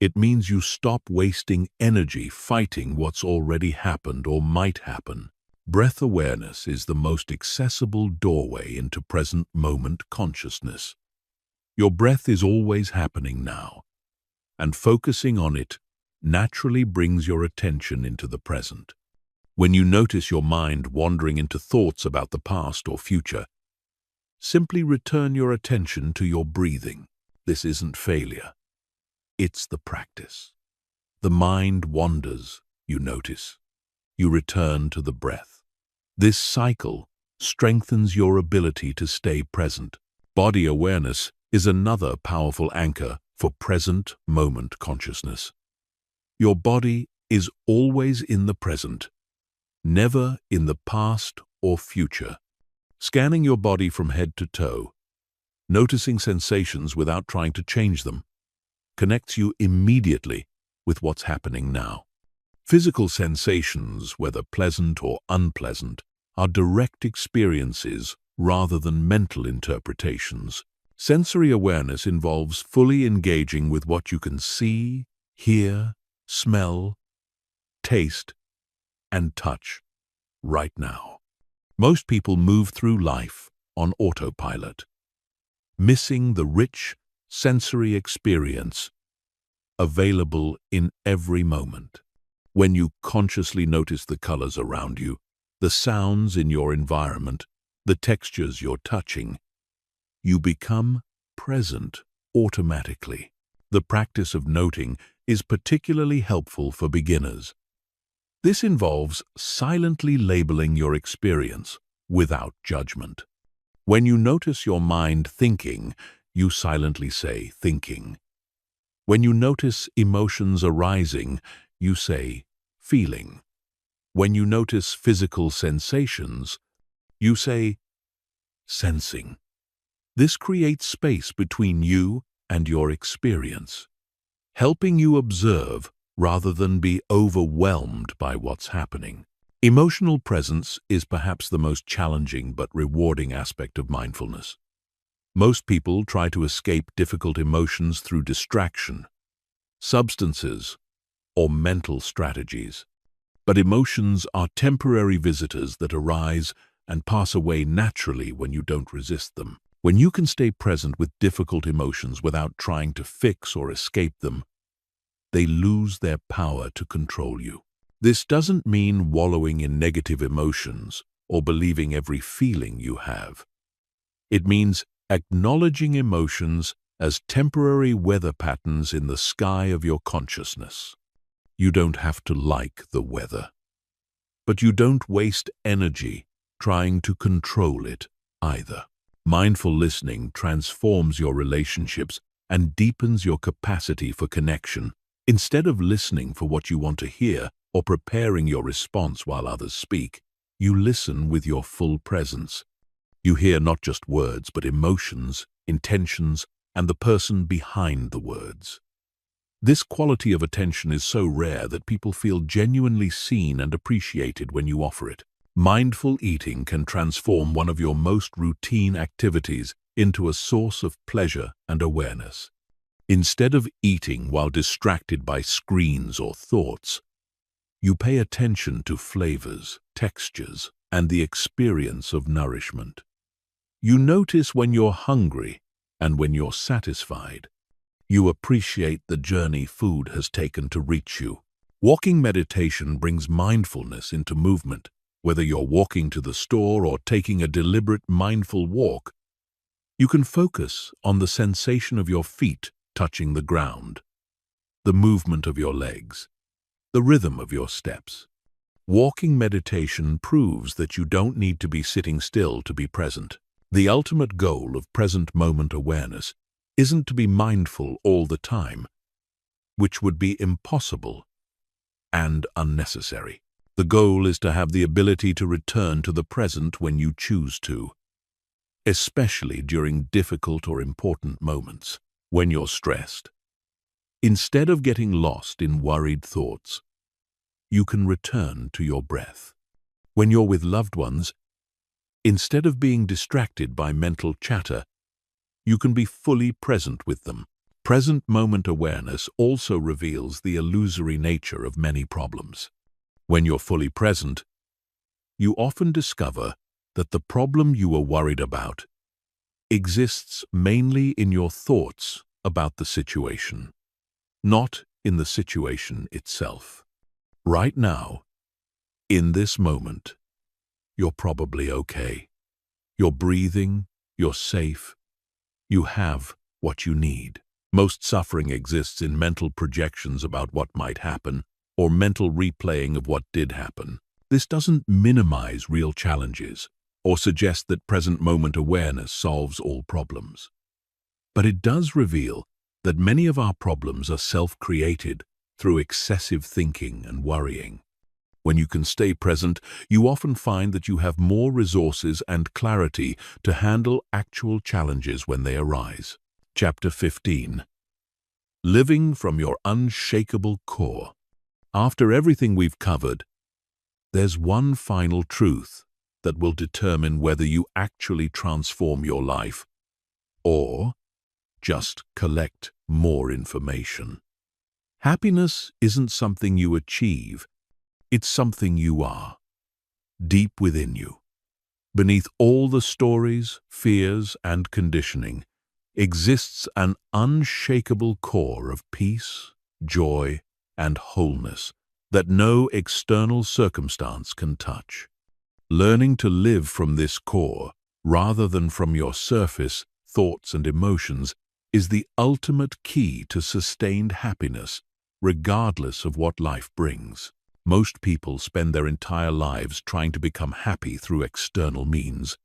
It means you stop wasting energy fighting what's already happened or might happen. Breath awareness is the most accessible doorway into present moment consciousness. Your breath is always happening now, and focusing on it naturally brings your attention into the present. When you notice your mind wandering into thoughts about the past or future, simply return your attention to your breathing. This isn't failure. It's the practice. The mind wanders, you notice. You return to the breath. This cycle strengthens your ability to stay present. Body awareness is another powerful anchor for present moment consciousness. Your body is always in the present, never in the past or future. Scanning your body from head to toe, noticing sensations without trying to change them, connects you immediately with what's happening now. Physical sensations, whether pleasant or unpleasant, are direct experiences rather than mental interpretations. Sensory awareness involves fully engaging with what you can see, hear, smell, taste, and touch right now. Most people move through life on autopilot, missing the rich sensory experience available in every moment. When you consciously notice the colors around you, the sounds in your environment, the textures you're touching, you become present automatically. The practice of noting is particularly helpful for beginners. This involves silently labeling your experience without judgment. When you notice your mind thinking, you silently say thinking. When you notice emotions arising, you say feeling. When you notice physical sensations, you say sensing. This creates space between you and your experience, helping you observe rather than be overwhelmed by what's happening. Emotional presence is perhaps the most challenging but rewarding aspect of mindfulness. Most people try to escape difficult emotions through distraction, substances, or mental strategies. But emotions are temporary visitors that arise and pass away naturally when you don't resist them. When you can stay present with difficult emotions without trying to fix or escape them, they lose their power to control you. This doesn't mean wallowing in negative emotions or believing every feeling you have. It means acknowledging emotions as temporary weather patterns in the sky of your consciousness. You don't have to like the weather, but you don't waste energy trying to control it either. Mindful listening transforms your relationships and deepens your capacity for connection. Instead of listening for what you want to hear or preparing your response while others speak, you listen with your full presence. You hear not just words, but emotions, intentions, and the person behind the words. This quality of attention is so rare that people feel genuinely seen and appreciated when you offer it. Mindful eating can transform one of your most routine activities into a source of pleasure and awareness. Instead of eating while distracted by screens or thoughts, you pay attention to flavors, textures, and the experience of nourishment. You notice when you're hungry and when you're satisfied. You appreciate the journey food has taken to reach you. Walking meditation brings mindfulness into movement. Whether you're walking to the store or taking a deliberate, mindful walk, you can focus on the sensation of your feet touching the ground, the movement of your legs, the rhythm of your steps. Walking meditation proves that you don't need to be sitting still to be present. The ultimate goal of present moment awareness isn't to be mindful all the time, which would be impossible and unnecessary. The goal is to have the ability to return to the present when you choose to, especially during difficult or important moments, when you're stressed. Instead of getting lost in worried thoughts, you can return to your breath. When you're with loved ones, instead of being distracted by mental chatter, you can be fully present with them. Present moment awareness also reveals the illusory nature of many problems. When you're fully present, you often discover that the problem you were worried about exists mainly in your thoughts about the situation, not in the situation itself. Right now, in this moment, you're probably okay. You're breathing, you're safe, you have what you need. Most suffering exists in mental projections about what might happen, or mental replaying of what did happen. This doesn't minimize real challenges or suggest that present moment awareness solves all problems. But it does reveal that many of our problems are self-created through excessive thinking and worrying. When you can stay present, you often find that you have more resources and clarity to handle actual challenges when they arise. Chapter 15. Living from your unshakable core. After everything we've covered, there's one final truth that will determine whether you actually transform your life or just collect more information. Happiness isn't something you achieve, it's something you are, deep within you. Beneath all the stories, fears, and conditioning exists an unshakable core of peace, joy, and wholeness that no external circumstance can touch. Learning to live from this core, rather than from your surface, thoughts, and emotions, is the ultimate key to sustained happiness, regardless of what life brings. Most people spend their entire lives trying to become happy through external means,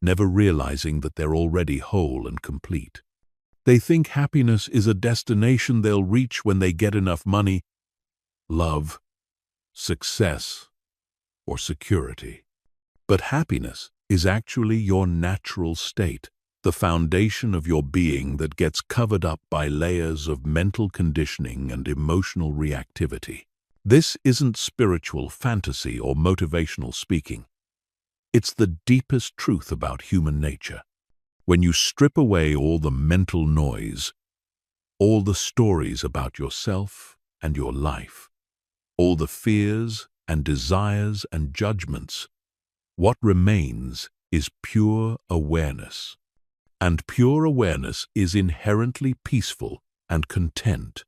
never realizing that they're already whole and complete. They think happiness is a destination they'll reach when they get enough money, love, success, or security. But happiness is actually your natural state, the foundation of your being that gets covered up by layers of mental conditioning and emotional reactivity. This isn't spiritual fantasy or motivational speaking. It's the deepest truth about human nature. When you strip away all the mental noise, all the stories about yourself and your life, all the fears and desires and judgments, what remains is pure awareness. And pure awareness is inherently peaceful and content.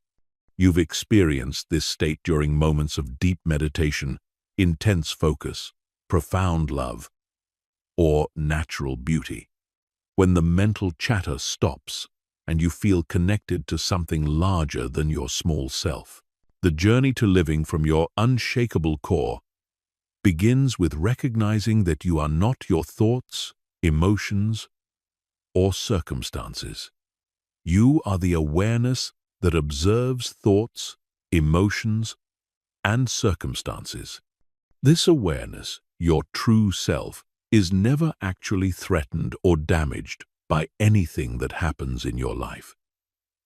You've experienced this state during moments of deep meditation, intense focus, profound love, or natural beauty. When the mental chatter stops and you feel connected to something larger than your small self. The journey to living from your unshakable core begins with recognizing that you are not your thoughts, emotions, or circumstances. You are the awareness that observes thoughts, emotions, and circumstances. This awareness, your true self, is never actually threatened or damaged by anything that happens in your life.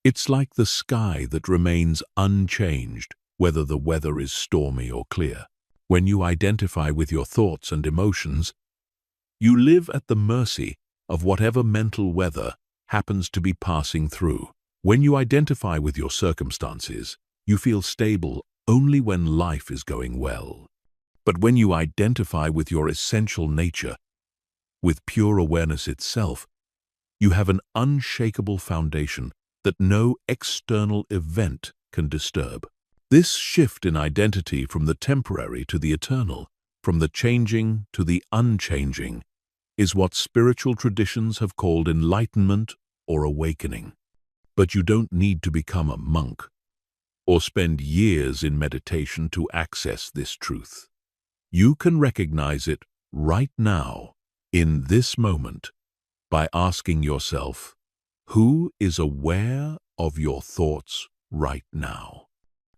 It's like the sky that remains unchanged, whether the weather is stormy or clear. When you identify with your thoughts and emotions, you live at the mercy of whatever mental weather happens to be passing through. When you identify with your circumstances, you feel stable only when life is going well. But when you identify with your essential nature, with pure awareness itself, you have an unshakable foundation that no external event can disturb. This shift in identity from the temporary to the eternal, from the changing to the unchanging, is what spiritual traditions have called enlightenment or awakening. But you don't need to become a monk or spend years in meditation to access this truth. You can recognize it right now, in this moment, by asking yourself, who is aware of your thoughts right now?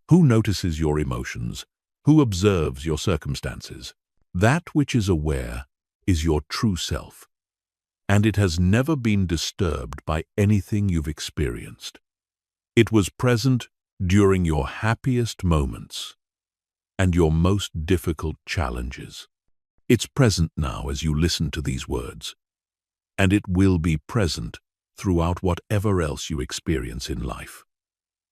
Who notices your emotions? Who observes your circumstances? That which is aware is your true self, and it has never been disturbed by anything you've experienced. It was present during your happiest moments and your most difficult challenges. It's present now as you listen to these words, and it will be present throughout whatever else you experience in life.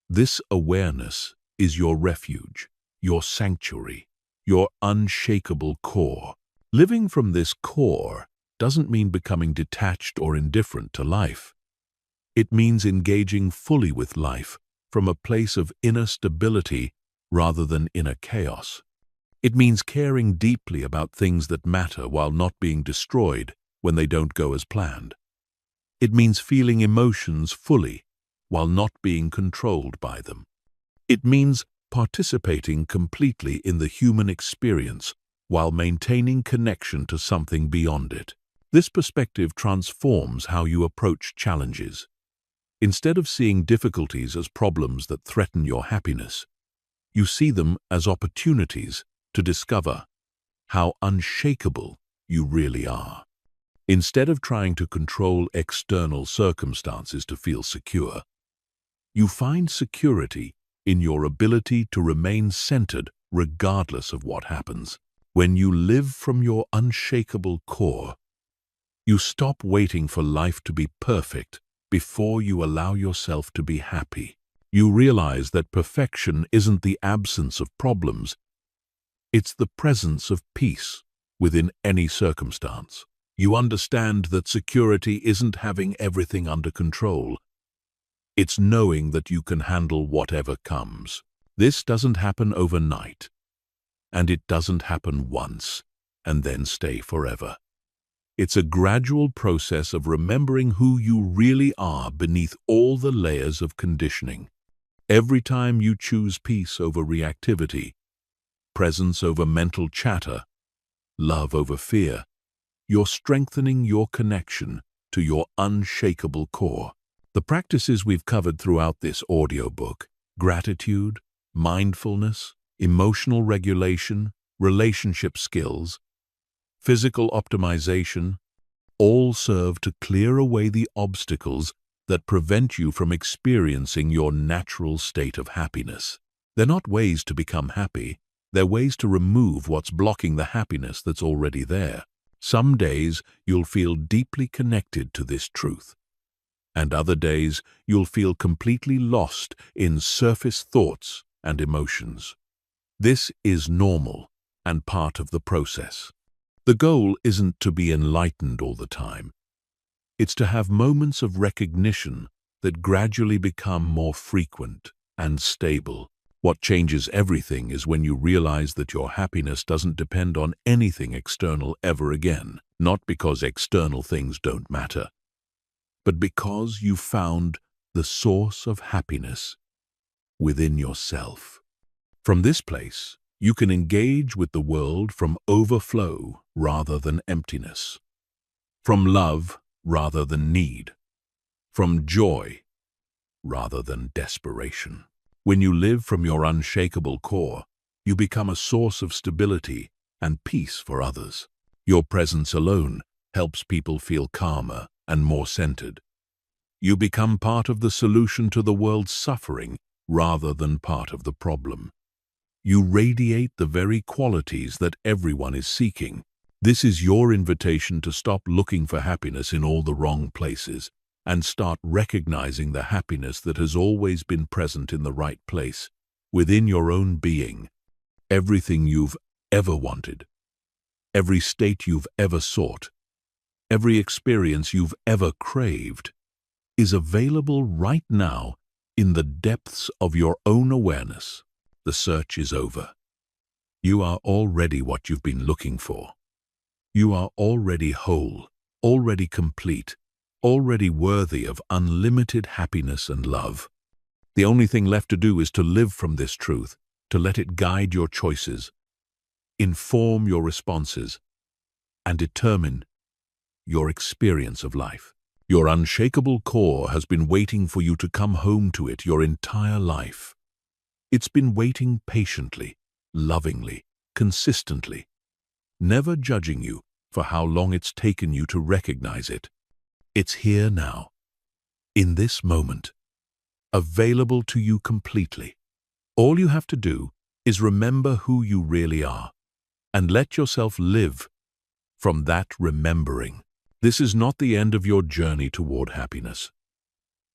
This awareness is your refuge, your sanctuary, your unshakable core. Living from this core doesn't mean becoming detached or indifferent to life. It means engaging fully with life from a place of inner stability rather than inner chaos. It means caring deeply about things that matter while not being destroyed when they don't go as planned. It means feeling emotions fully while not being controlled by them. It means participating completely in the human experience while maintaining connection to something beyond it. This perspective transforms how you approach challenges. Instead of seeing difficulties as problems that threaten your happiness, you see them as opportunities to discover how unshakable you really are. Instead of trying to control external circumstances to feel secure, you find security in your ability to remain centered regardless of what happens. When you live from your unshakable core, you stop waiting for life to be perfect before you allow yourself to be happy. You realize that perfection isn't the absence of problems, it's the presence of peace within any circumstance. You understand that security isn't having everything under control. It's knowing that you can handle whatever comes. This doesn't happen overnight, and it doesn't happen once and then stay forever. It's a gradual process of remembering who you really are beneath all the layers of conditioning. Every time you choose peace over reactivity, presence over mental chatter, love over fear, you're strengthening your connection to your unshakable core. The practices we've covered throughout this audiobook, gratitude, mindfulness, emotional regulation, relationship skills, physical optimization, all serve to clear away the obstacles that prevent you from experiencing your natural state of happiness. They're not ways to become happy, they're ways to remove what's blocking the happiness that's already there. Some days you'll feel deeply connected to this truth, and other days you'll feel completely lost in surface thoughts and emotions. This is normal and part of the process. The goal isn't to be enlightened all the time. It's to have moments of recognition that gradually become more frequent and stable. What changes everything is when you realize that your happiness doesn't depend on anything external ever again, not because external things don't matter, but because you found the source of happiness within yourself. From this place, you can engage with the world from overflow rather than emptiness, from love rather than need, from joy rather than desperation. When you live from your unshakable core, you become a source of stability and peace for others. Your presence alone helps people feel calmer and more centered. You become part of the solution to the world's suffering rather than part of the problem. You radiate the very qualities that everyone is seeking. This is your invitation to stop looking for happiness in all the wrong places and start recognizing the happiness that has always been present in the right place, within your own being. Everything you've ever wanted, every state you've ever sought, every experience you've ever craved, is available right now in the depths of your own awareness. The search is over. You are already what you've been looking for. You are already whole, already complete, already worthy of unlimited happiness and love. The only thing left to do is to live from this truth, to let it guide your choices, inform your responses, and determine your experience of life. Your unshakable core has been waiting for you to come home to it your entire life. It's been waiting patiently, lovingly, consistently, never judging you for how long it's taken you to recognize it. It's here now, in this moment, available to you completely. All you have to do is remember who you really are and let yourself live from that remembering. This is not the end of your journey toward happiness.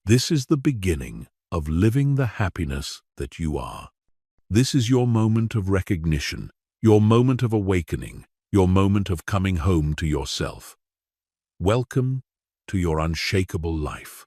This is the beginning of living the happiness that you are. This is your moment of recognition, your moment of awakening, your moment of coming home to yourself. Welcome to your unshakable life.